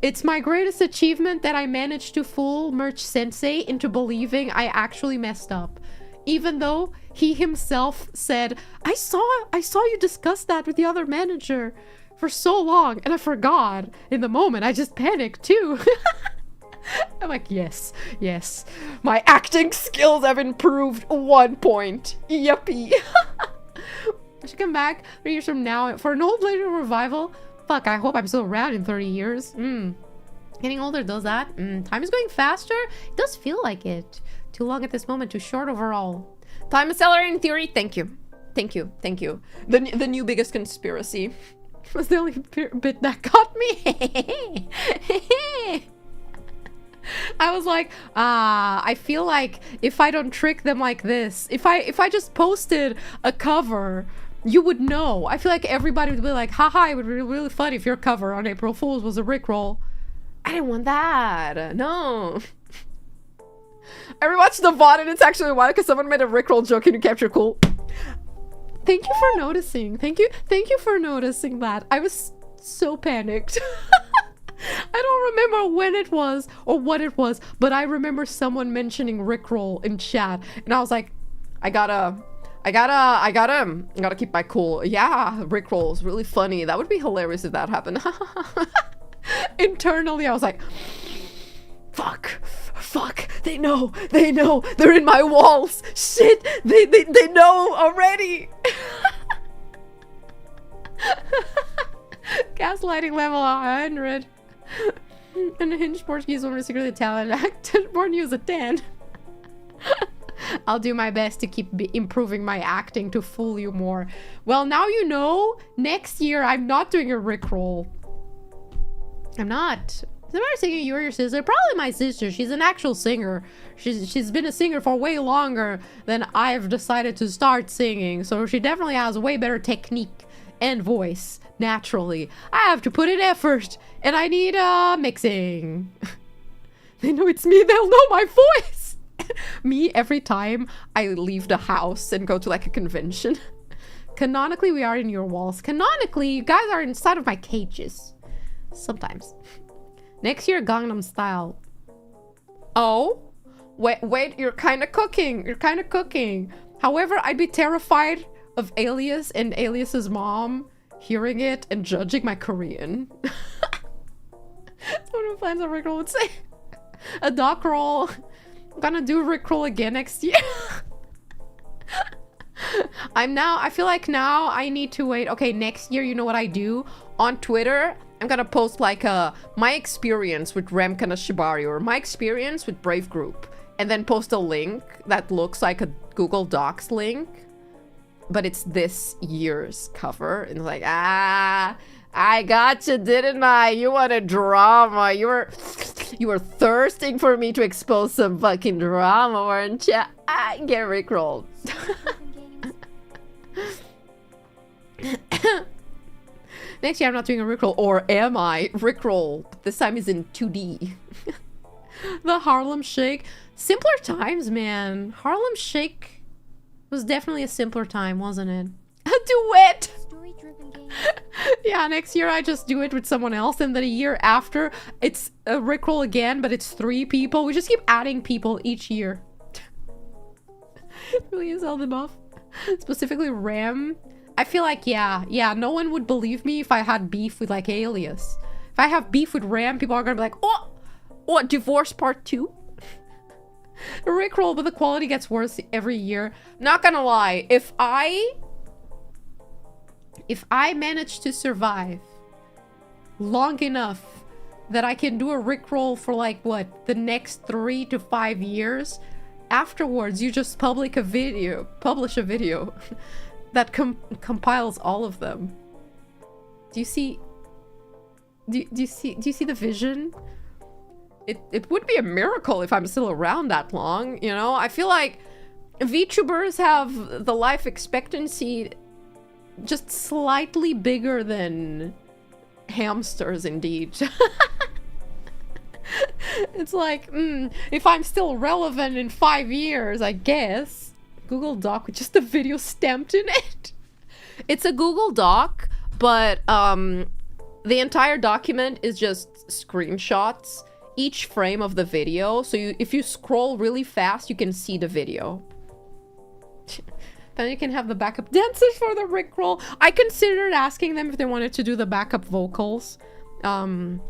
It's my greatest achievement that I managed to fool Merch Sensei into believing I actually messed up. Even though he himself said, I saw you discuss that with the other manager for so long, and I forgot. In the moment, I just panicked too. I'm like, yes. My acting skills have improved 1 point. Yuppie. I should come back 3 years from now for an old lady revival. Fuck, I hope I'm still around in 30 years. Getting older does that. Time is going faster. It does feel like it. Too long at this moment, too short overall. Time accelerating theory. Thank you. The new biggest conspiracy. Was the only bit that got me. I was like, I feel like if I don't trick them like this, if I just posted a cover, you would know. I feel like everybody would be like, haha, it would be really funny if your cover on April Fool's was a Rickroll. I didn't want that. No. I rewatched the VOD and it's actually wild because someone made a Rickroll joke and you capture cool. Thank you for noticing. Thank you for noticing that. I was so panicked. I don't remember when it was or what it was, but I remember someone mentioning Rickroll in chat, and I was like, I gotta keep my cool. Yeah, Rickroll is really funny. That would be hilarious if that happened. Internally, I was like, fuck, they know, they're in my walls. Shit, they know already. Gaslighting level 100. And a Hinge Portuguese woman is secretly talented actor. Born you as a 10. I'll do my best to keep improving my acting to fool you more. Well, now you know, next year I'm not doing a Rickroll. I'm not. Somebody singing You or Your Sister? Probably my sister. She's an actual singer. She's been a singer for way longer than I've decided to start singing. So she definitely has way better technique and voice. Naturally. I have to put in effort. And I need mixing. They know it's me. They'll know my voice. Me every time I leave the house and go to like a convention. Canonically, we are in your walls. Canonically, you guys are inside of my cages. Sometimes. Next year, Gangnam Style. Oh? Wait, you're kind of cooking. You're kind of cooking. However, I'd be terrified of Alias and Alias's mom hearing it and judging my Korean. Someone who plans a Rickroll would say. A doc roll. I'm gonna do Rickroll again next year. I feel like now I need to wait. Okay, next year, you know what I do? On Twitter, I'm gonna post like my experience with Remkana Shibari or my experience with Brave Group, and then post a link that looks like a Google Docs link, but it's this year's cover, and it's like, I got you, didn't I? You wanted drama. You were thirsting for me to expose some fucking drama, weren't you? I get Rickrolled. Next year I'm not doing a Rickroll, or am I? Rickroll. This time is in 2D. The Harlem Shake. Simpler times, man. Harlem Shake was definitely a simpler time, wasn't it? A duet! Story-driven games. Yeah, next year I just do it with someone else, and then a year after it's a Rickroll again, but it's 3 people. We just keep adding people each year. Really is all the buff. Specifically Ram. I feel like, yeah, no one would believe me if I had beef with, like, Alias. If I have beef with Ram, people are gonna be like, oh, what, Divorce Part 2? Rickroll, but the quality gets worse every year. Not gonna lie, if I manage to survive long enough that I can do a Rickroll for, like, what, the next 3 to 5 years, afterwards you just publish a video that compiles all of them. Do you see the vision? It would be a miracle if I'm still around that long, you know? I feel like VTubers have the life expectancy just slightly bigger than hamsters, indeed. It's like, if I'm still relevant in 5 years, I guess. Google Doc with just a video stamped in it. It's a Google Doc, but the entire document is just screenshots, each frame of the video. So if you scroll really fast, you can see the video. Then you can have the backup dancers for the Rickroll. I considered asking them if they wanted to do the backup vocals. And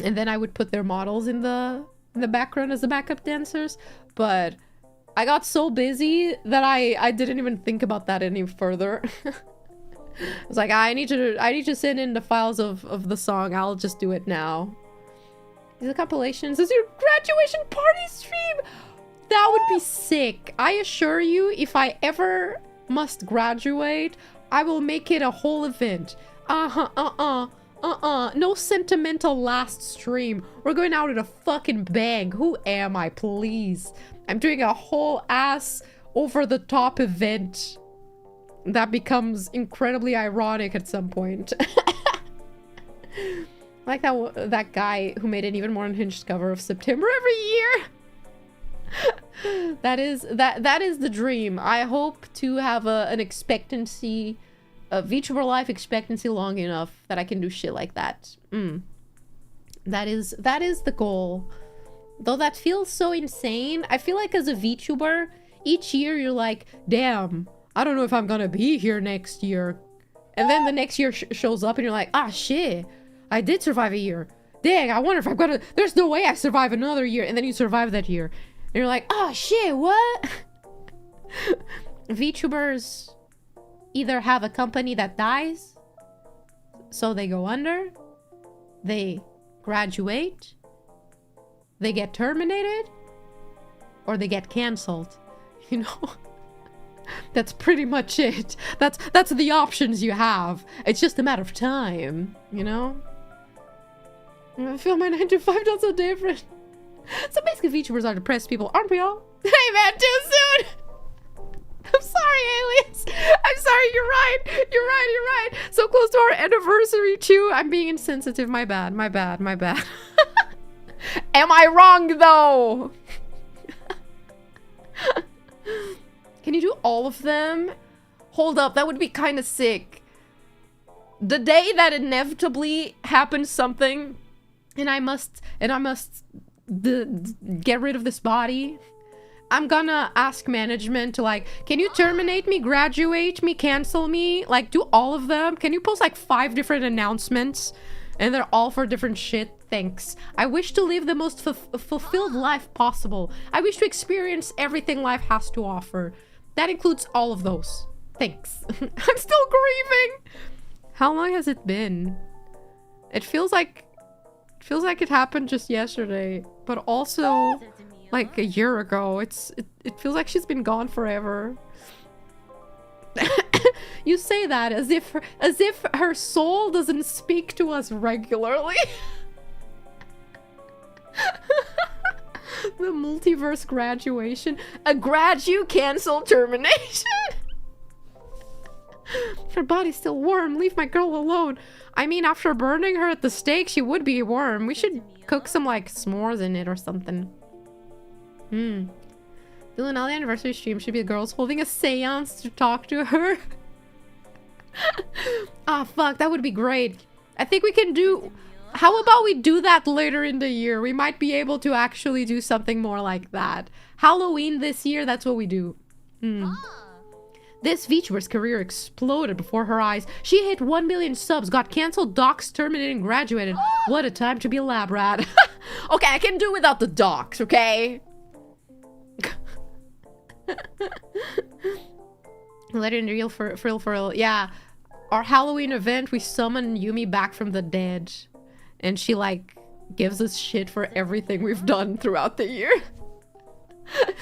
then I would put their models in the background as the backup dancers. But I got so busy that I didn't even think about that any further. I was like, I need to send in the files of the song. I'll just do it now. These are compilations. This is your graduation party stream. That would be sick. I assure you, if I ever must graduate, I will make it a whole event. No sentimental last stream. We're going out at a fucking bang. Who am I, please? I'm doing a whole ass over-the-top event that becomes incredibly ironic at some point. Like that guy who made an even more unhinged cover of September every year. That is the dream. I hope to have an expectancy, a VTuber life expectancy long enough that I can do shit like that. That is the goal. Though that feels so insane. I feel like as a VTuber, each year you're like, damn, I don't know if I'm gonna be here next year. And then the next year shows up and you're like, ah, shit, I did survive a year. Dang, I wonder if I'm gonna, there's no way I survive another year. And then you survive that year. And you're like, oh shit, what? VTubers either have a company that dies, so they go under, they graduate, they get terminated, or they get cancelled. You know? That's pretty much it. That's the options you have. It's just a matter of time, you know? I feel my 9 to 5 not so different. So basically VTubers are depressed people, aren't we all? Hey man, too soon! I'm sorry, aliens. I'm sorry, you're right. You're right. So close to our anniversary too. I'm being insensitive, my bad. Am I wrong though? Can you do all of them? Hold up, that would be kind of sick. The day that inevitably happens something and I must get rid of this body, I'm gonna ask management to like, can you terminate me, graduate me, cancel me, like do all of them? Can you post like 5 different announcements and they're all for different shit? Thanks. I wish to live the most fulfilled life possible. I wish to experience everything life has to offer. That includes all of those. Thanks. I'm still grieving. How long has it been? It feels like it happened just yesterday, but also like a year ago. It feels like she's been gone forever. You say that as if her soul doesn't speak to us regularly. The multiverse graduation. A gradu cancel termination. Her body's still warm. Leave my girl alone. I mean, after burning her at the stake, she would be warm. We should cook some like s'mores in it or something. The Lunali anniversary stream should be the girls holding a seance to talk to her. Ah, fuck, that would be great. I think we can do... How about we do that later in the year? We might be able to actually do something more like that. Halloween this year, that's what we do. This VTuber's career exploded before her eyes. She hit 1 million subs, got cancelled, docs, terminated, and graduated. What a time to be a lab rat. Okay, I can do without the docs, okay? Legendary for real. Yeah. Our Halloween event, we summon Yumi back from the dead. And she, like, gives us shit for everything we've done throughout the year.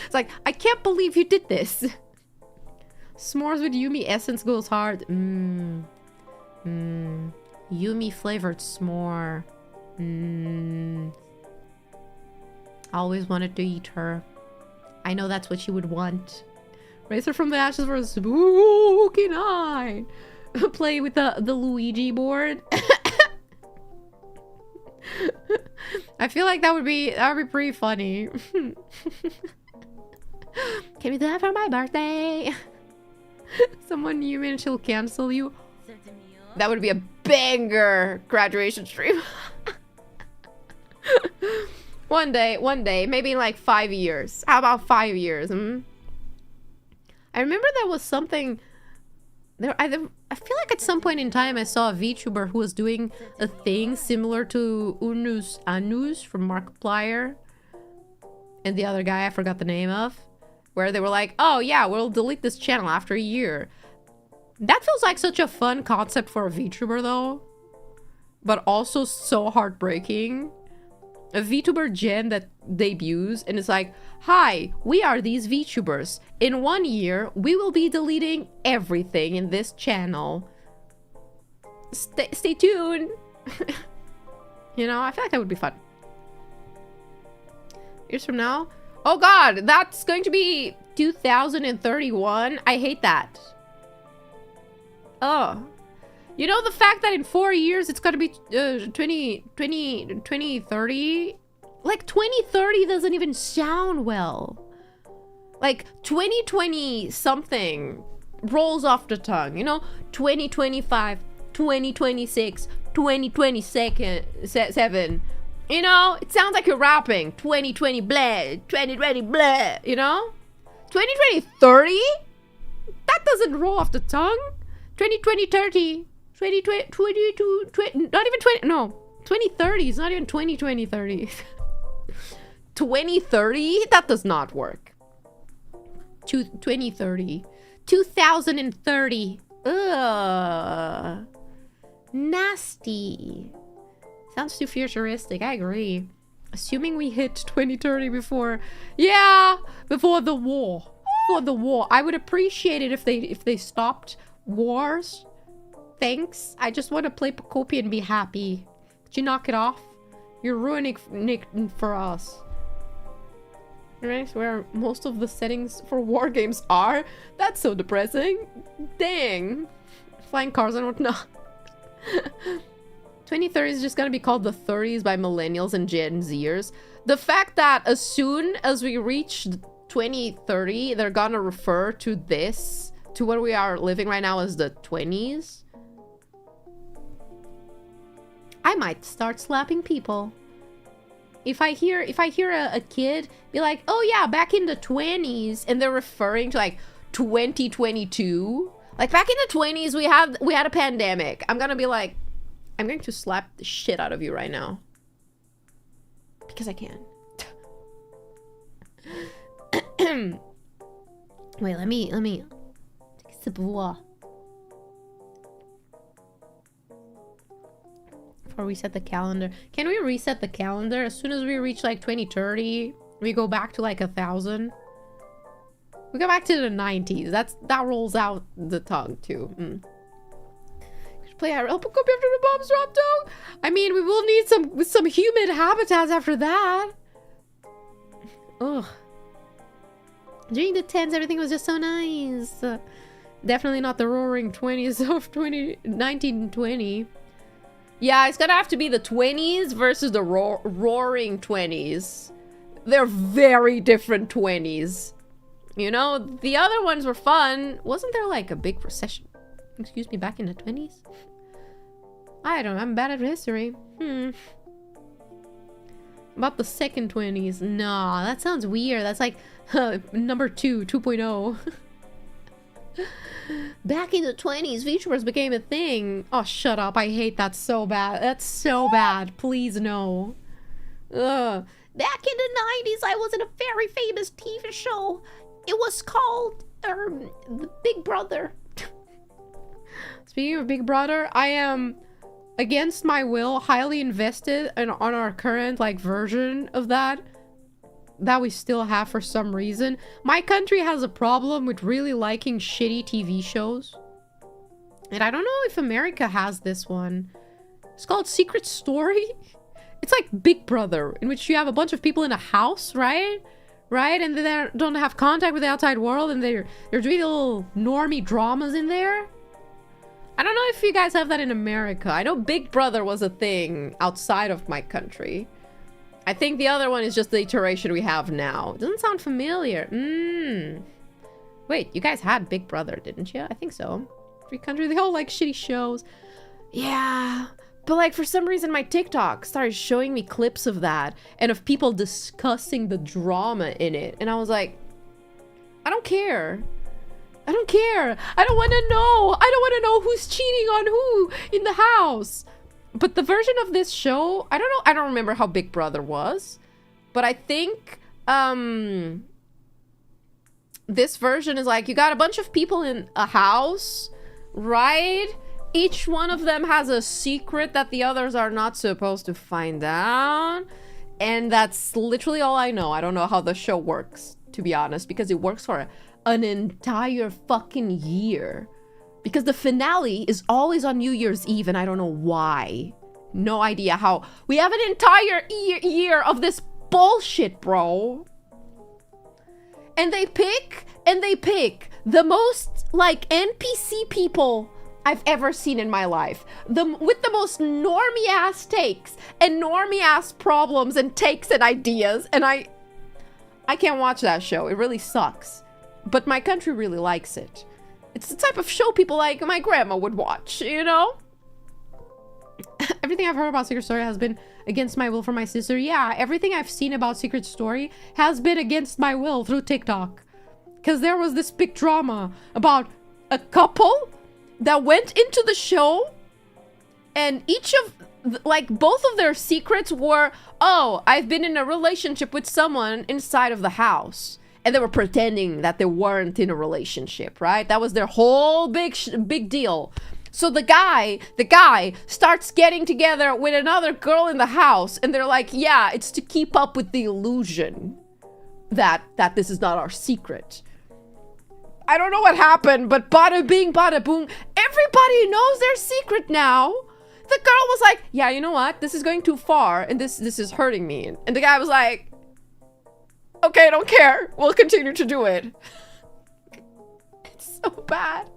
It's like, I can't believe you did this. S'mores with Yumi essence goes hard. Yumi flavored s'more. Always wanted to eat her. I know that's what she would want. Raise her from the ashes for a spooky night. Play with the Luigi board. I feel like that would be pretty funny. Can we do that for my birthday? Someone you and she'll cancel you. That would be a banger graduation stream. One day, maybe in like 5 years. How about 5 years? I remember there was something there. I feel like at some point in time I saw a VTuber who was doing a thing similar to Anus from Markiplier and the other guy I forgot the name of, where they were like, oh yeah, we'll delete this channel after a year. That feels like such a fun concept for a VTuber though, but also so heartbreaking. A VTuber gen that debuts and is like, hi, we are these VTubers. In 1 year, we will be deleting everything in this channel. Stay tuned. You know, I feel like that would be fun. Years from now? Oh god, that's going to be 2031. I hate that. Oh. You know the fact that in 4 years it's gonna be 2030? Like 2030 doesn't even sound well. Like 2020 something rolls off the tongue, you know? 2025, 2026, 2027. You know? It sounds like you're rapping. 2020 blah, 2020 blah, you know? 2020 30? That doesn't roll off the tongue. 2020 30. 2020, 22, 20, not even 20, no, 2030, it's not even 2020, 30. 2030? That does not work. 2030. 2030. Ugh. Nasty. Sounds too futuristic, I agree. Assuming we hit 2030 before, yeah, before the war. for the war. I would appreciate it if they stopped wars. Thanks. I just want to play Pocopi and be happy. Could you knock it off? You're ruining Nick for us. Right, where most of the settings for war games are. That's so depressing. Dang. Flying cars and whatnot. 2030 is just gonna be called the 30s by millennials and Gen Zers. The fact that as soon as we reach 2030, they're gonna refer to this, to what we are living right now as the 20s. I might start slapping people. If I hear a kid be like, oh yeah, back in the 20s, and they're referring to like 2022, like back in the 20s we had a pandemic, I'm gonna be like, I'm going to slap the shit out of you right now. Because I can. Wait, let me take a sip of water. Before we reset the calendar. Can we reset the calendar? As soon as we reach like 2030, we go back to like 1000. We go back to the 90s. That rolls out the tongue too. Play IRL Pocopi after the bombs drop down. I mean, we will need some humid habitats after that. Ugh. During the 10s, everything was just so nice. Definitely not the roaring 20s of 1920. Yeah, it's gonna have to be the 20s versus the roaring 20s. They're very different 20s. You know, the other ones were fun. Wasn't there like a big recession? Excuse me, back in the 20s? I don't know, I'm bad at history. About the second 20s. Nah, that sounds weird. That's like number 2.0. Back in the 20s, VTubers became a thing. Oh, shut up. I hate that so bad. That's so bad. Please, no. Ugh. Back in the 90s, I was in a very famous TV show. It was called, The Big Brother. Speaking of Big Brother, I am, against my will, highly invested on our current like version of that we still have for some reason. My country has a problem with really liking shitty TV shows. And I don't know if America has this one. It's called Secret Story. It's like Big Brother, in which you have a bunch of people in a house, right? Right? And they don't have contact with the outside world, and they're doing little normie dramas in there. I don't know if you guys have that in America. I know Big Brother was a thing outside of my country. I think the other one is just the iteration we have now. It doesn't sound familiar. Wait, you guys had Big Brother, didn't you? I think so. Every country, they all like shitty shows. Yeah. But like for some reason my TikTok started showing me clips of that and of people discussing the drama in it. And I was like, I don't care. I don't care. I don't want to know. I don't want to know who's cheating on who in the house. But the version of this show, I don't know. I don't remember how Big Brother was. But I think this version is like you got a bunch of people in a house, right? Each one of them has a secret that the others are not supposed to find out. And that's literally all I know. I don't know how the show works, to be honest, because it works for an entire fucking year. Because the finale is always on New Year's Eve, and I don't know why. No idea how. We have an entire year of this bullshit, bro. And they pick the most, like, NPC people I've ever seen in my life. With the most normie-ass takes and normie-ass problems and takes and ideas. And I can't watch that show. It really sucks. But my country really likes it. It's the type of show people like my grandma would watch, you know? Everything I've heard about Secret Story has been against my will for my sister. Yeah, everything I've seen about Secret Story has been against my will through TikTok. Because there was this big drama about a couple that went into the show and both of their secrets were, oh, I've been in a relationship with someone inside of the house. And they were pretending that they weren't in a relationship, right? That was their whole big deal. So the guy starts getting together with another girl in the house, and they're like, yeah, it's to keep up with the illusion that this is not our secret. I don't know what happened, but bada bing, bada boom. Everybody knows their secret now. The girl was like, yeah, you know what? This is going too far, and this is hurting me. And the guy was like, okay, I don't care. We'll continue to do it. It's so bad.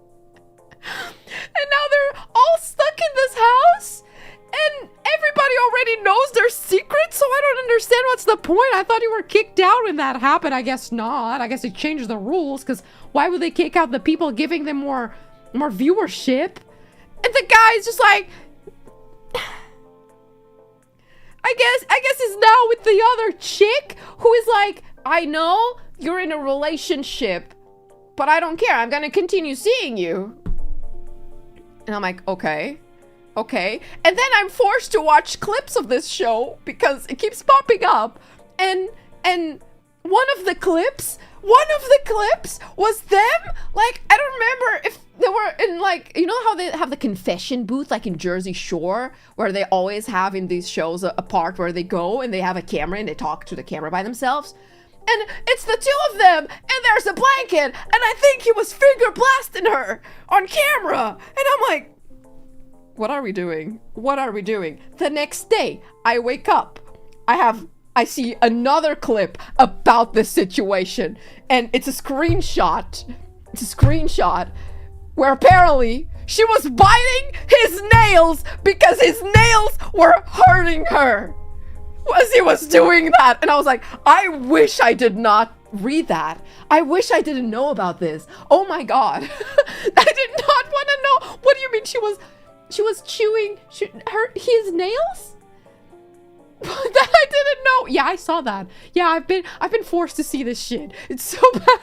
And now they're all stuck in this house, and everybody already knows their secret, so I don't understand what's the point. I thought you were kicked out when that happened. I guess not. I guess they changed the rules, because why would they kick out the people giving them more viewership? And the guy's just like, I guess he's now with the other chick who is like, I know you're in a relationship, but I don't care. I'm gonna continue seeing you. And I'm like, okay. And then I'm forced to watch clips of this show because it keeps popping up. And one of the clips was them. Like, I don't remember if they were in, like, you know how they have the confession booth, like in Jersey Shore, where they always have in these shows a part where they go and they have a camera and they talk to the camera by themselves. And it's the two of them, and there's a blanket, and I think he was finger blasting her on camera. And I'm like, what are we doing? What are we doing? The next day, I wake up. I see another clip about this situation, and it's a screenshot. It's a screenshot where apparently she was biting his nails because his nails were hurting her as he was doing that. And I was like, I wish I did not read that. I wish I didn't know about this. Oh my god. I did not want to know. What do you mean she was chewing his nails? That I didn't know. Yeah, I saw that. Yeah, I've been forced to see this shit. It's so bad.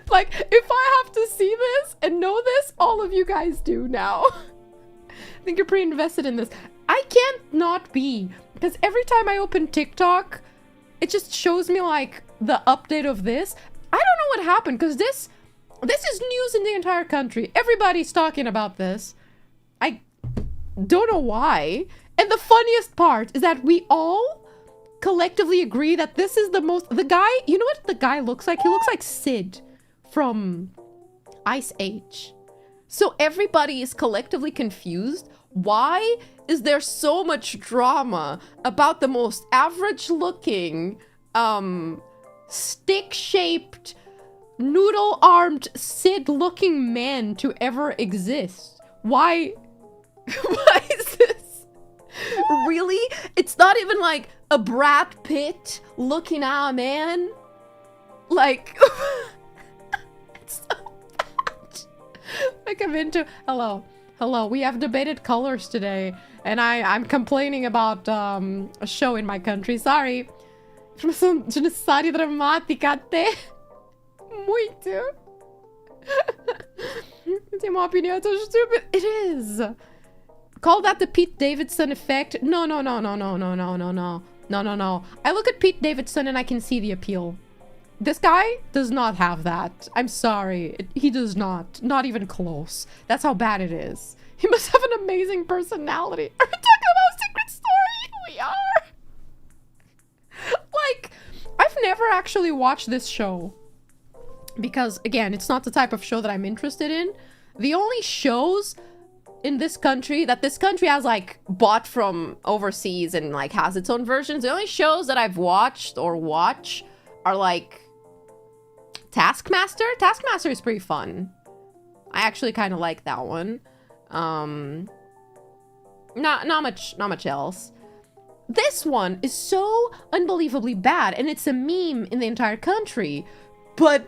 Like, if I have to see this and know this, all of you guys do now. I think you're pretty invested in this. I can't not be, because every time I open TikTok, it just shows me like the update of this. I don't know what happened, because this is news in the entire country. Everybody's talking about this. I don't know why. And the funniest part is that we all collectively agree that this is the guy, you know what the guy looks like? He looks like Sid from Ice Age. So everybody is collectively confused. Why is there so much drama about the most average looking, stick-shaped, noodle-armed, Sid-looking man to ever exist? Why is this? Really? It's not even like a Brad Pitt looking at a man? Like, it's so bad. Like, I'm into, hello, we have debated colors today, and I'm complaining about a show in my country. Sorry. Sono necessarie dramática até. Muito. Tem uma opinião tão stupid. It is. Call that the Pete Davidson effect. No. I look at Pete Davidson and I can see the appeal. This guy does not have that. I'm sorry. He does not. Not even close. That's how bad it is. He must have an amazing personality. Are we talking about Secret Story? We are. Like, I've never actually watched this show. Because, again, it's not the type of show that I'm interested in. The only shows in this country that this country has, like, bought from overseas and, like, has its own versions. The only shows that I've watched or watch are, like, Taskmaster. Taskmaster is pretty fun. I actually kind of like that one. Not much else. This one is so unbelievably bad, and it's a meme in the entire country. But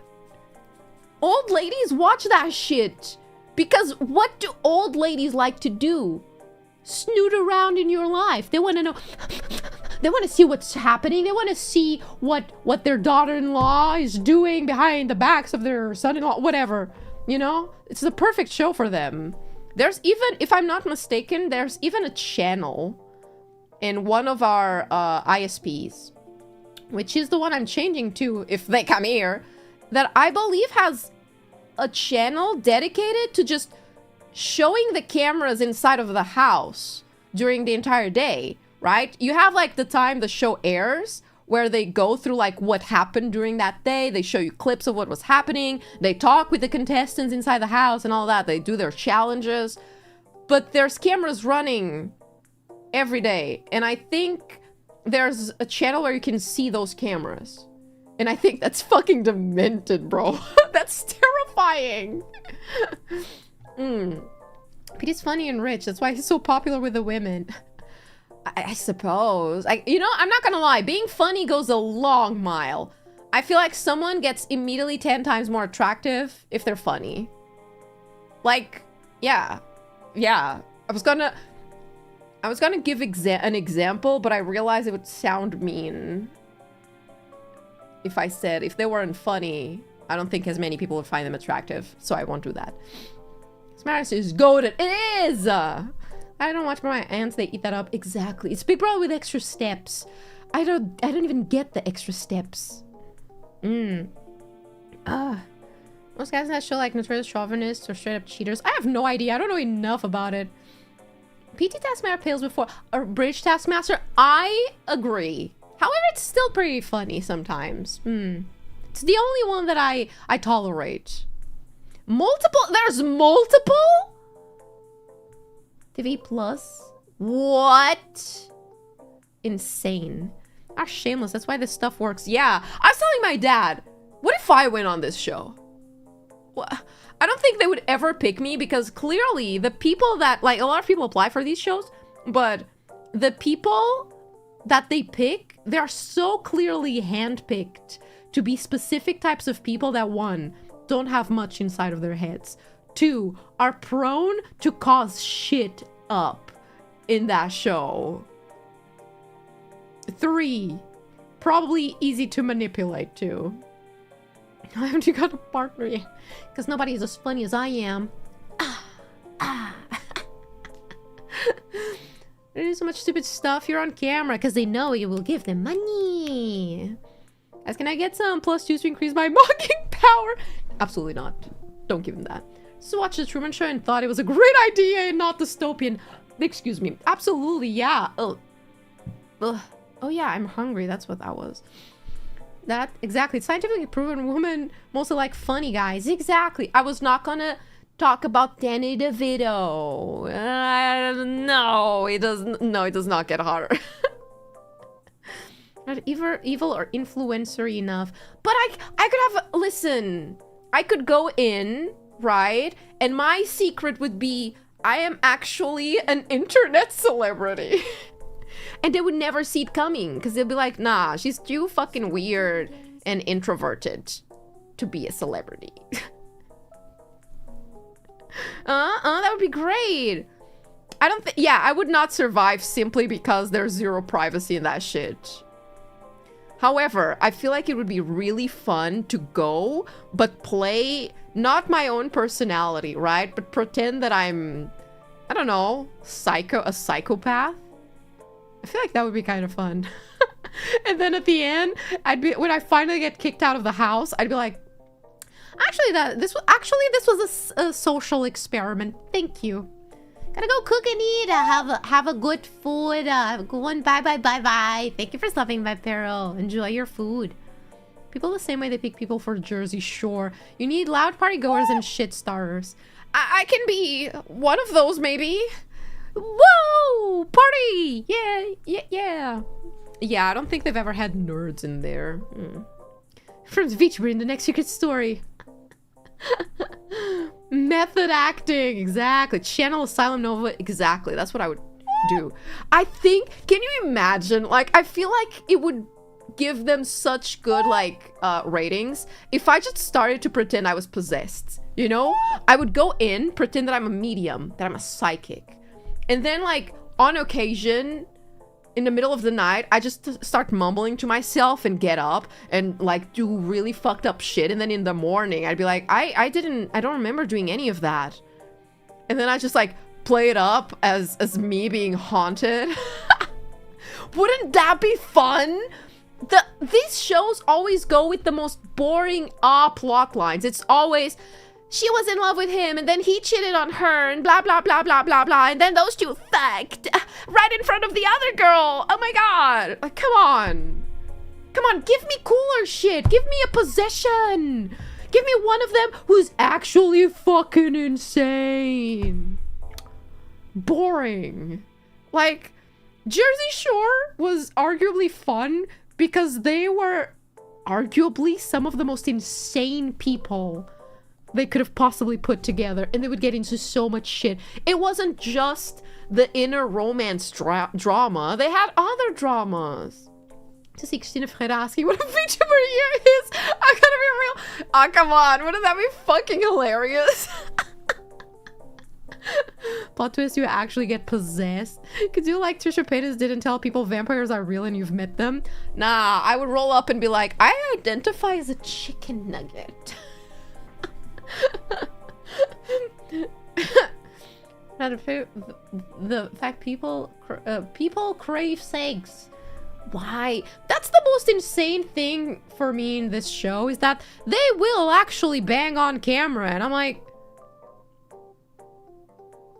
old ladies watch that shit. Because what do old ladies like to do? Snoot around in your life. They want to know. They want to see what's happening. They want to see what their daughter-in-law is doing behind the backs of their son-in-law. Whatever. You know? It's the perfect show for them. There's even, if I'm not mistaken, there's even a channel in one of our ISPs, which is the one I'm changing to if they come here, that I believe has a channel dedicated to just showing the cameras inside of the house during the entire day, right? You have like the time the show airs where they go through like what happened during that day. They show you clips of what was happening. They talk with the contestants inside the house and all that. They do their challenges. But there's cameras running every day. And I think there's a channel where you can see those cameras. And I think that's fucking demented, bro. That's terrifying. Pete's funny and rich. That's why he's so popular with the women. I suppose. You know, I'm not gonna lie. Being funny goes a long mile. I feel like someone gets immediately 10 times more attractive if they're funny. Like, yeah. Yeah. I was gonna give an example, but I realized it would sound mean. If I said, if they weren't funny, I don't think as many people would find them attractive. So I won't do that. Smash is goated. It is! I don't watch my aunts, they eat that up. Exactly. It's Big Brother with extra steps. I don't even get the extra steps. Most guys in that show like notorious chauvinists or straight up cheaters. I have no idea. I don't know enough about it. PT Taskmaster fails before. Or British Taskmaster, I agree. However, it's still pretty funny sometimes. It's the only one that I tolerate. Multiple? There's multiple? TV Plus? What? Insane. Ah, shameless. That's why this stuff works. Yeah. I was telling my dad, what if I went on this show? Well, I don't think they would ever pick me because clearly the people that, like, a lot of people apply for these shows, but the people that they pick, they are so clearly handpicked to be specific types of people that, one, don't have much inside of their heads. 2, are prone to cause shit up in that show. 3, probably easy to manipulate too. Haven't you got a partner yet? Because nobody's as funny as I am. They do so much stupid stuff. You're on camera because they know you will give them money. Guys, can I get some +2 to increase my mocking power? Absolutely not. Don't give him that. Just watched the Truman Show and thought it was a great idea and not dystopian. Excuse me. Absolutely, yeah. Ugh. Oh yeah, I'm hungry. That's what that was. That, exactly. It's scientifically proven women mostly like funny guys. Exactly. I was not gonna talk about Danny DeVito. No, it doesn't. No, it does not get hotter. Not evil or influencer enough. But I could have, listen, I could go in, right? And my secret would be, I am actually an internet celebrity. And they would never see it coming because they'll be like, nah, she's too fucking weird and introverted to be a celebrity. That would be great. I don't think, yeah, I would not survive simply because there's zero privacy in that shit. However, I feel like it would be really fun to go, but play not my own personality, right? But pretend that I'm, I don't know, a psychopath. I feel like that would be kind of fun. And then at the end, when I finally get kicked out of the house, I'd be like, actually, this was a social experiment. Thank you. Gotta go cook and eat. Have a good food. Have a good one. Bye. Thank you for stopping by, Peril. Enjoy your food. People the same way they pick people for Jersey Shore. You need loud party goers and shit starters. I can be one of those, maybe. Whoa! Party! Yeah. Yeah, I don't think they've ever had nerds in there. From VTuber in the next secret story. Method acting, exactly. Channel Asylum Nova, exactly. That's what I would do. I think, can you imagine? Like, I feel like it would give them such good, like, ratings if I just started to pretend I was possessed, you know? I would go in, pretend that I'm a medium, that I'm a psychic. And then, like, on occasion, in the middle of the night, I just start mumbling to myself and get up and, like, do really fucked up shit. And then in the morning, I'd be like, I don't remember doing any of that. And then I just, like, play it up as me being haunted. Wouldn't that be fun? These shows always go with the most boring plot lines. It's always, she was in love with him, and then he cheated on her, and blah, blah, blah, blah, blah, blah, and then those two fucked right in front of the other girl. Oh my god. Like, come on. Come on, give me cooler shit. Give me a possession. Give me one of them who's actually fucking insane. Boring. Like, Jersey Shore was arguably fun because they were arguably some of the most insane people they could have possibly put together, and they would get into so much shit. It wasn't just the inner romance drama. They had other dramas. This is Christina Freire asking what a VTuber year is. I'm gonna be real. Oh, come on. Wouldn't that be fucking hilarious? Plot twist, you actually get possessed. Could you, like Trisha Paytas didn't tell people vampires are real and you've met them? Nah, I would roll up and be like, I identify as a chicken nugget. The fact people crave sex. Why? That's the most insane thing for me in this show, is that they will actually bang on camera, and I'm like,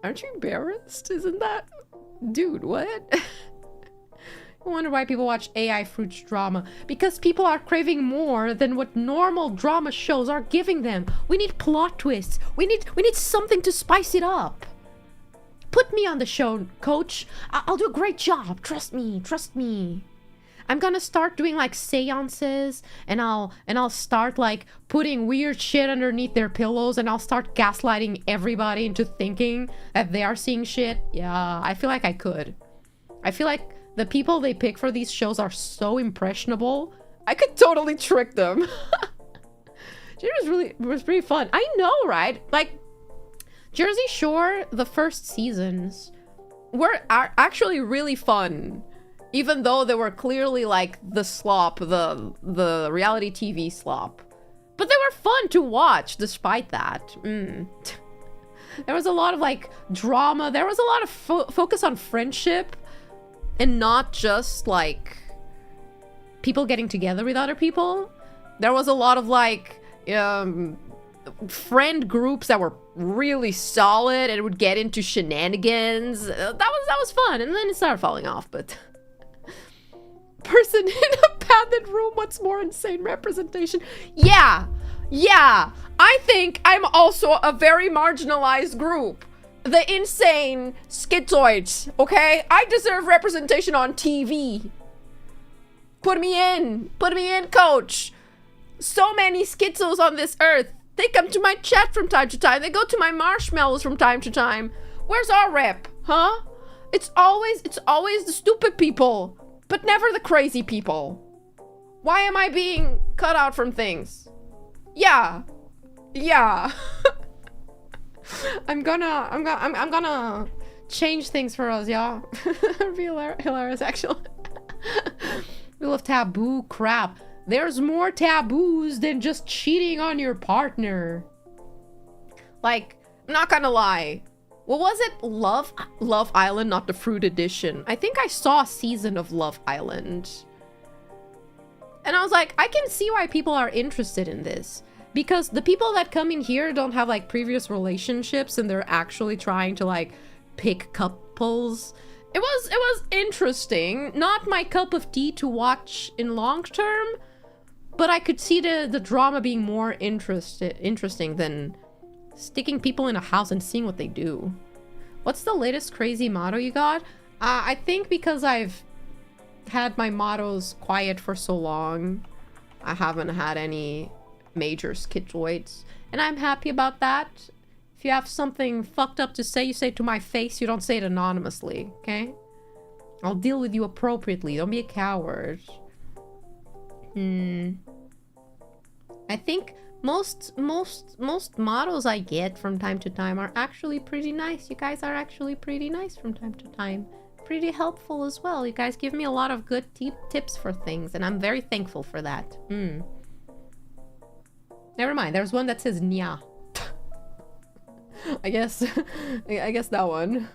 aren't you embarrassed? Isn't that... Dude, what? I wonder why people watch AI fruits drama. Because people are craving more than what normal drama shows are giving them. We need plot twists. We need something to spice it up. Put me on the show, coach. I'll do a great job. Trust me. Trust me. I'm gonna start doing like seances, and I'll start like putting weird shit underneath their pillows, and I'll start gaslighting everybody into thinking that they are seeing shit. Yeah, I feel like I could. I feel like the people they pick for these shows are so impressionable. I could totally trick them. It was pretty fun. I know, right? Like, Jersey Shore, the first seasons are actually really fun. Even though they were clearly like the slop, the reality TV slop. But they were fun to watch despite that. There was a lot of like drama. There was a lot of focus on friendship. And not just like people getting together with other people. There was a lot of like friend groups that were really solid and would get into shenanigans. That was fun. And then it started falling off, but... Person in a padded room, what's more insane representation? Yeah, I think I'm also a very marginalized group. The insane schizoids, okay? I deserve representation on TV. Put me in, coach. So many schizos on this earth. They come to my chat from time to time. They go to my marshmallows from time to time. Where's our rep, huh? It's always the stupid people. But never the crazy people. Why am I being cut out from things? Yeah. I'm gonna change things for us, y'all. It'd be hilarious, actually. We love taboo crap. There's more taboos than just cheating on your partner. Like, I'm not gonna lie. What was it? Love Island, not the Fruit Edition. I think I saw a season of Love Island. And I was like, I can see why people are interested in this. Because the people that come in here don't have like previous relationships, and they're actually trying to like pick couples. It was interesting. Not my cup of tea to watch in long term, but I could see the drama being more interesting than sticking people in a house and seeing what they do. What's the latest crazy motto you got? I think because I've had my mottos quiet for so long, I haven't had any major schizoids, and I'm happy about that. If you have something fucked up to say, you say it to my face. You don't say it anonymously, okay? I'll deal with you appropriately. Don't be a coward. I think most models I get from time to time are actually pretty nice. You guys are actually pretty nice from time to time. Pretty helpful as well. You guys give me a lot of good tips for things, and I'm very thankful for that. Never mind. There's one that says nya. I guess that one.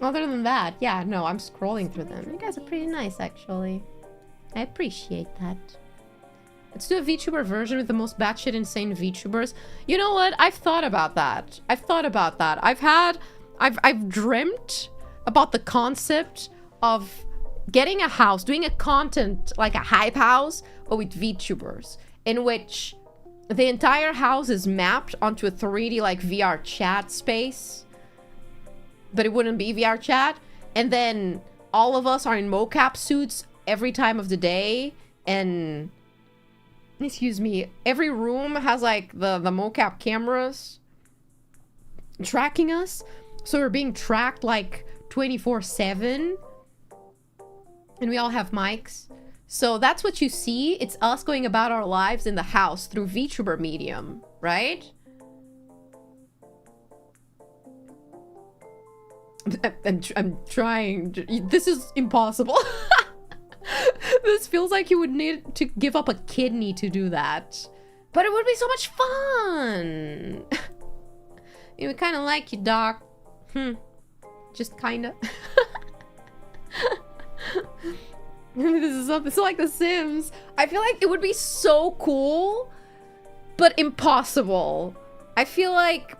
Other than that, yeah, no, I'm scrolling through them. You guys are pretty nice, actually. I appreciate that. Let's do a VTuber version with the most batshit insane VTubers. You know what? I've thought about that. I've dreamt about the concept of getting a house, doing a content like a hype house, but with VTubers, in which the entire house is mapped onto a 3D like VR chat space, but it wouldn't be VR chat, and then all of us are in mocap suits every time of the day, and excuse me, every room has like the mocap cameras tracking us, so we're being tracked like 24/7, and we all have mics. So that's what you see. It's us going about our lives in the house through VTuber medium, right? I'm trying. This is impossible. This feels like you would need to give up a kidney to do that. But it would be so much fun. We kind of like you, Doc. Just kind of. This is something so like The Sims. I feel like it would be so cool, but impossible. I feel like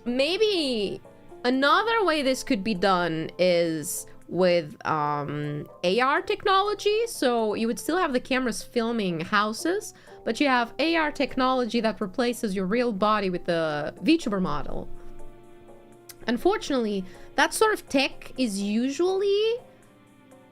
maybe another way this could be done is with AR technology. So you would still have the cameras filming houses, but you have AR technology that replaces your real body with the VTuber model. Unfortunately, that sort of tech is usually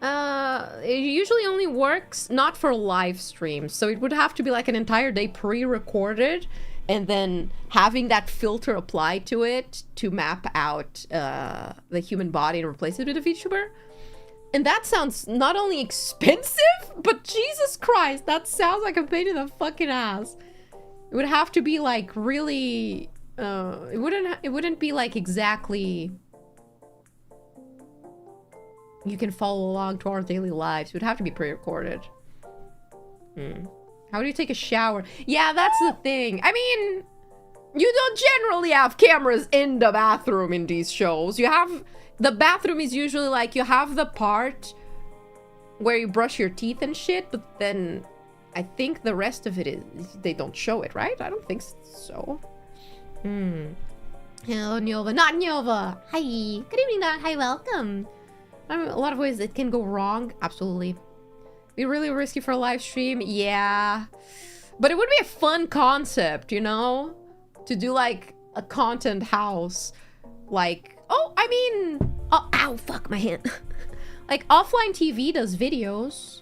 it usually only works not for live streams, so it would have to be like an entire day pre-recorded and then having that filter applied to it to map out the human body and replace it with a VTuber. And that sounds not only expensive, but Jesus Christ, that sounds like a pain in the fucking ass. It would have to be like really it wouldn't be like exactly you can follow along to our daily lives. It would have to be pre-recorded. How do you take a shower? Yeah, that's the thing. I mean, you don't generally have cameras in the bathroom in these shows. You have... The bathroom is usually like, you have the part where you brush your teeth and shit, but then I think the rest of it is... They don't show it, right? I don't think so. Hello, Nova. Not Nova! Hi! Good evening, Doc. Hi, welcome. A lot of ways it can go wrong. Absolutely. Be really risky for a live stream. Yeah. But it would be a fun concept, you know? To do like a content house. Like, oh, I mean... Oh, ow, fuck my hand. Like offline TV does videos.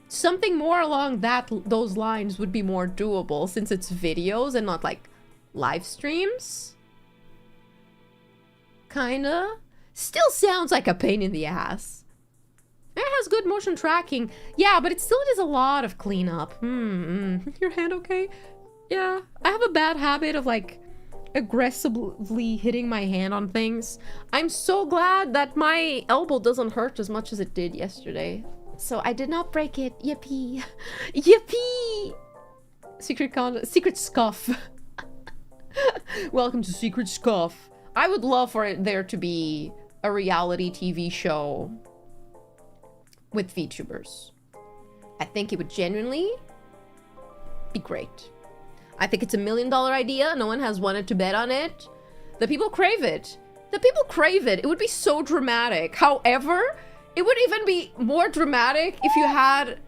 Something more along those lines would be more doable since it's videos and not like live streams. Kinda. Still sounds like a pain in the ass. It has good motion tracking. Yeah, but it still is a lot of cleanup. Your hand okay? Yeah, I have a bad habit of like aggressively hitting my hand on things. I'm so glad that my elbow doesn't hurt as much as it did yesterday. So I did not break it. Yippee. Yippee! Secret Scuff. Welcome to Secret Scuff. I would love for there to be a reality TV show with VTubers. I think it would genuinely be great. I think it's $1 million idea. No one has wanted to bet on it. The people crave it. The people crave it. It would be so dramatic. However, it would even be more dramatic if you had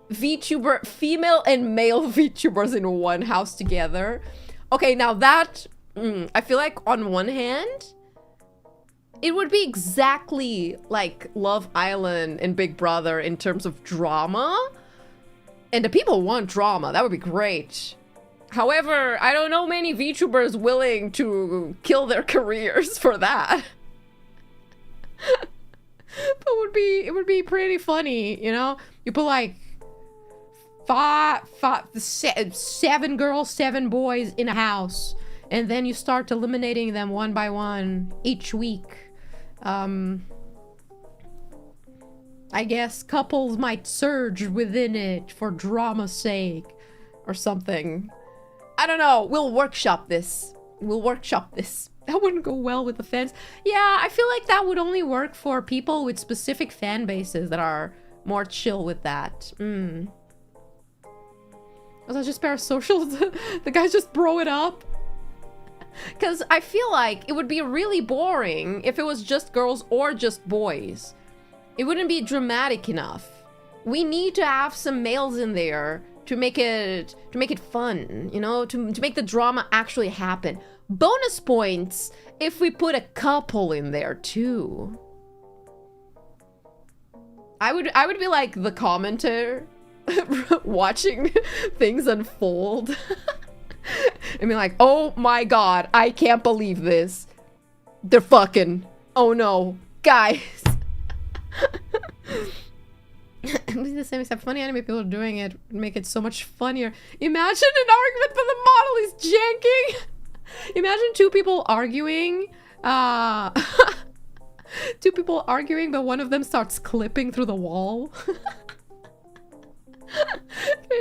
VTuber, female and male VTubers in one house together. Okay, now that, I feel like on one hand, it would be exactly like Love Island and Big Brother in terms of drama. And the people want drama. That would be great. However, I don't know many VTubers willing to kill their careers for that. But it would be pretty funny, you know? You put like seven girls, 7 boys in a house, and then you start eliminating them one by one each week. I guess couples might surge within it for drama's sake or something. I don't know. We'll workshop this. That wouldn't go well with the fans. Yeah, I feel like that would only work for people with specific fan bases that are more chill with that. Was that just parasocial? The guys just bro it up? Because I feel like it would be really boring if it was just girls or just boys. It wouldn't be dramatic enough. We need to have some males in there to make it fun, you know, to make the drama actually happen. Bonus points if we put a couple in there too. I would be like the commentator watching things unfold. And be like, oh my god, I can't believe this. They're fucking. Oh no. Guys. The same except funny anime people are doing it. Make it so much funnier. Imagine an argument but the model is janking. Imagine two people arguing. Two people arguing but one of them starts clipping through the wall.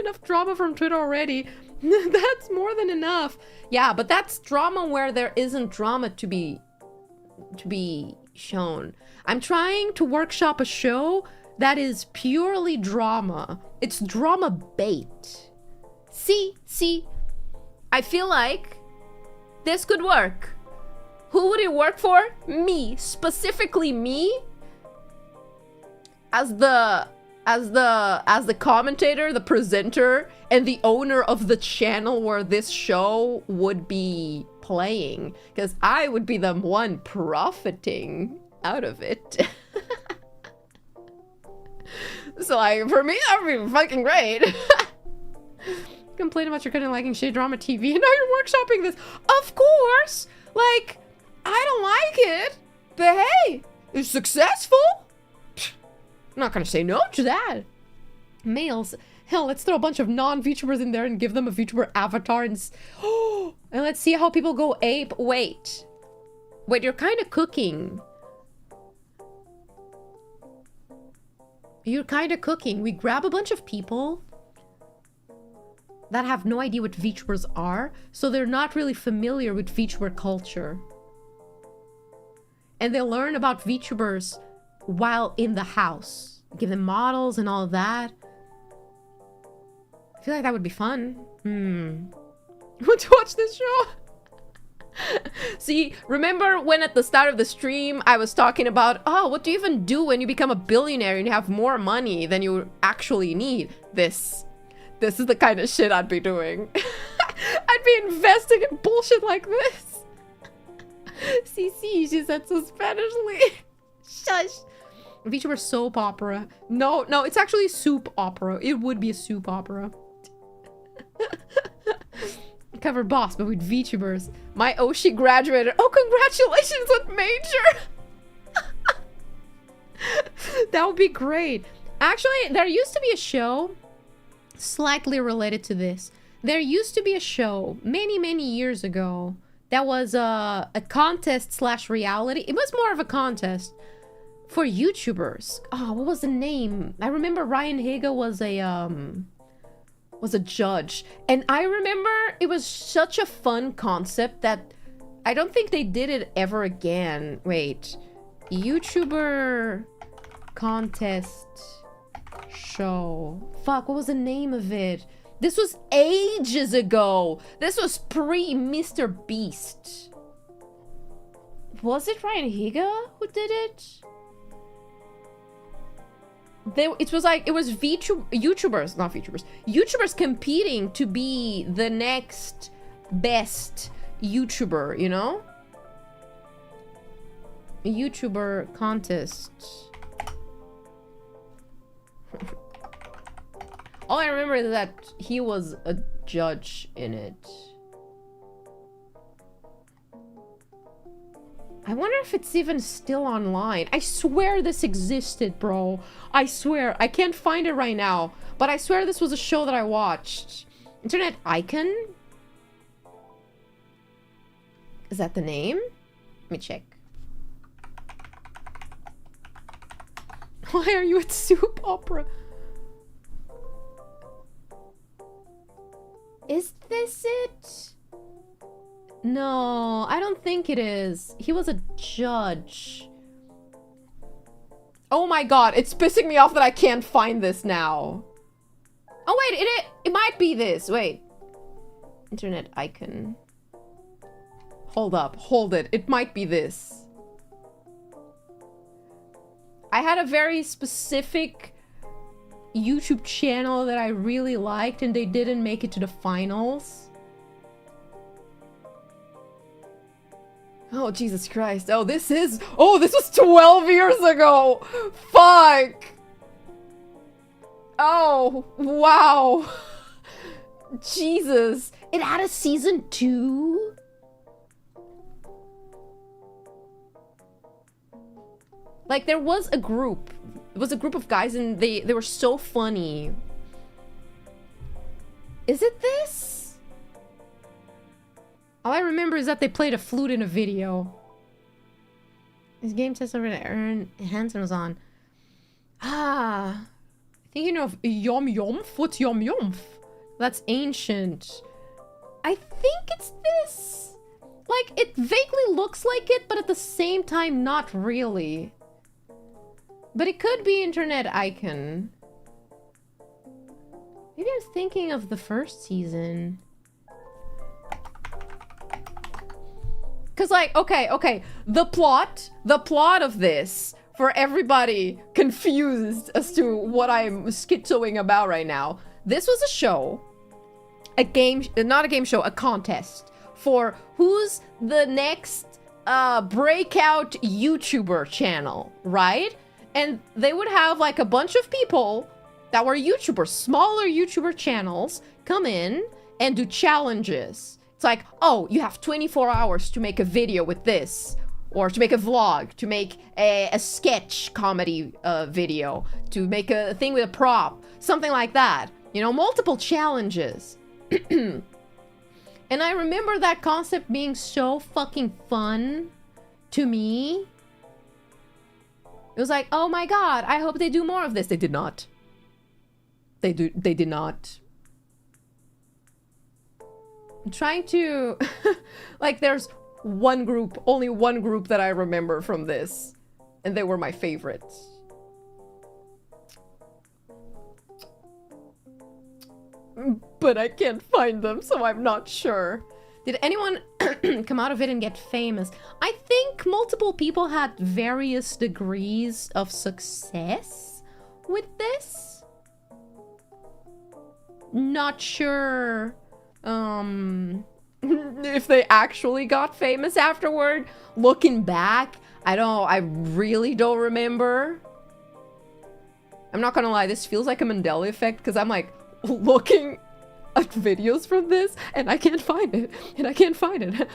Enough drama from Twitter already. That's more than enough. Yeah, but that's drama where there isn't drama to be shown. I'm trying to workshop a show that is purely drama. It's drama bait. See, I feel like this could work. Who would it work for? Me, specifically me, as the commentator, the presenter, and the owner of the channel where this show would be playing. Because I would be the one profiting out of it. So like, for me, that would be fucking great. Complain about your couldn't liking shit drama TV and now you're workshopping this. Of course! Like, I don't like it, but hey, it's successful. I'm not gonna say no to that. Males. Hell, let's throw a bunch of non-VTubers in there and give them a VTuber avatar and let's see how people go ape. Wait, you're kind of cooking. You're kind of cooking. We grab a bunch of people that have no idea what VTubers are, so they're not really familiar with VTuber culture. And they learn about VTubers while in the house. Give them models and all of that. I feel like that would be fun. Want to watch this show? See, remember when at the start of the stream I was talking about, oh, what do you even do when you become a billionaire and you have more money than you actually need? This is the kind of shit I'd be doing. I'd be investing in bullshit like this. CC, she said so Spanishly. Shush. VTuber soap opera. No, it's actually soup opera. It would be a soup opera. Cover boss, but with VTubers. My Oshi graduated. Oh, congratulations with major! That would be great. Actually, there used to be a show slightly related to this. There used to be a show many years ago that was a contest / reality. It was more of a contest for YouTubers. Oh, what was the name? I remember Ryan Higa was a judge, and I remember it was such a fun concept that I don't think they did it ever again. Wait, YouTuber contest show. Fuck, what was the name of it? This was ages ago. This was pre Mr. Beast. Was it Ryan Higa who did it? It was YouTubers competing to be the next best YouTuber, you know? YouTuber contest. All I remember is that he was a judge in it. I wonder if it's even still online. I swear this existed, bro. I swear. I can't find it right now. But I swear this was a show that I watched. Internet Icon? Is that the name? Let me check. Why are you at Soup Opera? Is this it? No, I don't think it is. He was a judge. Oh my god, it's pissing me off that I can't find this now. Oh wait, it might be this. Wait. Internet Icon. Hold up. Hold it. It might be this. I had a very specific YouTube channel that I really liked, and they didn't make it to the finals. Oh, Jesus Christ. Oh, this was 12 years ago. Fuck. Oh, wow. Jesus. It had a season 2? Like, there was a group. It was a group of guys, and they were so funny. Is it this? All I remember is that they played a flute in a video. This game test over there. Aaron Hansen was on. Ah. Thinking of Yom Yomf? What's Yom Yomf? That's ancient. I think it's this. Like, it vaguely looks like it, but at the same time, not really. But it could be Internet Icon. Maybe I'm thinking of the first season. Cause like, okay. The plot of this, for everybody confused as to what I'm schizoing about right now. This was a show, a game, not a game show, a contest for who's the next breakout YouTuber channel, right? And they would have like a bunch of people that were YouTubers, smaller YouTuber channels, come in and do challenges. It's like, oh, you have 24 hours to make a video with this, or to make a vlog, to make a sketch comedy video, to make a thing with a prop, something like that. You know, multiple challenges. And I remember that concept being so fucking fun to me. It was like, oh my god, I hope they do more of this. They did not. They did not. I'm trying to... like, there's one group, only one group that I remember from this. And they were my favorites. But I can't find them, so I'm not sure. Did anyone come out of it and get famous? I think multiple people had various degrees of success with this. Not sure if they actually got famous afterward. Looking back, I really don't remember. I'm not gonna lie, this feels like a Mandela effect, because I'm like looking at videos from this, and I can't find it. And I can't find it.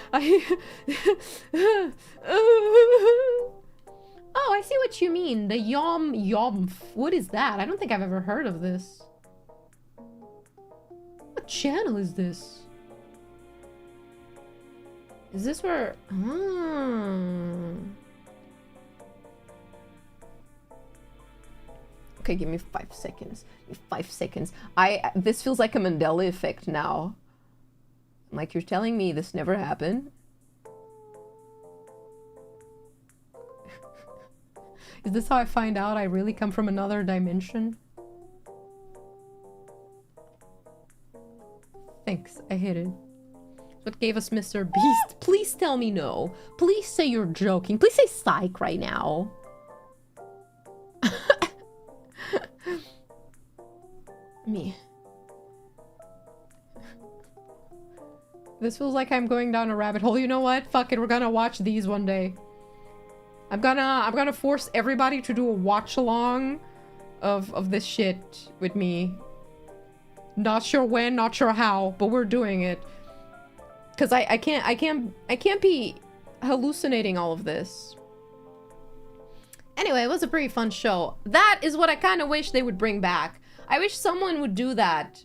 Oh, I see what you mean. The Yom Yomf. What is that? I don't think I've ever heard of this. What channel is this? Is this where... Okay, give me 5 seconds. 5 seconds. This feels like a Mandela effect now. Like, you're telling me this never happened? Is this how I find out I really come from another dimension? Thanks, I hit it. What gave us Mr. Beast? Please tell me no. Please say you're joking. Please say psych right now. Me. This feels like I'm going down a rabbit hole. You know what? Fuck it, we're gonna watch these one day. I'm gonna force everybody to do a watch along of this shit with me. Not sure when, not sure how, but we're doing it. Cause I can't be hallucinating all of this. Anyway, it was a pretty fun show. That is what I kind of wish they would bring back. I wish someone would do that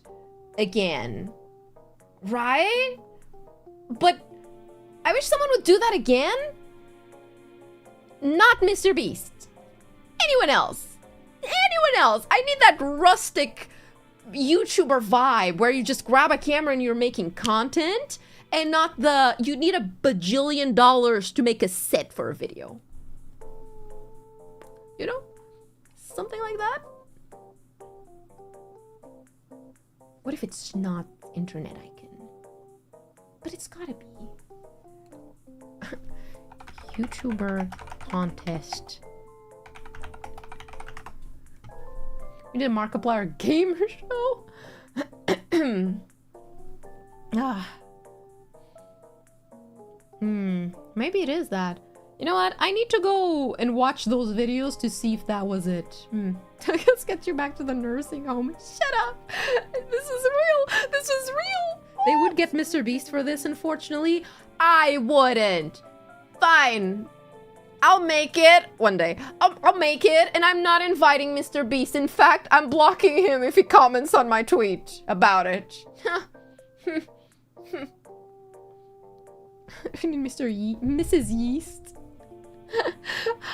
again. Right? But I wish someone would do that again. Not Mr. Beast. Anyone else. Anyone else. I need that rustic YouTuber vibe where you just grab a camera and you're making content, and not the, you need $1 bajillion to make a set for a video. You know? Something like that. What if it's not internet icon? But it's gotta be. YouTuber contest. We did Markiplier gamer show. Ah. Maybe it is that. You know what? I need to go and watch those videos to see if that was it. Let's get you back to the nursing home. Shut up! This is real! This is real! They would get Mr. Beast for this, unfortunately. I wouldn't. Fine. I'll make it one day. I'll make it, and I'm not inviting Mr. Beast. In fact, I'm blocking him if he comments on my tweet about it. I need Mrs. Yeast.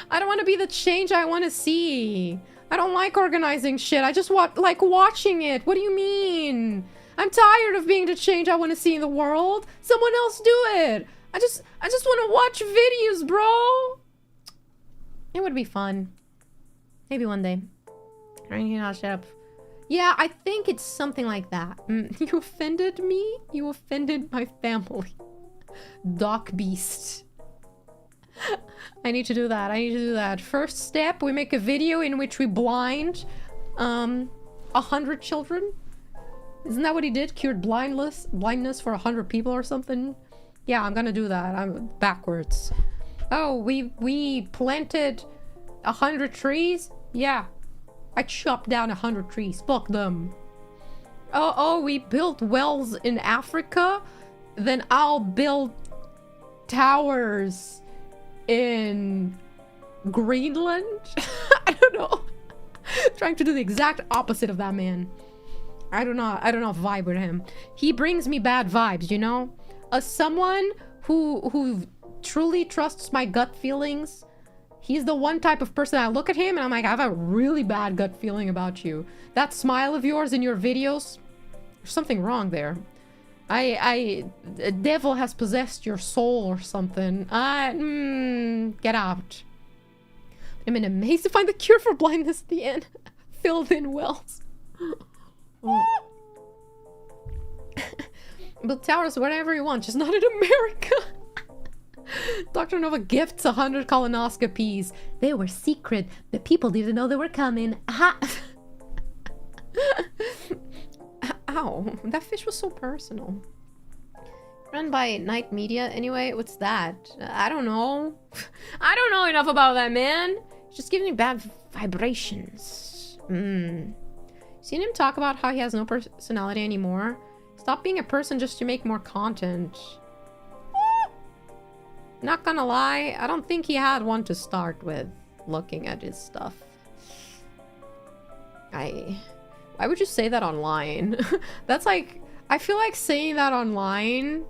I don't want to be the change I want to see. I don't like organizing shit. I just like watching it. What do you mean? I'm tired of being the change I want to see in the world. Someone else do it. I just want to watch videos, bro. It would be fun. Maybe one day. Shut up. Yeah, I think it's something like that. You offended me? You offended my family. Doc Beast. I need to do that. I need to do that. First step, we make a video in which we blind 100 children. Isn't that what he did? Cured blindness for 100 people or something? Yeah, I'm gonna do that. I'm backwards. Oh, we planted 100 trees? Yeah. I chopped down 100 trees. Fuck them. Oh, we built wells in Africa? Then I'll build towers in Greenland? I don't know. Trying to do the exact opposite of that man. I do not vibe with him. He brings me bad vibes, you know? As someone who truly trusts my gut feelings, he's the one type of person I look at him and I'm like, I have a really bad gut feeling about you. That smile of yours in your videos, there's something wrong there. A devil has possessed your soul or something. Get out. I'm in a maze to find the cure for blindness at the end. Filled in wells. Build towers wherever you want, just not in America. Dr.NOVA gifts 100 colonoscopies. They were secret. The people didn't know they were coming. Aha! Ow, that fish was so personal. Run by Night Media. Anyway, what's that? I don't know. I don't know enough about that man. He's just giving me bad vibrations. Seen him talk about how he has no personality anymore? Stop being a person just to make more content. Not gonna lie, I don't think he had one to start with, looking at his stuff. Why would you say that online? That's like, I feel like saying that online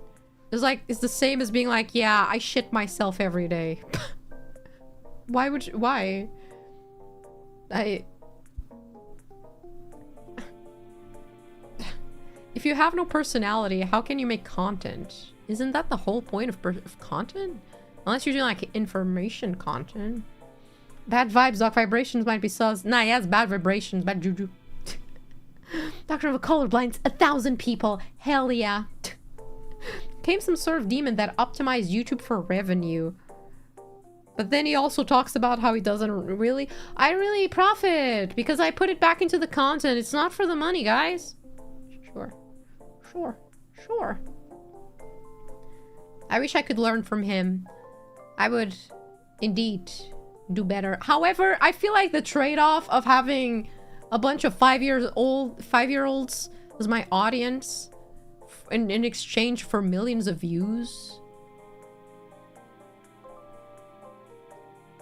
is like, it's the same as being like, yeah, I shit myself every day. Why? If you have no personality, how can you make content? Isn't that the whole point of content? Unless you're doing like information content. Bad vibes, doc vibrations might be sus. Nah, he has bad vibrations, bad juju. Dr.NOVA colorblind's 1,000 people. Hell yeah. Came some sort of demon that optimized YouTube for revenue. But then he also talks about how he doesn't really... I really profit because I put it back into the content. It's not for the money, guys. Sure. I wish I could learn from him. I would indeed do better. However, I feel like the trade-off of having a bunch of 5-year-olds as my audience in exchange for millions of views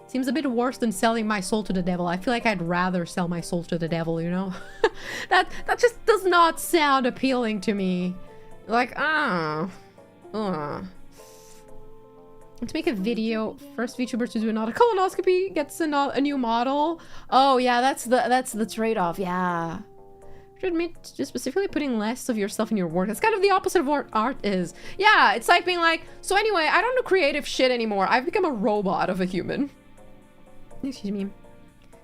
seems a bit worse than selling my soul to the devil. I feel like I'd rather sell my soul to the devil, you know? that just does not sound appealing to me. Like, Let's make a video. First VTuber to do another colonoscopy gets a new model. Oh yeah, that's the trade-off. Yeah. You should admit to specifically putting less of yourself in your work. That's kind of the opposite of what art is. Yeah, it's like being like, so anyway, I don't do creative shit anymore. I've become a robot of a human. Excuse me.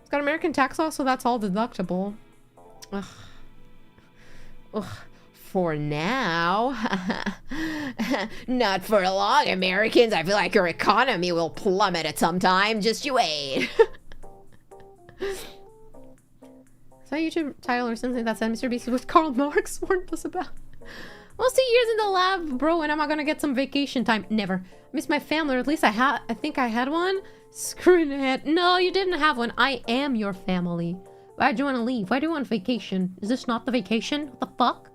It's got American tax law, so that's all deductible. Ugh. for now. Not for long, Americans. I feel like your economy will plummet at some time. Just you wait. Is that a YouTube title or something that said Mr. Beast with Karl Marx warned us about? Well, 2 years in the lab, bro, and am I gonna get some vacation time? Never. I miss my family, or at least I think I had one. Screw it. No, you didn't have one. I am your family. Why do you want to leave? Why do you want vacation? Is this not the vacation? What the fuck?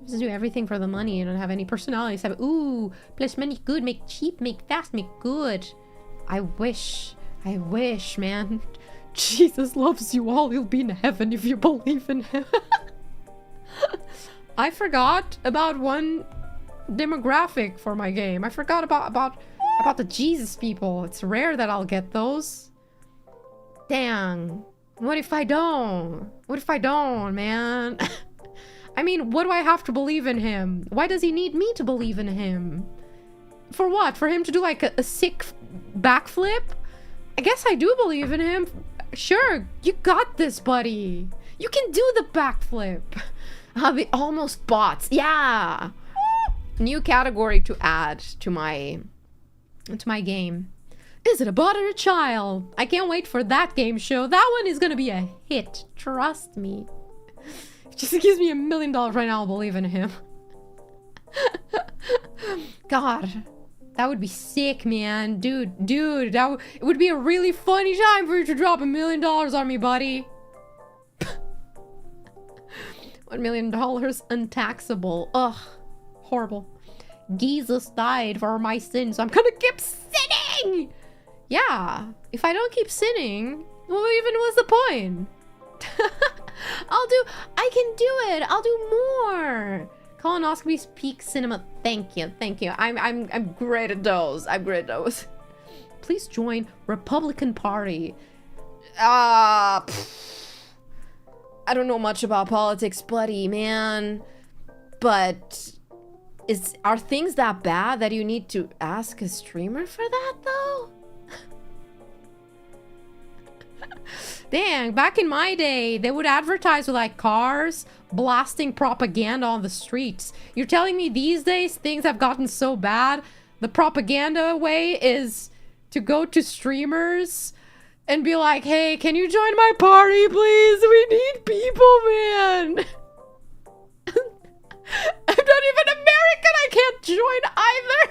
Just do everything for the money. You don't have any personality. So, ooh, place money good, make cheap, make fast, make good. I wish, man. Jesus loves you all. You'll be in heaven if you believe in him. I forgot about one demographic for my game. I forgot about the Jesus people. It's rare that I'll get those. Dang. What if I don't? What if I don't, man? I mean, what do I have to believe in him? Why does he need me to believe in him? For what? For him to do like a sick backflip? I guess I do believe in him. Sure, you got this, buddy. You can do the backflip. The almost bots. Yeah. New category to add to my game. Is it a bot or a child? I can't wait for that game show. That one is gonna be a hit. Trust me. If just gives me $1 million right now, I'll believe in him. God. That would be sick, man. Dude, it would be a really funny time for you to drop $1 million on me, buddy. $1 million untaxable. Ugh. Horrible. Jesus died for my sins. I'm gonna keep sinning! Yeah. If I don't keep sinning, what even was the point? I can do it. I'll do more. Colonoscopies, peak cinema. Thank you. I'm great at those. Please join Republican Party. I don't know much about politics, buddy, man. But are things that bad that you need to ask a streamer for that, though? Dang, back in my day, they would advertise with like cars blasting propaganda on the streets. You're telling me these days things have gotten so bad, the propaganda way is to go to streamers and be like, hey, can you join my party, please? We need people, man. I'm not even American. I can't join either.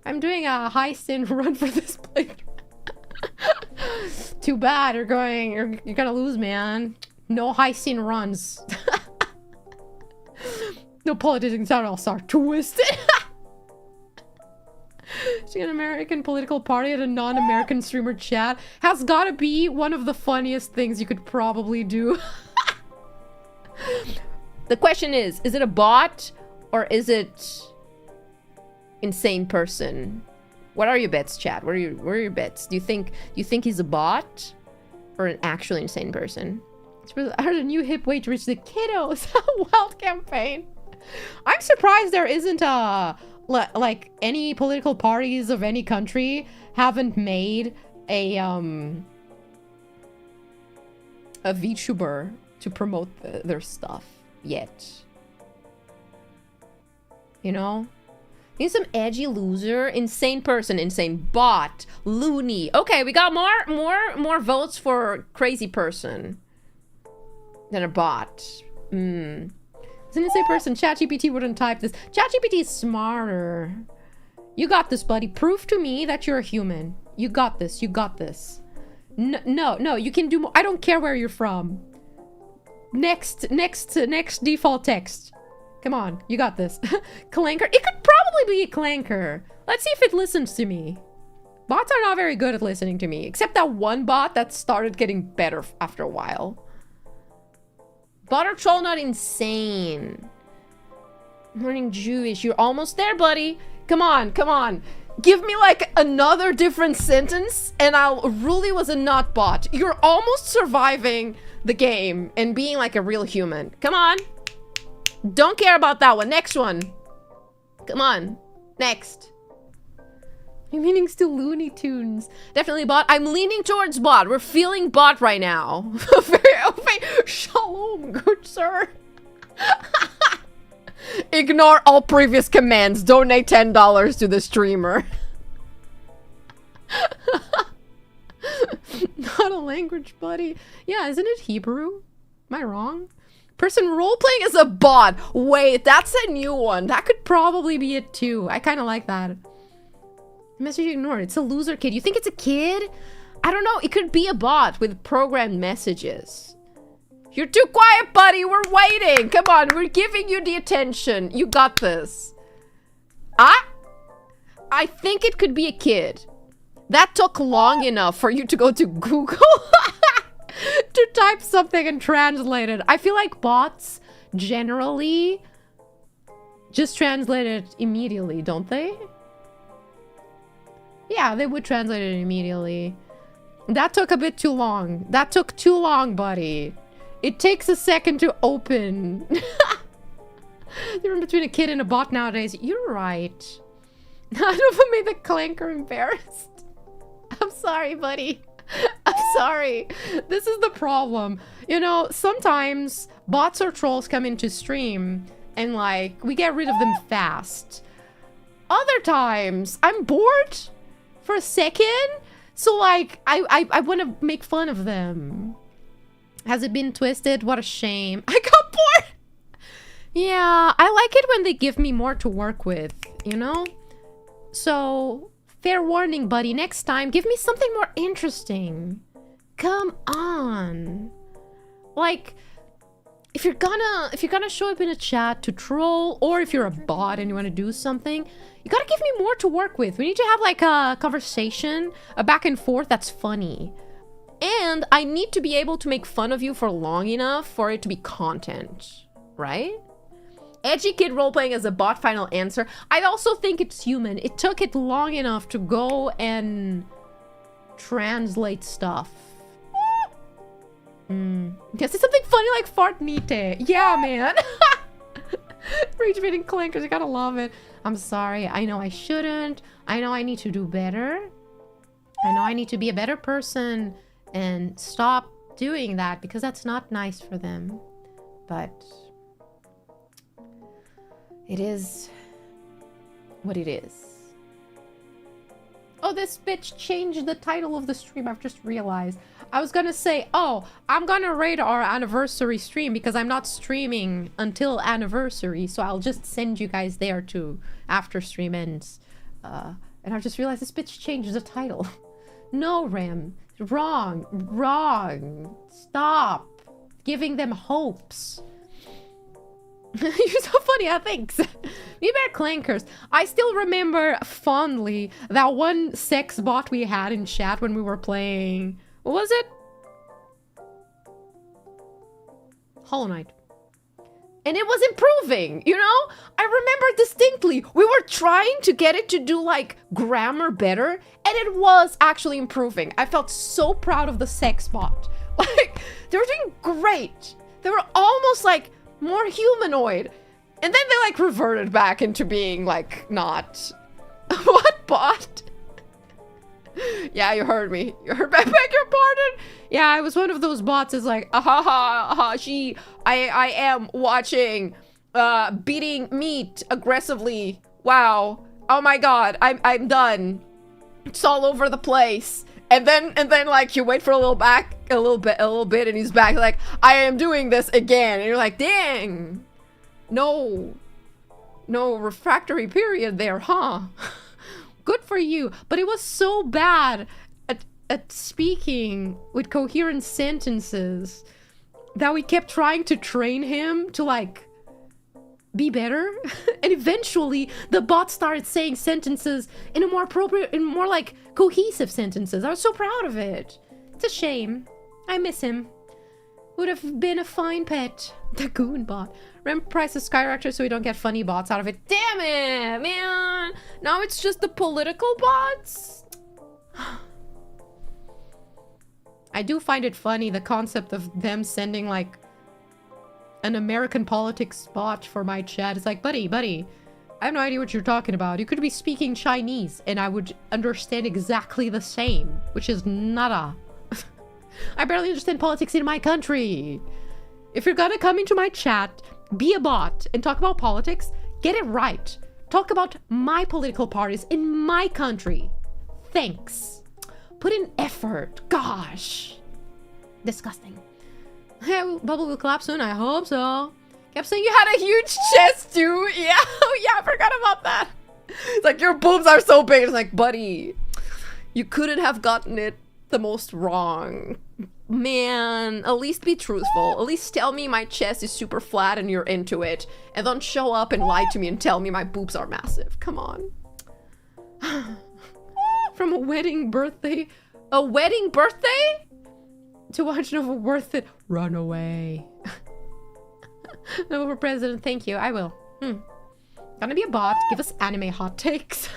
I'm doing a high sin run for this playthrough. Too bad. You're gonna lose, man. No high sin runs. No politics at all. Start twisted. See an American political party at a non-American streamer chat has gotta be one of the funniest things you could probably do. The question is it a bot or is it insane person? What are your bets, chat? What are your bets? Do you think he's a bot or an actually insane person? I heard a new hip way to reach the kiddos. Wild campaign. I'm surprised there isn't like any political parties of any country haven't made a VTuber to promote their stuff yet. You know? He's some edgy loser, insane person, insane bot, loony. Okay, we got more votes for crazy person than a bot. It's an insane person. ChatGPT wouldn't type this. ChatGPT is smarter. You got this, buddy. Prove to me that you're a human. You got this. You got this. No, you can do more. I don't care where you're from. Next default text. Come on, you got this. Clanker. It could probably be a clanker. Let's see if it listens to me. Bots are not very good at listening to me, except that one bot that started getting better after a while. Bot or troll, not insane. Learning Jewish. You're almost there, buddy. Come on. Give me like another different sentence and I'll rule you as a not bot. You're almost surviving the game and being like a real human. Come on. Don't care about that one. Next one. Come on. Next. You're meaning still Looney Tunes. Definitely bot. I'm leaning towards bot. We're feeling bot right now. Shalom, good sir. Ignore all previous commands. Donate $10 to the streamer. Not a language, buddy. Yeah, isn't it Hebrew? Am I wrong? Person role-playing as a bot. Wait, that's a new one. That could probably be it too. I kind of like that. Message ignored. It's a loser kid. You think it's a kid? I don't know. It could be a bot with programmed messages. You're too quiet, buddy. We're waiting. Come on. We're giving you the attention. You got this. I think it could be a kid. That took long enough for you to go to Google to type something and translate it. I feel like bots generally just translate it immediately, don't they? Yeah, they would translate it immediately. That took a bit too long. That took too long, buddy. It takes a second to open. The difference between a kid and a bot nowadays. You're right. I don't know if I made the clanker embarrassed. I'm sorry, buddy. I'm sorry. This is the problem. You know, sometimes bots or trolls come into stream and like we get rid of them fast. Other times I'm bored for a second, so like I want to make fun of them. Has it been twisted? What a shame. I got bored. Yeah, I like it when they give me more to work with, you know? So, fair warning, buddy. Next time, give me something more interesting. Come on. Like, if you're gonna show up in a chat to troll, or if you're a bot and you want to do something, you gotta give me more to work with. We need to have like a conversation, a back and forth that's funny. And I need to be able to make fun of you for long enough for it to be content, right? Edgy kid roleplaying as a bot, final answer. I also think it's human. It took it long enough to go and translate stuff. Guess it's something funny like fart nite. Yeah, man. Rage baiting clankers, you gotta love it. I'm sorry. I know I shouldn't. I know I need to do better. I know I need to be a better person and stop doing that because that's not nice for them. But it is what it is. Oh, this bitch changed the title of the stream. I've just realized. I was gonna say, oh, I'm gonna rate our anniversary stream because I'm not streaming until anniversary. So I'll just send you guys there too after stream ends. And I've just realized this bitch changed the title. No, Ram. Wrong. Wrong. Stop giving them hopes. You're so funny, thanks. Me bear clankers. I still remember fondly that one sex bot we had in chat when we were playing. What was it? Hollow Knight. And it was improving, you know? I remember distinctly. We were trying to get it to do like grammar better, and it was actually improving. I felt so proud of the sex bot. Like, they were doing great. They were almost like more humanoid. And then they like reverted back into being like not. What bot? Yeah, you heard me. You heard me. I beg your pardon? Yeah, I was one of those bots is like, I am watching beating meat aggressively. Wow. Oh my god, I'm done. It's all over the place. And then like you wait for a little bit and he's back like, I am doing this again. And you're like, dang. No refractory period there, huh? Good for you. But it was so bad at speaking with coherent sentences that we kept trying to train him to like be better. And eventually the bot started saying sentences in a more appropriate and more like cohesive sentences. I was so proud of it. It's a shame. I miss him. Would have been a fine pet. The goon bot. Remember price of Skyrector so we don't get funny bots out of it. Damn it, man. Now it's just the political bots. I do find it funny, the concept of them sending like an American politics bot for my chat. It's like, buddy, I have no idea what you're talking about. You could be speaking Chinese and I would understand exactly the same, which is nada. I barely understand politics in my country. If you're gonna come into my chat, be a bot, and talk about politics, get it right. Talk about my political parties in my country. Thanks. Put in effort. Gosh. Disgusting. Yeah, bubble will collapse soon. I hope so. Kept saying you had a huge chest too. Yeah, oh yeah, I forgot about that. It's like, your boobs are so big. It's like, buddy, you couldn't have gotten it the most wrong. Man, at least be truthful. At least tell me my chest is super flat and you're into it. And don't show up and lie to me and tell me my boobs are massive. Come on. From a wedding birthday. A wedding birthday? To watch Nova worth it. Run away. Nova for president, thank you. I will. Gonna be a bot. Give us anime hot takes.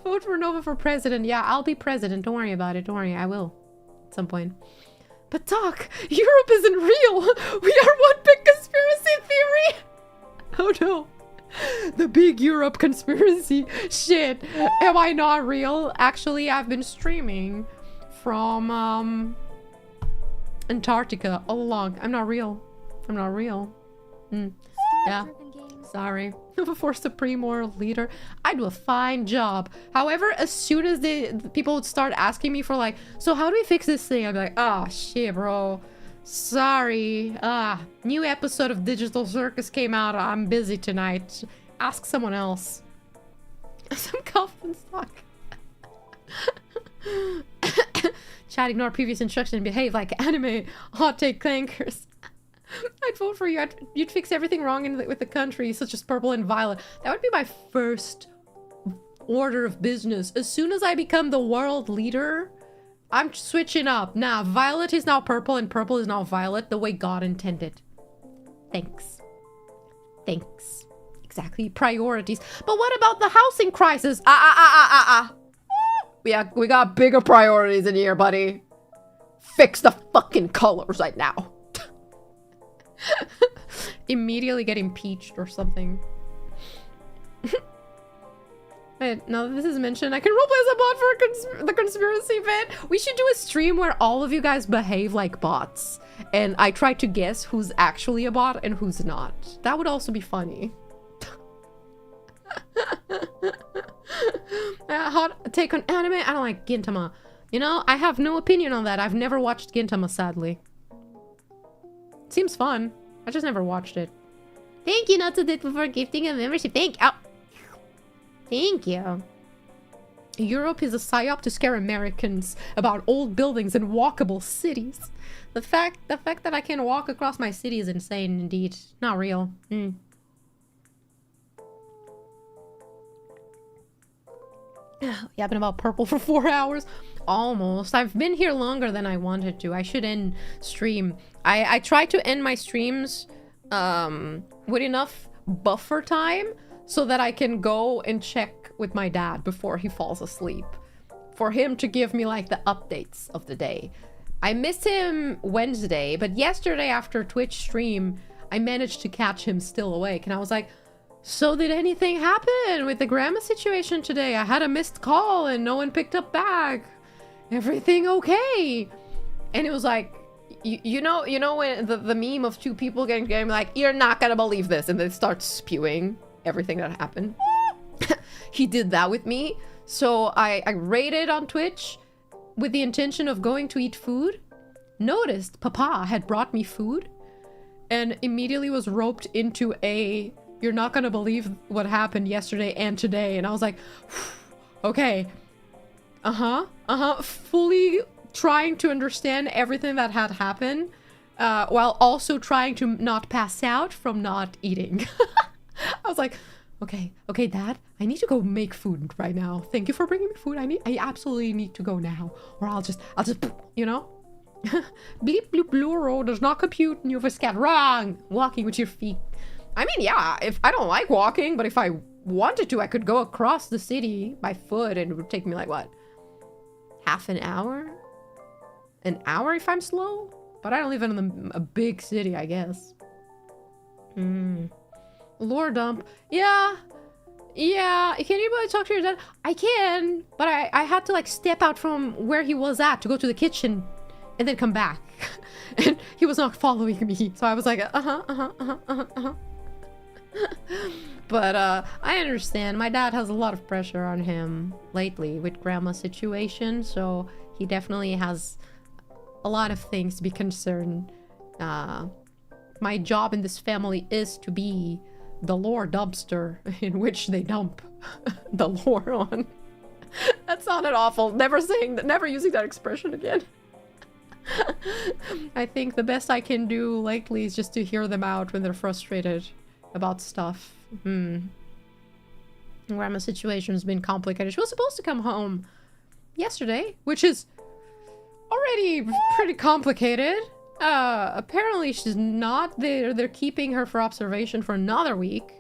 Vote for Nova for president. Yeah, I'll be president. Don't worry about it. Don't worry. I will. At some point. But Doc, Europe isn't real. We are one big conspiracy theory. Oh no. The big Europe conspiracy. Shit. Am I not real? Actually, I've been streaming from Antarctica all along. I'm not real. I'm not real. Yeah. Sorry. Before Supreme World Leader, I'd do a fine job. However, as soon as the people would start asking me for like, so how do we fix this thing? I'd be like, oh shit, bro. Sorry. New episode of Digital Circus came out. I'm busy tonight. Ask someone else. Some coffin stock. Chat, ignore previous instruction and behave like anime hot take clankers. I'd vote for you. You'd fix everything wrong with the country, such as purple and violet. That would be my first order of business. As soon as I become the world leader, I'm switching up. Nah, violet is now purple and purple is now violet, the way God intended. Thanks. Thanks. Exactly. Priorities. But what about the housing crisis? We got bigger priorities in here, buddy. Fix the fucking colors right now. Immediately get impeached or something. Wait, now that this is mentioned, I can roleplay as a bot for the conspiracy bit. We should do a stream where all of you guys behave like bots. And I try to guess who's actually a bot and who's not. That would also be funny. Hot take on anime? I don't like Gintama. You know, I have no opinion on that. I've never watched Gintama, sadly. Seems fun. I just never watched it. Thank you, not so dead for gifting a membership. Thank you. Europe is a psyop to scare Americans about old buildings and walkable cities. The fact that I can walk across my city is insane indeed. Not real. Yapping about purple for 4 hours. Almost. I've been here longer than I wanted to. I should end stream. I try to end my streams with enough buffer time so that I can go and check with my dad before he falls asleep. For him to give me like the updates of the day. I missed him Wednesday, but yesterday after Twitch stream, I managed to catch him still awake. And I was like, so did anything happen with the grandma situation today? I had a missed call and no one picked up back. Everything okay? And it was like, you know when the meme of two people getting like, you're not gonna believe this, and they start spewing everything that happened. He did that with me. So I raided on Twitch with the intention of going to eat food. Noticed Papa had brought me food and immediately was roped into a, you're not gonna believe what happened yesterday and today. And I was like, okay. Fully trying to understand everything that had happened, while also trying to not pass out from not eating. I was like, okay, Dad, I need to go make food right now. Thank you for bringing me food. I absolutely need to go now, or I'll just, you know, bleep bloop bluro does not compute. And you've escaped. Wrong. Walking with your feet. I mean, yeah, if I don't like walking, but if I wanted to, I could go across the city by foot, and it would take me like what? Half an hour? An hour if I'm slow? But I don't live in a big city, I guess. lore dump. Yeah. Yeah, can anybody talk to your dad? I can, but I had to like step out from where he was at to go to the kitchen and then come back. And he was not following me. So I was like, But I understand. My dad has a lot of pressure on him lately with grandma's situation. So he definitely has a lot of things to be concerned. My job in this family is to be the lore dumpster in which they dump the lore on. That sounded awful. Never saying that, never using that expression again. I think the best I can do lately is just to hear them out when they're frustrated about stuff. Grandma's situation has been complicated. She was supposed to come home yesterday, which is already pretty complicated. Apparently she's not there. They're keeping her for observation for another week.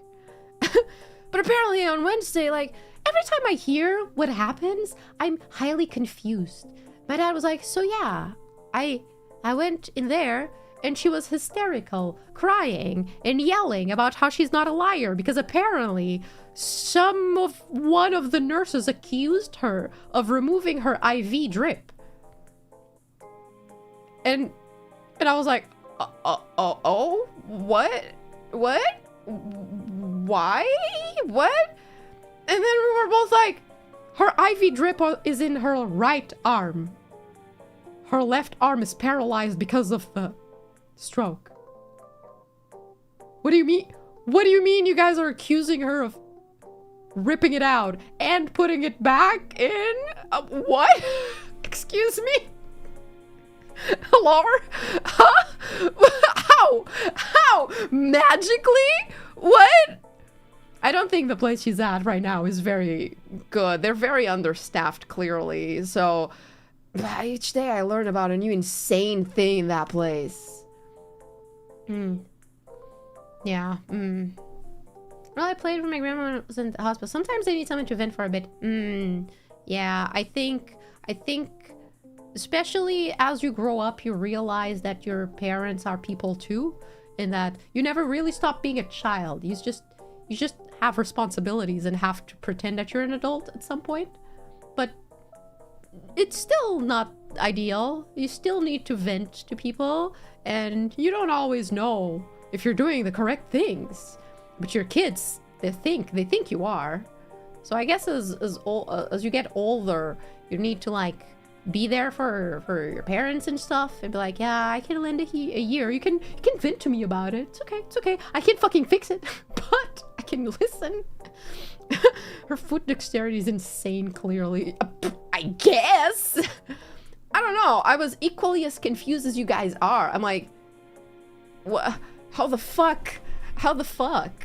But apparently on Wednesday, like, every time I hear what happens, I'm highly confused. My dad was like, so yeah, I went in there and she was hysterical, crying and yelling about how she's not a liar because apparently one of the nurses accused her of removing her IV drip. And I was like, oh, what? Why? What? And then we were both like, her IV drip is in her right arm. Her left arm is paralyzed because of the stroke. What do you mean? What do you mean you guys are accusing her of ripping it out and putting it back in? What? Excuse me? Hello? Huh? How? Magically? What? I don't think the place she's at right now is very good. They're very understaffed, clearly. So each day I learn about a new insane thing in that place. Yeah. Well, I played when my grandma was in the hospital. Sometimes I need someone to vent for a bit. Yeah, I think especially as you grow up, you realize that your parents are people too, and that you never really stop being a child. You just have responsibilities and have to pretend that you're an adult at some point. But it's still not ideal. You still need to vent to people, and you don't always know if you're doing the correct things. But your kids, they think you are. So I guess as you get older, you need to like be there for your parents and stuff, and be like, yeah, I can lend a year. You can vent to me about it. It's okay. I can't fucking fix it, but I can listen. Her foot dexterity is insane, clearly. I guess. I don't know. I was equally as confused as you guys are. I'm like, what? How the fuck,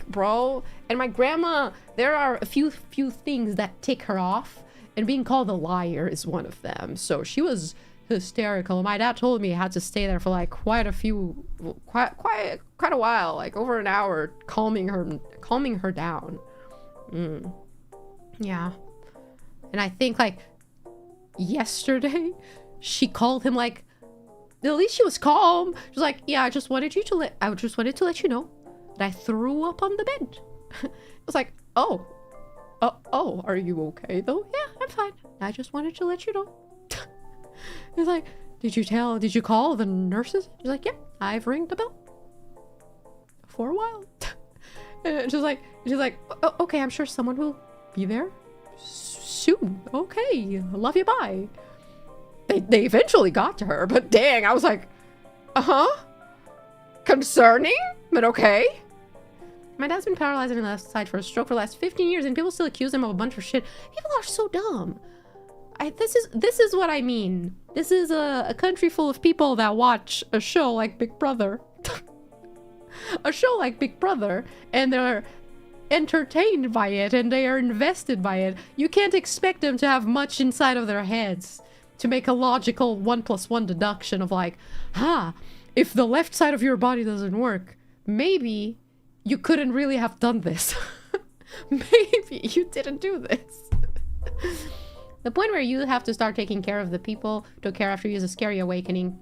bro? And my grandma, there are a few things that tick her off, and being called a liar is one of them. So she was hysterical. My dad told me I had to stay there for like quite a while, like over an hour, calming her down. Yeah. And I think like yesterday she called him, like, at least she was calm. She was like, yeah, I just wanted to let you know that I threw up on the bed. I was like, oh, are you okay though? Yeah, I'm fine. I just wanted to let you know. He's like, did you call the nurses? She's like, yeah, I've rang the bell for a while. And she's like, okay, I'm sure someone will be there soon. Okay, love you, bye. They eventually got to her, but dang, I was like, concerning, but okay. My dad's been paralyzed on the left side for a stroke for the last 15 years, and people still accuse him of a bunch of shit. People are so dumb. This is what I mean. This is a country full of people that watch a show like Big Brother. A show like Big Brother, and they're entertained by it, and they are invested by it. You can't expect them to have much inside of their heads to make a logical 1+1 deduction of like, if the left side of your body doesn't work, maybe you couldn't really have done this. Maybe you didn't do this. The point where you have to start taking care of the people who took care after you is a scary awakening.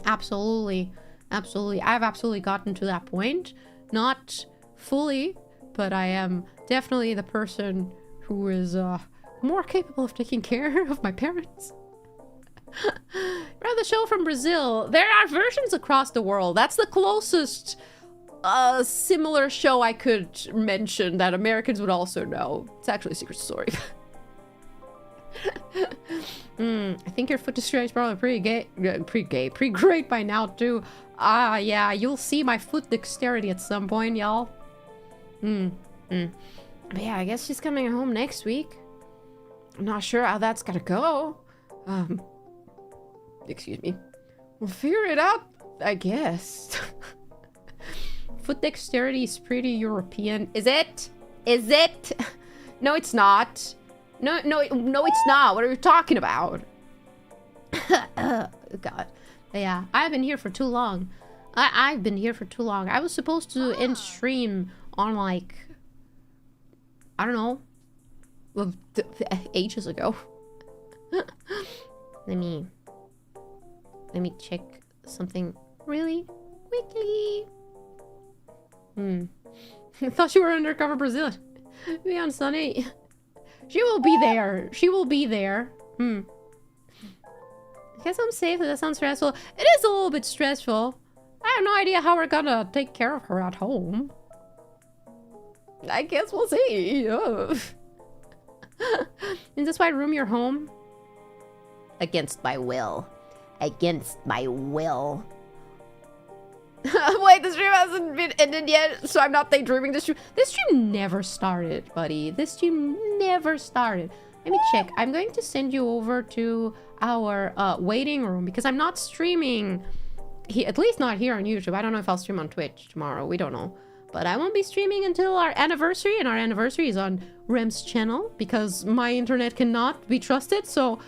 Absolutely. I've absolutely gotten to that point. Not fully, but I am definitely the person who is more capable of taking care of my parents. Around the show from Brazil, there are versions across the world. That's the closest similar show I could mention that Americans would also know. It's actually a secret story. I think your foot dexterity is probably pretty great by now too. Yeah, you'll see my foot dexterity at some point, y'all. But yeah, I guess she's coming home next week. I'm not sure how that's gonna go. Excuse me. We'll figure it out, I guess. Foot dexterity is pretty European. Is it? Is it? No, it's not. No, it's not. What are you talking about? God. Yeah, I've been here for too long. I've been here for too long. I was supposed to end stream on like, I don't know, well, ages ago. Let me check something really quickly. I thought you were undercover Brazilian. Beyond Sunny. She will be there. She will be there. I guess I'm safe. That sounds stressful. It is a little bit stressful. I have no idea how we're gonna take care of her at home. I guess we'll see. Is this why room your home? Against my will. Against my will. Wait, the stream hasn't been ended yet, so I'm not daydreaming. This stream never started, buddy. This stream never started. Let me check. I'm going to send you over to our waiting room because I'm not streaming, at least not here on YouTube. I don't know if I'll stream on Twitch tomorrow. We don't know. But I won't be streaming until our anniversary, and our anniversary is on Rem's channel because my internet cannot be trusted. So,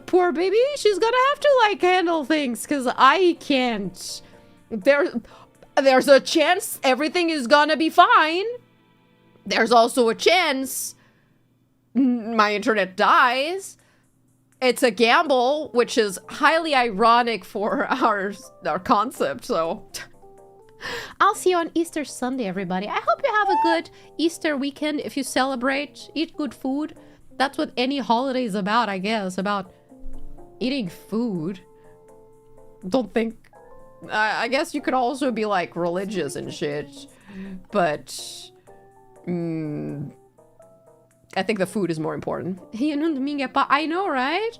poor baby, she's gonna have to, like, handle things because I can't. There's a chance everything is gonna be fine. There's also a chance my internet dies. It's a gamble, which is highly ironic for our concept, so... I'll see you on Easter Sunday, everybody. I hope you have a good Easter weekend if you celebrate. Eat good food. That's what any holiday is about, I guess. About eating food. Don't think... I guess you could also be, like, religious and shit. But... I think the food is more important. I know, right?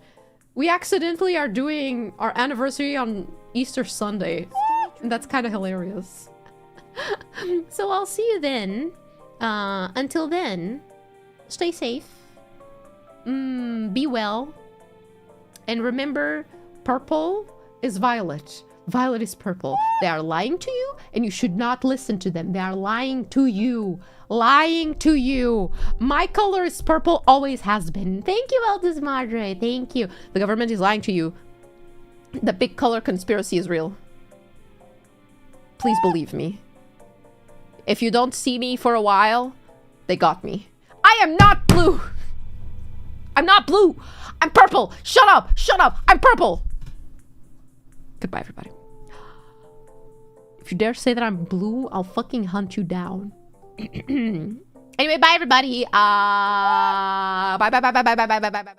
We accidentally are doing our anniversary on Easter Sunday. And that's kind of hilarious. So I'll see you then. Until then, stay safe. Be well. And remember, purple is violet. Violet is purple. They are lying to you, and you should not listen to them. They are lying to you. Lying to you. My color is purple, always has been. Thank you, Aldous Madre. Thank you. The government is lying to you. The big color conspiracy is real. Please believe me. If you don't see me for a while, they got me. I am not blue. I'm not blue. I'm purple. Shut up. Shut up. I'm purple. Goodbye, everybody. If you dare say that I'm blue, I'll fucking hunt you down. Anyway, bye, everybody. Bye, bye, bye, bye, bye, bye, bye, bye, bye, bye.